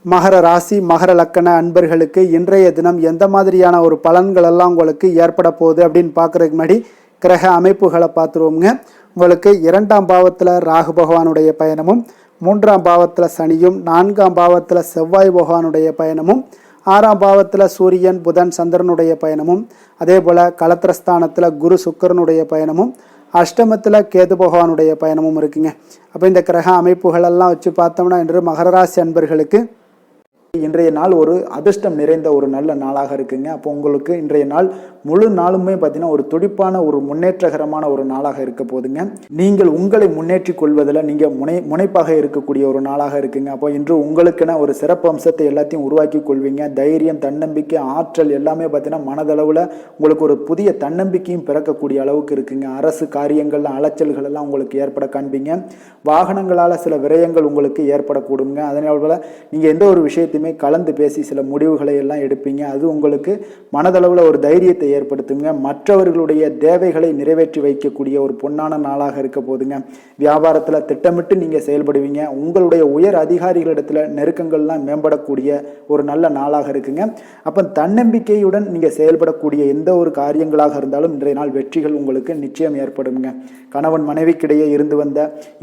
மகர ராசி மகர லக்கண அன்பர்களுக்கு இன்றைய தினம் எந்த மாதிரியான ஒரு பலன்கள் எல்லாம் உங்களுக்கு ஏற்பட போகுது அப்படின்னு பார்க்குறதுக்கு முன்னாடி கிரக அமைப்புகளை பார்த்துருவோங்க. உங்களுக்கு 2ஆம் பாவத்தில் ராகு பகவானுடைய பயணமும், 3ஆம் பாவத்தில் சனியும், 4ஆம் பாவத்தில் செவ்வாய் பகவானுடைய பயணமும், 6ஆம் பாவத்தில் சூரியன் புதன் சந்திரனுடைய பயணமும், அதே போல் கலத்திரஸ்தானத்தில் குரு சுக்கரனுடைய பயணமும், அஷ்டமத்தில் கேது பகவானுடைய பயணமும் இருக்குங்க. அப்போ இந்த கிரக அமைப்புகளெல்லாம் வச்சு பார்த்தோம்னா இன்று மகர ராசி அன்பர்களுக்கு இன்றைய நாள் ஒரு அதிர்ஷ்டம் நிறைந்த ஒரு நல்ல நாளாக இருக்குங்க. அப்போ உங்களுக்கு இன்றைய நாள் முழு நாளுமே பார்த்தீங்கன்னா ஒரு துடிப்பான ஒரு முன்னேற்றகரமான ஒரு நாளாக இருக்க போதுங்க. நீங்கள் உங்களை முன்னேற்றி கொள்வதில் நீங்கள் முனைப்பாக இருக்கக்கூடிய ஒரு நாளாக இருக்குங்க. அப்போ இன்று உங்களுக்கென ஒரு சிறப்பு அம்சத்தை எல்லாத்தையும் உருவாக்கி கொள்வீங்க. தைரியம், தன்னம்பிக்கை, ஆற்றல் எல்லாமே பார்த்தீங்கன்னா மனதளவில் உங்களுக்கு ஒரு புதிய தன்னம்பிக்கையும் பிறக்கக்கூடிய அளவுக்கு இருக்குங்க. அரசு காரியங்கள்ல அலைச்சல்கள் எல்லாம் உங்களுக்கு ஏற்பட காண்பீங்க. வாகனங்களால் சில விரயங்கள் உங்களுக்கு ஏற்படக்கூடுங்க. அதனால நீங்கள் எந்த ஒரு விஷயத்தையுமே கலந்து பேசி சில முடிவுகளை எல்லாம் எடுப்பீங்க. அது உங்களுக்கு மனதளவில் ஒரு தைரியத்தை ஏற்படுத்துங்க. மற்றவர்களுடைய தேவைகளை நிறைவேற்றி வைக்கக்கூடிய ஒரு பொன்னான நாளாக இருக்க போதுங்க. வியாபாரத்தில் திட்டமிட்டு நீங்கள் செயல்படுவீங்க. உங்களுடைய உயர் அதிகாரிகளிடத்தில் நெருக்கங்கள்லாம் மேம்படக்கூடிய ஒரு நல்ல நாளாக இருக்குங்க. அப்போ தன்னம்பிக்கையுடன் நீங்கள் செயல்படக்கூடிய எந்த ஒரு காரியங்களாக இருந்தாலும் இன்றைய நாள் வெற்றிகள் உங்களுக்கு நிச்சயம் ஏற்படுங்க. கணவன் மனைவிக்கிடையே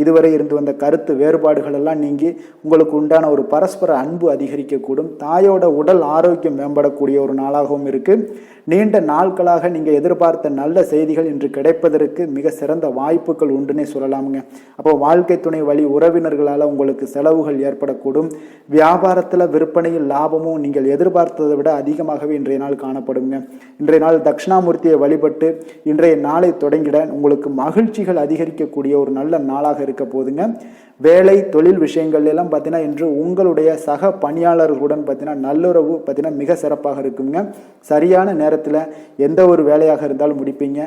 இதுவரை இருந்து வந்த கருத்து வேறுபாடுகள் எல்லாம் நீங்கி உங்களுக்கு உண்டான ஒரு பரஸ்பர அன்பு அதிகரிக்கும். அதிகரிக்கக்கூடும். தாயோட உடல் ஆரோக்கியம் மேம்படக்கூடிய ஒரு நாளாகவும் இருக்குது. நீண்ட நாட்களாக நீங்கள் எதிர்பார்த்த நல்ல செய்திகள் இன்று கிடைப்பதற்கு மிக சிறந்த வாய்ப்புகள் உண்டுன்னே சொல்லலாமுங்க. அப்போ வாழ்க்கை துணை வழி உறவினர்களால் உங்களுக்கு செலவுகள் ஏற்படக்கூடும். வியாபாரத்தில் விற்பனையில் லாபமும் நீங்கள் எதிர்பார்த்ததை விட அதிகமாகவே இன்றைய நாள் காணப்படுங்க. இன்றைய நாள் தட்சிணாமூர்த்தியை வழிபட்டு இன்றைய நாளை தொடங்கிட உங்களுக்கு மகிழ்ச்சிகள் அதிகரிக்கக்கூடிய ஒரு நல்ல நாளாக இருக்க போதுங்க. வேலை தொழில் விஷயங்கள் எல்லாம் பார்த்தீங்கன்னா இன்று உங்களுடைய சக பணியாளர்களுடன் பார்த்தீங்கன்னா நல்லுறவு பார்த்தீங்கன்னா மிக சிறப்பாக இருக்குங்க. சரியான நேரத்தில் எந்த ஒரு வேலையாக இருந்தாலும் முடிப்பீங்க.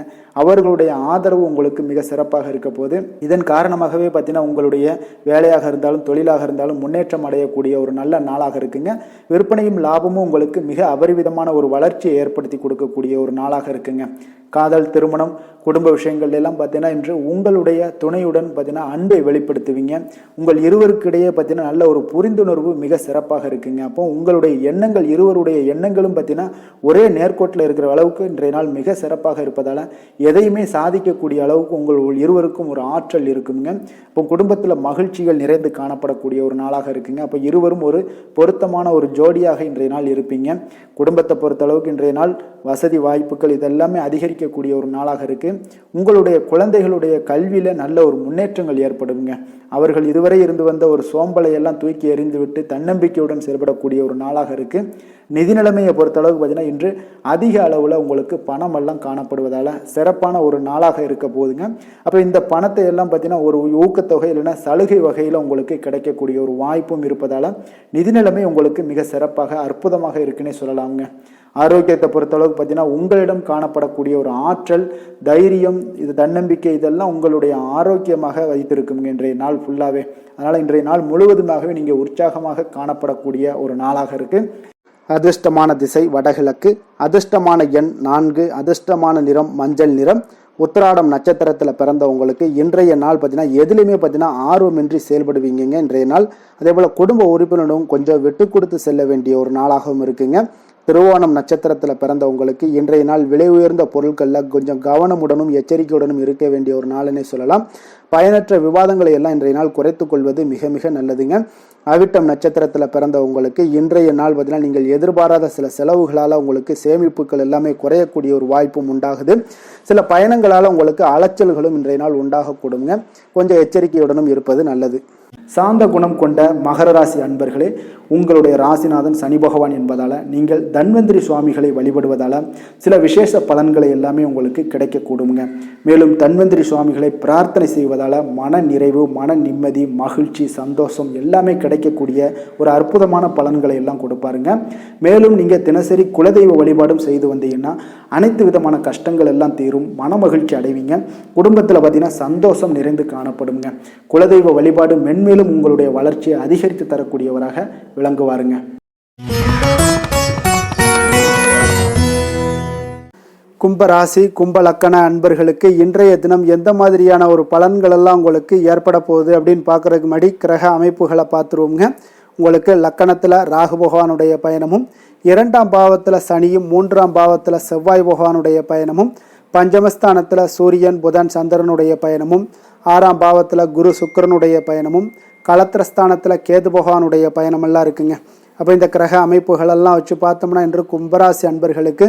அவர்களுடைய ஆதரவு உங்களுக்கு மிக சிறப்பாக இருக்க போது. இதன் காரணமாகவே பார்த்தீங்கன்னா உங்களுடைய வேலையாக இருந்தாலும் தொழிலாக இருந்தாலும் முன்னேற்றம் அடையக்கூடிய ஒரு நல்ல நாளாக இருக்குங்க. விற்பனையும் லாபமும் உங்களுக்கு மிக அபரிவிதமான ஒரு வளர்ச்சியை ஏற்படுத்தி கொடுக்கக்கூடிய ஒரு நாளாக இருக்குங்க. காதல், திருமணம், குடும்ப விஷயங்கள் எல்லாம் பார்த்தீங்கன்னா இன்று உங்களுடைய துணையுடன் பார்த்தீங்கன்னா அன்பை வெளிப்படுத்துவீங்க. உங்கள் இருவருக்கிடையே பார்த்தீங்கன்னா நல்ல ஒரு புரிந்துணர்வு மிக சிறப்பாக இருக்குங்க. அப்போ உங்களுடைய எண்ணங்கள், இருவருடைய எண்ணங்களும் பார்த்தீங்கன்னா ஒரே நேர்கோட்டில் இருக்கிற அளவுக்கு இன்றைய நாள் மிக சிறப்பாக இருப்பதால் எதையுமே சாதிக்கக்கூடிய அளவுக்கு உங்கள் இருவருக்கும் ஒரு ஆற்றல் இருக்குங்க. இப்போ குடும்பத்தில் மகிழ்ச்சிகள் நிறைந்து காணப்படக்கூடிய ஒரு நாளாக இருக்குங்க. அப்போ இருவரும் ஒரு பொருத்தமான ஒரு ஜோடியாக இன்றைய நாள் இருப்பீங்க. குடும்பத்தை பொறுத்த அளவுக்கு இன்றைய நாள் வசதி வாய்ப்புகள் இதெல்லாமே அதிகரிக்கக்கூடிய ஒரு நாளாக இருக்கு. உங்களுடைய குழந்தைகளுடைய கல்வியில நல்ல ஒரு முன்னேற்றங்கள் ஏற்படுங்க. அவர்கள் இதுவரை இருந்து வந்த ஒரு சோம்பலை எல்லாம் தூக்கி எறிந்து விட்டு தன்னம்பிக்கையுடன் செயல்படக்கூடிய ஒரு நாளாக இருக்கு. நிதி நிலைமையை பொறுத்த அளவுக்கு பார்த்தீங்கன்னா இன்று அதிக அளவில் உங்களுக்கு பணம் எல்லாம் காணப்படுவதால சிறப்பான ஒரு நாளாக இருக்க போதுங்க. அப்போ இந்த பணத்தை எல்லாம் பார்த்தீங்கன்னா ஒரு ஊக்கத்தொகை இல்லைன்னா சலுகை வகையில் உங்களுக்கு கிடைக்கக்கூடிய ஒரு வாய்ப்பும் இருப்பதால நிதி நிலைமை உங்களுக்கு மிக சிறப்பாக அற்புதமாக இருக்குன்னே சொல்லலாமுங்க. ஆரோக்கியத்தை பொறுத்தளவுக்கு பார்த்தீங்கன்னா உங்களிடம் காணப்படக்கூடிய ஒரு ஆற்றல், தைரியம், இது தன்னம்பிக்கை இதெல்லாம் உங்களுடைய ஆரோக்கியமாக வைத்திருக்குங்க இன்றைய நாள் ஃபுல்லாகவே. அதனால் இன்றைய நாள் முழுவதுமாகவே நீங்கள் உற்சாகமாக காணப்படக்கூடிய ஒரு நாளாக இருக்குது. அதிர்ஷ்டமான திசை வடகிழக்கு, அதிர்ஷ்டமான எண் 4, அதிர்ஷ்டமான நிறம் மஞ்சள் நிறம். உத்திராடம் நட்சத்திரத்தில் பிறந்தவங்களுக்கு இன்றைய நாள் பார்த்தீங்கன்னா எதுலையுமே பார்த்தீங்கன்னா ஆர்வமின்றி செயல்படுவீங்க இன்றைய நாள். அதே போல் குடும்ப உறுப்பினரும் கொஞ்சம் விட்டு கொடுத்து செல்ல வேண்டிய ஒரு நாளாகவும் இருக்குங்க. திருவோணம் நட்சத்திரத்தில் பிறந்தவங்களுக்கு இன்றைய நாள் விலை உயர்ந்த பொருட்களில் கொஞ்சம் கவனமுடனும் எச்சரிக்கையுடனும் இருக்க வேண்டிய ஒரு நாள்னே சொல்லலாம். பயனற்ற விவாதங்களை எல்லாம் இன்றைய நாள் குறைத்துக் கொள்வது மிக மிக நல்லதுங்க. அவிட்டம் நட்சத்திரத்தில் பிறந்தவங்களுக்கு இன்றைய நாள் பார்த்தீங்கன்னா நீங்கள் எதிர்பாராத சில செலவுகளால் உங்களுக்கு சேமிப்புகள் எல்லாமே குறையக்கூடிய ஒரு வாய்ப்பும் உண்டாகுது. சில பயணங்களால் உங்களுக்கு அலைச்சல்களும் இன்றைய நாள் உண்டாகக்கூடுங்க. கொஞ்சம் எச்சரிக்கையுடனும் இருப்பது நல்லது. சாந்த குணம் கொண்ட மகர ராசி அன்பர்களே, உங்களுடைய ராசிநாதன் சனி பகவான் என்பதால் நீங்கள் தன்வந்திரி சுவாமிகளை வழிபடுவதால் சில விசேஷ பலன்களை எல்லாமே உங்களுக்கு கிடைக்கக்கூடுங்க. மேலும் தன்வந்திரி சுவாமிகளை பிரார்த்தனை செய்வதால் மன நிறைவு, மன நிம்மதி, மகிழ்ச்சி, சந்தோஷம் எல்லாமே கிடைக்கக்கூடிய ஒரு அற்புதமான பலன்களை எல்லாம் கொடுப்பாருங்க. மேலும் நீங்கள் தினசரி குலதெய்வ வழிபாடும் செய்து வந்தீங்கன்னா அனைத்து விதமான கஷ்டங்கள் எல்லாம் தீரும், மன மகிழ்ச்சி அடைவீங்க. குடும்பத்தில் பார்த்தீங்கன்னா சந்தோஷம் நிறைந்து காணப்படுங்க. குலதெய்வ வழிபாடு மென்மேலும் உங்களுடைய வளர்ச்சியை அதிகரித்து தரக்கூடியவராக விளங்குவாருங்க. கும்பராசி கும்ப லக்கண அன்பர்களுக்கு இன்றைய தினம் எந்த மாதிரியான ஒரு பலன்கள் எல்லாம் உங்களுக்கு ஏற்பட போகுது அப்படின்னு பார்க்கறதுக்கு முன்னாடி கிரக அமைப்புகளை பார்த்துருவோங்க. உங்களுக்கு லக்கணத்தில் ராகு பகவானுடைய பயணமும், 2ஆம் பாவத்தில் சனியும், 3ஆம் பாவத்தில் செவ்வாய் பகவானுடைய பயணமும், பஞ்சமஸ்தானத்தில் சூரியன் புதன் சந்திரனுடைய பயணமும், 6ஆம் பாவத்தில் குரு சுக்கிரனுடைய பயணமும், களத்திரஸ்தானத்தில் கேது பகவானுடைய பயணமெல்லாம் இருக்குங்க. அப்போ இந்த கிரக அமைப்புகளெல்லாம் வச்சு பார்த்தோம்னா இன்று கும்பராசி அன்பர்களுக்கு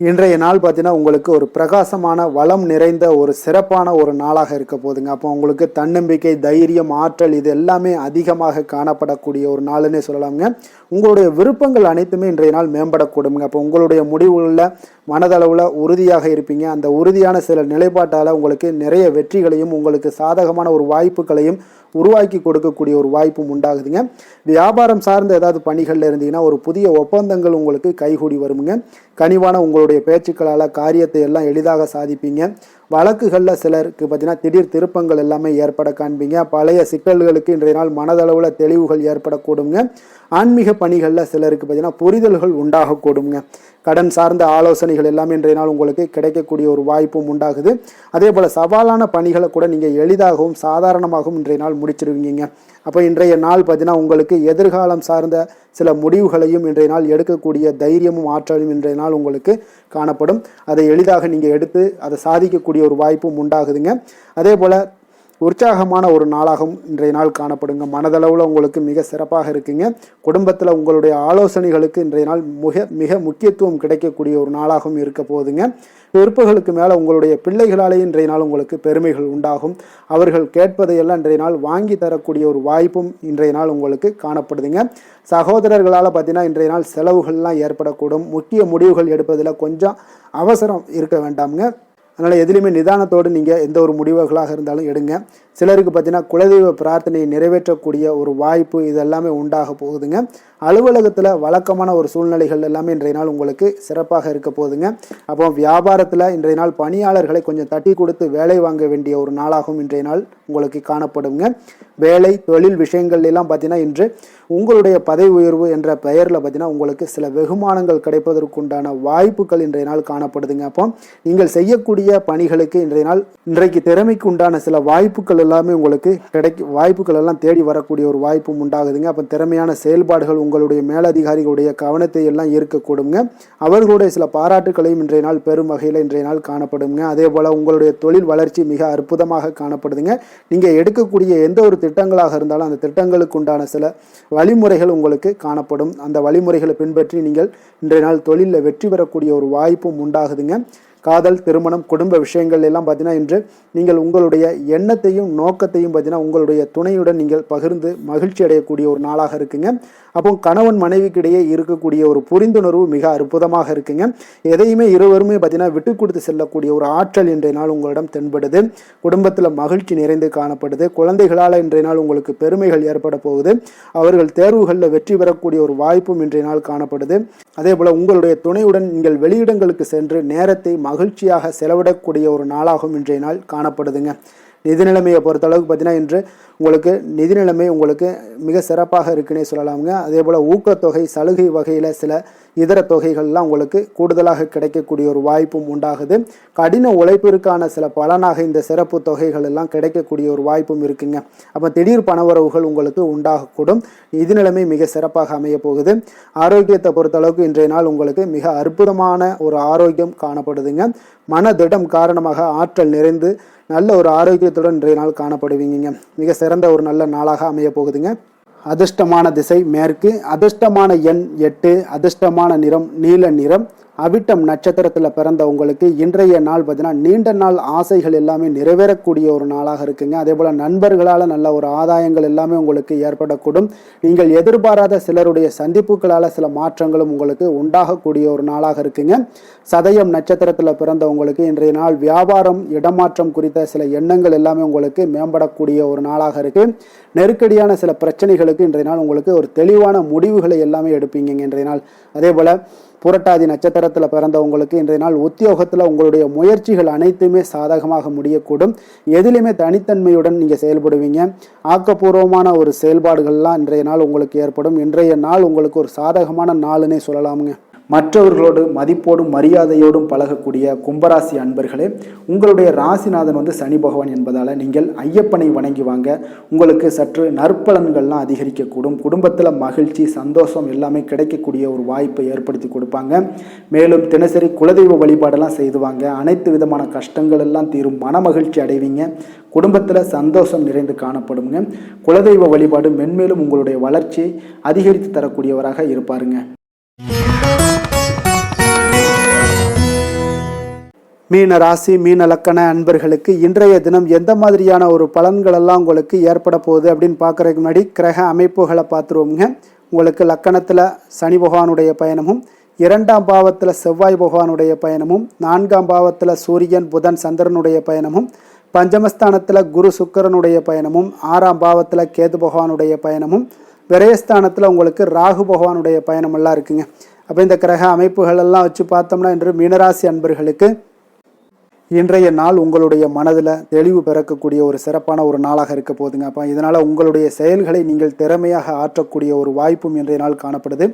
இன்றைய நாள் பார்த்தீங்கன்னா உங்களுக்கு ஒரு பிரகாசமான வளம் நிறைந்த ஒரு சிறப்பான ஒரு நாளாக இருக்க போதுங்க. அப்போ உங்களுக்கு தன்னம்பிக்கை, தைரியம், ஆற்றல் இது எல்லாமே அதிகமாக காணப்படக்கூடிய ஒரு நாளுன்னே சொல்லலாமுங்க. உங்களுடைய விருப்பங்கள் அனைத்துமே இன்றைய நாள் மேம்படக்கூடுங்க. அப்போ உங்களுடைய முடிவுகளில் மனதளவில் உறுதியாக இருப்பீங்க. அந்த உறுதியான சில நிலைப்பாட்டால் உங்களுக்கு நிறைய வெற்றிகளையும் உங்களுக்கு சாதகமான ஒரு வாய்ப்புகளையும் உருவாக்கி கொடுக்கக்கூடிய ஒரு வாய்ப்பும் உண்டாகுதுங்க. வியாபாரம் சார்ந்த ஏதாவது பணிகளில் இருந்தீங்கன்னா ஒரு புதிய ஒப்பந்தங்கள் உங்களுக்கு கைகூடி வருமுங்க. கனிவான உங்களுடைய பேச்சுக்களால் காரியத்தை எல்லாம் எளிதாக சாதிப்பீங்க. வழக்குகளில் சிலருக்கு பார்த்தீங்கன்னா திடீர் திருப்பங்கள் எல்லாமே ஏற்பட காண்பீங்க. பழைய சிக்கல்களுக்கு இன்றைய நாள் மனதளவில் தெளிவுகள் ஏற்படக்கூடுங்க. ஆன்மீக பணிகளில் சிலருக்கு பார்த்தீங்கன்னா புரிதல்கள் உண்டாகக்கூடுங்க. கடன் சார்ந்த ஆலோசனைகள் எல்லாமே இன்றைய நாள் உங்களுக்கு கிடைக்கக்கூடிய ஒரு வாய்ப்பும் உண்டாகுது. அதே போல் சவாலான பணிகளை கூட நீங்கள் எளிதாகவும் சாதாரணமாகவும் இன்றைய நாள் முடிச்சிருவீங்க. அப்போ இன்றைய நாள் பார்த்தீங்கன்னா உங்களுக்கு எதிர்காலம் சார்ந்த சில முடிவுகளையும் இன்றைய நாள் எடுக்கக்கூடிய தைரியமும் ஆற்றலும் இன்றைய நாள் உங்களுக்கு காணப்படும். அதை எளிதாக நீங்கள் எடுத்து அதை சாதிக்கக்கூடிய ஒரு வாய்ப்பும் உண்டாகுதுங்க. அதே போல் உற்சாகமான ஒரு நாளாகவும் இன்றைய நாள் காணப்படுங்க. மனதளவில் உங்களுக்கு மிக சிறப்பாக இருக்குங்க. குடும்பத்தில் உங்களுடைய ஆலோசனைகளுக்கு இன்றைய நாள் மிக முக்கியத்துவம் கிடைக்கக்கூடிய ஒரு நாளாகவும் இருக்க போகுதுங்க. பிற்பகலுக்கு மேலே உங்களுடைய பிள்ளைகளாலே இன்றைய நாள் உங்களுக்கு பெருமைகள் உண்டாகும். அவர்கள் கேட்பதையெல்லாம் இன்றைய நாள் வாங்கி தரக்கூடிய ஒரு வாய்ப்பும் இன்றைய நாள் உங்களுக்கு காணப்படுதுங்க. சகோதரர்களால் பார்த்தீங்கன்னா இன்றைய நாள் செலவுகள்லாம் ஏற்படக்கூடும். முக்கிய முடிவுகள் எடுப்பதில் கொஞ்சம் அவசரம் இருக்க வேண்டாமுங்க. அதனால் எதுலையுமே நிதானத்தோடு நீங்கள் எந்த ஒரு முடிவுகளாக இருந்தாலும் எடுங்க. சிலருக்கு பார்த்தீங்கன்னா குலதெய்வ பிரார்த்தனையை நிறைவேற்றக்கூடிய ஒரு வாய்ப்பு இதெல்லாமே உண்டாக போகுதுங்க. அலுவலகத்தில் வழக்கமான ஒரு சூழ்நிலைகள் எல்லாமே இன்றைய நாள் உங்களுக்கு சிறப்பாக இருக்க போகுதுங்க. அப்போ வியாபாரத்தில் இன்றைய நாள் பணியாளர்களை கொஞ்சம் தட்டி கொடுத்து வேலை வாங்க வேண்டிய ஒரு நாளாகவும் இன்றைய நாள் உங்களுக்கு காணப்படுங்க. வேலை தொழில் விஷயங்கள் எல்லாம் பார்த்தீங்கன்னா இன்று உங்களுடைய பதவி உயர்வு என்ற பெயரில் பார்த்தீங்கன்னா உங்களுக்கு சில வெகுமானங்கள் கிடைப்பதற்குண்டான வாய்ப்புகள் இன்றைய நாள் காணப்படுதுங்க. அப்போ நீங்கள் செய்யக்கூடிய பணிகளுக்கு இன்றைக்கு திறமைக்கு உண்டான சில வாய்ப்புகள் எல்லாமே உங்களுக்கு வாய்ப்புகள் எல்லாம் தேடி வரக்கூடிய ஒரு வாய்ப்பும் உண்டாகுதுங்க. அப்போ திறமையான செயல்பாடுகள் உங்களுடைய மேலதிகாரிகளுடைய கவனத்தை எல்லாம் ஈர்க்கக்கூடுங்க. அவர்களுடைய சில பாராட்டுகளையும் இன்றைய நாள் பெரும் வகையில் இன்றைய நாள் காணப்படுங்க. அதே போல் உங்களுடைய தொழில் வளர்ச்சி மிக அற்புதமாக காணப்படுதுங்க. நீங்கள் எடுக்கக்கூடிய எந்த ஒரு திட்டங்களாக இருந்தாலும் அந்த திட்டங்களுக்கு உண்டான சில வழிமுறைகள் உங்களுக்கு காணப்படும். அந்த வழிமுறைகளை பின்பற்றி நீங்கள் இன்றைய நாள் தொழிலில் வெற்றி பெறக்கூடிய ஒரு வாய்ப்பும் உண்டாகுதுங்க. காதல், திருமணம், குடும்ப விஷயங்கள் எல்லாம் பார்த்தீங்கன்னா இன்று நீங்கள் உங்களுடைய எண்ணத்தையும் நோக்கத்தையும் பார்த்தீங்கன்னா உங்களுடைய துணையுடன் நீங்கள் பகிர்ந்து மகிழ்ச்சி அடையக்கூடிய ஒரு நாளாக இருக்குங்க. அப்போ கணவன் மனைவிக்கிடையே இருக்கக்கூடிய ஒரு புரிந்துணர்வு மிக அற்புதமாக இருக்குங்க. எதையுமே இருவருமே பார்த்தீங்கன்னா விட்டு கொடுத்து செல்லக்கூடிய ஒரு ஆற்றல் இன்றைய நாள் உங்களிடம் தென்படுது. குடும்பத்தில் மகிழ்ச்சி நிறைந்து காணப்படுது. குழந்தைகளால் இன்றைய நாள் உங்களுக்கு பெருமைகள் ஏற்பட போகுது. அவர்கள் தேர்வுகளில் வெற்றி பெறக்கூடிய ஒரு வாய்ப்பும் இன்றைய நாள் காணப்படுது. அதே போல் உங்களுடைய துணையுடன் நீங்கள் வெளியிடங்களுக்கு சென்று நேரத்தை மகிழ்ச்சியாக செலவிடக்கூடிய ஒரு நாளாகவும் இன்றைய நாள் காணப்படுதுங்க. நிதி நிலைமையை பொறுத்தளவுக்கு பார்த்தீங்கன்னா இன்று உங்களுக்கு நிதி நிலைமை உங்களுக்கு மிக சிறப்பாக இருக்குன்னே சொல்லலாமுங்க. அதே போல் ஊக்கத்தொகை, சலுகை வகையில் சில இதர தொகைகள்லாம் உங்களுக்கு கூடுதலாக கிடைக்கக்கூடிய ஒரு வாய்ப்பும் உண்டாகுது. கடின உழைப்பிற்கான சில பலனாக இந்த சிறப்பு தொகைகள் எல்லாம் கிடைக்கக்கூடிய ஒரு வாய்ப்பும் இருக்குங்க. அப்போ திடீர் பணவரவுகள் உங்களுக்கு உண்டாகக்கூடும். நிதி நிலைமை மிக சிறப்பாக அமைய போகுது. ஆரோக்கியத்தை பொறுத்தளவுக்கு இன்றைய நாள் உங்களுக்கு மிக அற்புதமான ஒரு ஆரோக்கியம் காணப்படுதுங்க. மனதிடம் காரணமாக ஆற்றல் நிறைந்து நல்ல ஒரு ஆரோக்கியத்துடன் இன்றைய நாள் காணப்படுவீங்க. மிக சிறந்த ஒரு நல்ல நாளாக அமைய போகுதுங்க. அதிர்ஷ்டமான திசை மேற்கு, அதிர்ஷ்டமான எண் 8, அதிர்ஷ்டமான நிறம் நீல நிறம். அவிட்டம் நட்சத்திரத்தில் பிறந்த உங்களுக்கு இன்றைய நாள் பார்த்தீங்கன்னா நீண்ட நாள் ஆசைகள் எல்லாமே நிறைவேறக்கூடிய ஒரு நாளாக இருக்குங்க. அதே போல் நண்பர்களால் நல்ல ஒரு ஆதாயங்கள் எல்லாமே உங்களுக்கு ஏற்படக்கூடும். நீங்கள் எதிர்பாராத சிலருடைய சந்திப்புகளால் சில மாற்றங்களும் உங்களுக்கு உண்டாகக்கூடிய ஒரு நாளாக இருக்குங்க. சதயம் நட்சத்திரத்தில் பிறந்த உங்களுக்கு இன்றைய நாள் வியாபாரம், இடமாற்றம் குறித்த சில எண்ணங்கள் எல்லாமே உங்களுக்கு மேம்படக்கூடிய ஒரு நாளாக இருக்கு. நெருக்கடியான சில பிரச்சனைகளுக்கு இன்றைய நாள் உங்களுக்கு ஒரு தெளிவான முடிவுகளை எல்லாமே எடுப்பீங்க இன்றைய நாள். அதே போல் புரட்டாதி நட்சத்திரத்தில் பிறந்தவங்களுக்கு இன்றைய நாள் உத்தியோகத்தில் உங்களுடைய முயற்சிகள் அனைத்துமே சாதகமாக முடியக்கூடும். எதிலுமே தனித்தன்மையுடன் நீங்கள் செயல்படுவீங்க. ஆக்கப்பூர்வமான ஒரு செயல்பாடுகள்லாம் இன்றைய நாள் உங்களுக்கு ஏற்படும். இன்றைய நாள் உங்களுக்கு ஒரு சாதகமான நாளுன்னே சொல்லலாமுங்க. மற்றவர்களோடு மதிப்போடும் மரியாதையோடும் பழகக்கூடிய கும்பராசி அன்பர்களே, உங்களுடைய ராசிநாதன் சனி பகவான் என்பதால் நீங்கள் ஐயப்பனை வணங்கி வாங்க. உங்களுக்கு சற்று நற்பலன்கள்லாம் அதிகரிக்கக்கூடும். குடும்பத்தில் மகிழ்ச்சி, சந்தோஷம் எல்லாமே கிடைக்கக்கூடிய ஒரு வாய்ப்பை ஏற்படுத்தி கொடுப்பாங்க. மேலும் தினசரி குலதெய்வ வழிபாடெல்லாம் செய்துவாங்க. அனைத்து விதமான கஷ்டங்கள் எல்லாம் தீரும். மன மகிழ்ச்சி அடைவீங்க. குடும்பத்தில் சந்தோஷம் நிறைந்து காணப்படுங்க. குலதெய்வ வழிபாடு மென்மேலும் உங்களுடைய வளர்ச்சியை அதிகரித்து தரக்கூடியவராக இருப்பாருங்க. மீன ராசி, மீன லக்கண அன்பர்களுக்கு இன்றைய தினம் எந்த மாதிரியான ஒரு பலன்கள் எல்லாம் உங்களுக்கு ஏற்பட போகுது அப்படின்னு பார்க்குறதுக்கு முன்னாடி கிரக அமைப்புகளை பார்த்துருவோங்க. உங்களுக்கு லக்கணத்தில் சனி பகவானுடைய பயணமும், 2ஆம் பாவத்தில் செவ்வாய் பகவானுடைய பயணமும், 4ஆம் பாவத்தில் சூரியன், புதன், சந்திரனுடைய பயணமும், பஞ்சமஸ்தானத்தில் குரு சுக்கிரனுடைய பயணமும், 6ஆம் பாவத்தில் கேது பகவானுடைய பயணமும், விரயஸ்தானத்தில் உங்களுக்கு ராகு பகவானுடைய பயணமெல்லாம் இருக்குங்க. அப்போ இந்த கிரக அமைப்புகள் எல்லாம் வச்சு பார்த்தோம்னா இன்று மீனராசி அன்பர்களுக்கு இன்றைய நாள் உங்களுடைய மனதில் தெளிவு பிறக்கக்கூடிய ஒரு சிறப்பான ஒரு நாளாக இருக்க போகுதுங்க. அப்போ இதனால் உங்களுடைய செயல்களை நீங்கள் திறமையாக ஆற்றக்கூடிய ஒரு வாய்ப்பும் இன்றைய நாள் காணப்படுது.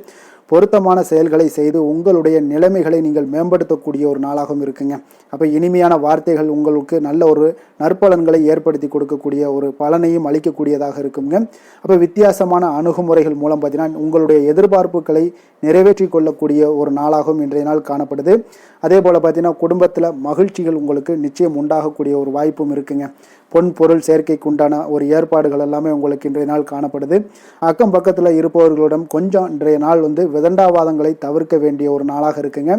பொருத்தமான செயல்களை செய்து உங்களுடைய நிலைமைகளை நீங்கள் மேம்படுத்தக்கூடிய ஒரு நாளாகவும் இருக்குங்க. அப்போ இனிமையான வார்த்தைகள் உங்களுக்கு நல்ல ஒரு நற்பலன்களை ஏற்படுத்தி கொடுக்கக்கூடிய ஒரு பலனையும் அளிக்கக்கூடியதாக இருக்குங்க. அப்போ வித்தியாசமான அணுகுமுறைகள் மூலம் பார்த்தீங்கன்னா உங்களுடைய எதிர்பார்ப்புகளை நிறைவேற்றி கொள்ளக்கூடிய ஒரு நாளாகவும் இன்றைய நாள் காணப்படுது. அதே போல் பார்த்தீங்கன்னா குடும்பத்தில் மகிழ்ச்சிகள் உங்களுக்கு நிச்சயம் உண்டாகக்கூடிய ஒரு வாய்ப்பும் இருக்குங்க. பொன் பொருள் சேர்க்கைக்கு உண்டான ஒரு ஏற்பாடுகள் எல்லாமே உங்களுக்கு இன்றைய நாள் காணப்படுது. அக்கம் பக்கத்தில் இருப்பவர்களிடம் கொஞ்சம் இன்றைய நாள் விதண்டாவாதங்களை தவிர்க்க வேண்டிய ஒரு நாளாக இருக்குங்க.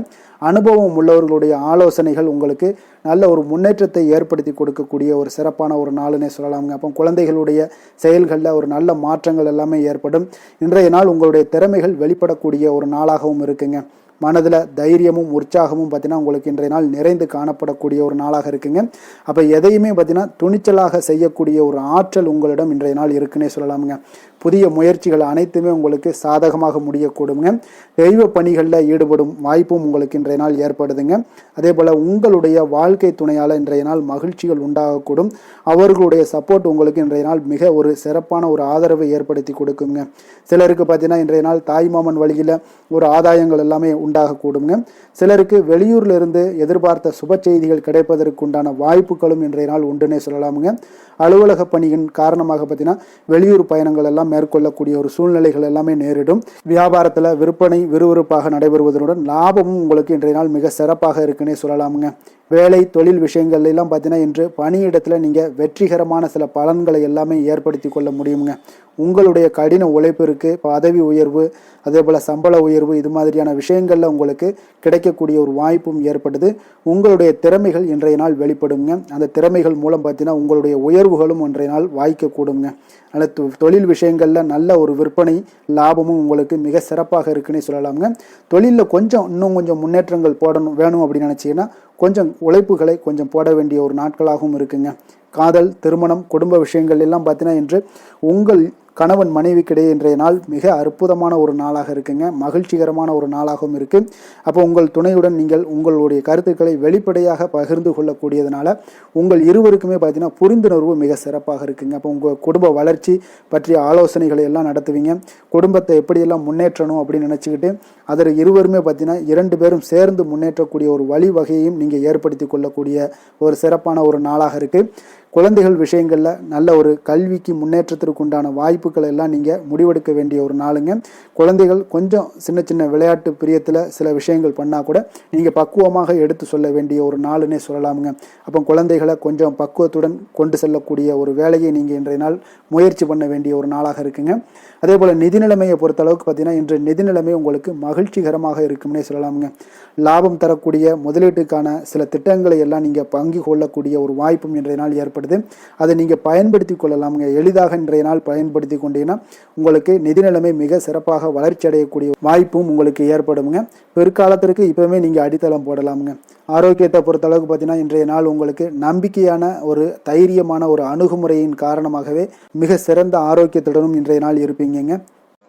அனுபவம் உள்ளவர்களுடைய ஆலோசனைகள் உங்களுக்கு நல்ல ஒரு முன்னேற்றத்தை ஏற்படுத்தி கொடுக்கக்கூடிய ஒரு சிறப்பான ஒரு நாளுன்னே சொல்லலாமுங்க. அப்போ குழந்தைகளுடைய செயல்களில் ஒரு நல்ல மாற்றங்கள் எல்லாமே ஏற்படும். இன்றைய நாள் உங்களுடைய திறமைகள் வெளிப்படக்கூடிய ஒரு நாளாகவும் இருக்குங்க. மனதில் தைரியமும் உற்சாகமும் பார்த்தீங்கன்னா உங்களுக்கு இன்றைய நாள் நிறைந்து காணப்படக்கூடிய ஒரு நாளாக இருக்குங்க. அப்போ எதையுமே பார்த்தீங்கன்னா துணிச்சலாக செய்யக்கூடிய ஒரு ஆற்றல் உங்களிடம் இன்றைய நாள் இருக்குன்னே சொல்லலாமுங்க. புதிய முயற்சிகள் அனைத்துமே உங்களுக்கு சாதகமாக முடியக்கூடுங்க. தெய்வ பணிகளில் ஈடுபடும் வாய்ப்பும் உங்களுக்கு இன்றைய நாள் ஏற்படுதுங்க. அதே போல் உங்களுடைய வாழ்க்கை துணையால் இன்றைய நாள் மகிழ்ச்சிகள் உண்டாகக்கூடும். அவர்களுடைய சப்போர்ட் உங்களுக்கு இன்றைய நாள் மிக ஒரு சிறப்பான ஒரு ஆதரவை ஏற்படுத்தி கொடுக்குங்க. சிலருக்கு பார்த்தீங்கன்னா இன்றைய நாள் தாய்மாமன் வழியில் ஒரு ஆதாயங்கள் எல்லாமே உண்டாகக்கூடுங்க. சிலருக்கு வெளியூர்ல இருந்து எதிர்பார்த்த சுப செய்திகள் கிடைப்பதற்கு உண்டான வாய்ப்புகளும் இன்றைய நாள் உண்டுன்னே சொல்லலாமுங்க. அலுவலக பணியின் காரணமாக பார்த்தீங்கன்னா வெளியூர் பயணங்கள் எல்லாம் மேற்கொள்ளக்கூடிய ஒரு சூழ்நிலைகள் எல்லாமே நேரிடும். வியாபாரத்தில் விற்பனை விறுவிறுப்பாக நடைபெறுவதனுடன் லாபமும் உங்களுக்கு இன்றைய நாள் மிக சிறப்பாக இருக்குன்னே சொல்லலாமுங்க. வேலை தொழில் விஷயங்கள் எல்லாம் பார்த்தீங்கன்னா இன்று பணியிடத்தில் நீங்கள் வெற்றிகரமான சில பலன்களை எல்லாமே ஏற்படுத்தி கொள்ள முடியுங்க. உங்களுடைய கடின உழைப்பிற்கு பதவி உயர்வு அதே போல் சம்பள உயர்வு இது மாதிரியான விஷயங்களில் உங்களுக்கு கிடைக்கக்கூடிய ஒரு வாய்ப்பும் ஏற்படுது. உங்களுடைய திறமைகள் இன்றைய நாள் வெளிப்படுங்க. அந்த திறமைகள் மூலம் பார்த்தீங்கன்னா உங்களுடைய உயர்வுகளும் இன்றைய நாள் வாய்க்கக்கூடுங்க. அதனால் தொழில் விஷயங்களில் நல்ல ஒரு விற்பனை லாபமும் உங்களுக்கு மிக சிறப்பாக இருக்குன்னே சொல்லலாமுங்க. தொழிலில் இன்னும் கொஞ்சம் முன்னேற்றங்கள் வேணும் அப்படின்னு நினச்சிங்கன்னா கொஞ்சம் உழைப்புகளை கொஞ்சம் போட வேண்டிய ஒரு நாட்களாகவும் இருக்குங்க. காதல் திருமணம் குடும்ப விஷயங்கள் எல்லாம் பார்த்தீங்கன்னா இன்று உங்கள் கணவன் மனைவிக்கிடையே இன்றைய நாள் மிக அற்புதமான ஒரு நாளாக இருக்குங்க. மகிழ்ச்சிகரமான ஒரு நாளாகவும் இருக்குது. அப்போ உங்கள் துணையுடன் நீங்கள் உங்களுடைய கருத்துக்களை வெளிப்படையாக பகிர்ந்து கொள்ளக்கூடியதுனால உங்கள் இருவருக்குமே பார்த்தீங்கன்னா புரிந்துணர்வு மிக சிறப்பாக இருக்குங்க. அப்போ உங்கள் குடும்ப வளர்ச்சி பற்றிய ஆலோசனைகளை எல்லாம் நடத்துவீங்க. குடும்பத்தை எப்படியெல்லாம் முன்னேற்றணும் அப்படின்னு நினச்சிக்கிட்டு அதில் இருவருமே பார்த்தீங்கன்னா 2 பேரும் சேர்ந்து முன்னேற்றக்கூடிய ஒரு வழிவகையையும் நீங்கள் ஏற்படுத்தி கொள்ளக்கூடிய ஒரு சிறப்பான ஒரு நாளாக இருக்குது. குழந்தைகள் விஷயங்களில் நல்ல ஒரு கல்விக்கு முன்னேற்றத்திற்கு உண்டான வாய்ப்புகள் எல்லாம் நீங்கள் முடிவெடுக்க வேண்டிய ஒரு நாளுங்க. குழந்தைகள் கொஞ்சம் சின்ன சின்ன விளையாட்டு பிரியத்தில் சில விஷயங்கள் பண்ணால் கூட நீங்கள் பக்குவமாக எடுத்து சொல்ல வேண்டிய ஒரு நாளுன்னே சொல்லலாமுங்க. அப்போ குழந்தைகளை கொஞ்சம் பக்குவத்துடன் கொண்டு செல்லக்கூடிய ஒரு வேலையை நீங்கள் இன்றைய நாள் முயற்சி பண்ண வேண்டிய ஒரு நாளாக இருக்குங்க. அதே போல் நிதி நிலைமையை பொறுத்தளவுக்கு பார்த்தீங்கன்னா இன்று நிதி நிலைமை உங்களுக்கு மகிழ்ச்சிகரமாக இருக்கும்னே சொல்லலாமுங்க. லாபம் தரக்கூடிய முதலீட்டுக்கான சில திட்டங்களை எல்லாம் நீங்கள் பங்கு கொள்ளக்கூடிய ஒரு வாய்ப்பும் இன்றைய நாள் ஏற்படுது. அதை நீங்கள் பயன்படுத்தி கொள்ளலாமுங்க. எளிதாக இன்றைய நாள் பயன்படுத்தி கொண்டீங்கன்னா உங்களுக்கு நிதி நிலைமை மிக சிறப்பாக வளர்ச்சி அடையக்கூடிய வாய்ப்பும் உங்களுக்கு ஏற்படுங்க. பிற்காலத்திற்கு இப்போவே நீங்கள் அடித்தளம் போடலாமுங்க. ஆரோக்கியத்தை பொறுத்தளவுக்கு பார்த்தீங்கன்னா இன்றைய நாள் உங்களுக்கு நம்பிக்கையான ஒரு தைரியமான ஒரு அணுகுமுறையின் காரணமாகவே மிக சிறந்த ஆரோக்கியத்துடனும் இன்றைய நாள் இருப்பீங்க.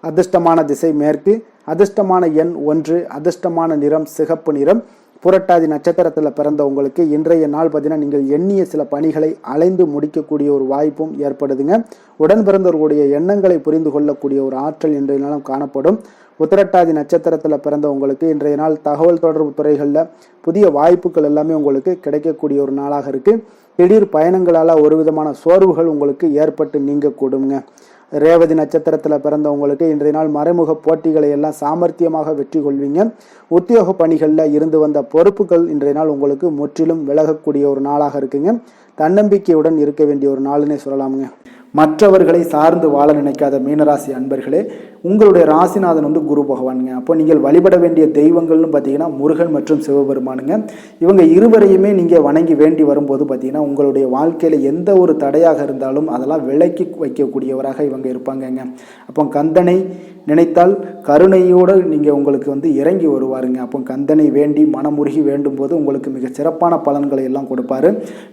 அதிர்ஷ்டமான திசை மேற்கு, அதிர்ஷ்டமான எண் 1, அதிர்ஷ்டமான நிறம் சிகப்பு நிறம். புரட்டாதி நட்சத்திரத்தில் பிறந்த உங்களுக்கு இன்றைய நாள் பார்த்தீங்கன்னா நீங்கள் எண்ணிய சில பணிகளை அலைந்து முடிக்கக்கூடிய ஒரு வாய்ப்பும் ஏற்படுதுங்க. உடன் பிறந்தவர்களுடைய எண்ணங்களை புரிந்து கொள்ளக்கூடிய ஒரு ஆற்றல் இன்றைய நாளும் காணப்படும். உத்திரட்டாதி நட்சத்திரத்தில் பிறந்த உங்களுக்கு இன்றைய நாள் தகவல் தொடர்பு துறைகளில் புதிய வாய்ப்புகள் எல்லாமே உங்களுக்கு கிடைக்கக்கூடிய ஒரு நாளாக இருக்குது. திடீர் பயணங்களால் ஒரு விதமான சோர்வுகள் உங்களுக்கு ஏற்பட்டு நீங்கக்கூடுங்க. ரேவதி நட்சத்திரத்தில் பிறந்தவங்களுக்கு இன்றைய நாள் மறைமுக போட்டிகளை எல்லாம் சாமர்த்தியமாக வெற்றி கொள்வீங்க. உத்தியோக பணிகளில் இருந்து வந்த பொறுப்புகள் இன்றைய நாள் உங்களுக்கு முற்றிலும் விலகக்கூடிய ஒரு நாளாக இருக்குங்க. தன்னம்பிக்கையுடன் இருக்க வேண்டிய ஒரு நாளுன்னே சொல்லலாமுங்க. மற்றவர்களை சார்ந்து வாழ நினைக்காத மீனராசி அன்பர்களே, உங்களுடைய ராசிநாதன் குரு பகவானுங்க. அப்போ நீங்கள் வழிபட வேண்டிய தெய்வங்கள்னு பார்த்தீங்கன்னா முருகன் மற்றும் சிவபெருமானுங்க. இவங்க இருவரையுமே நீங்கள் வணங்கி வேண்டி வரும்போது பார்த்தீங்கன்னா உங்களுடைய வாழ்க்கையில் எந்த ஒரு தடையாக இருந்தாலும் அதெல்லாம் விலக்கி வைக்கக்கூடியவராக இவங்க இருப்பாங்கங்க. அப்போ கந்தனை நினைத்தால் கருணையோடு நீங்கள் உங்களுக்கு இறங்கி வருவாருங்க. அப்போ கந்தனை வேண்டி மனமுருகி வேண்டும் போது உங்களுக்கு மிக சிறப்பான பலன்களை எல்லாம் கொடுப்பாரு.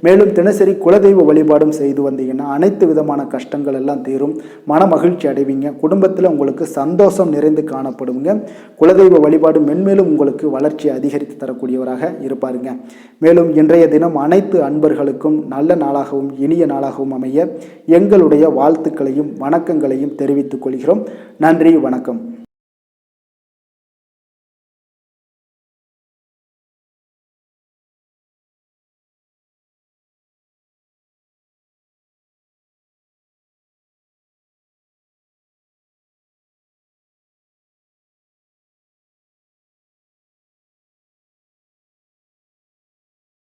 மேலும் தினசரி குலதெய்வ வழிபாடும் செய்து வந்தீங்கன்னா அனைத்து விதமான கஷ்டங்கள் எல்லாம் தீரும், மன மகிழ்ச்சி அடைவீங்க. குடும்பத்தில் உங்களுக்கு சந்தோஷம் நிறைந்து காணப்படுங்க. குலதெய்வ வழிபாடு மென்மேலும் உங்களுக்கு வளர்ச்சி அதிகரித்து தரக்கூடியவராக இருப்பாருங்க. மேலும் இன்றைய தினம் அனைத்து அன்பர்களுக்கும் நல்ல நாளாகவும் இனிய நாளாகவும் அமைய எங்களுடைய வாழ்த்துக்களையும் வணக்கங்களையும் தெரிவித்துக் கொள்கிறோம். நன்றி, வணக்கம்.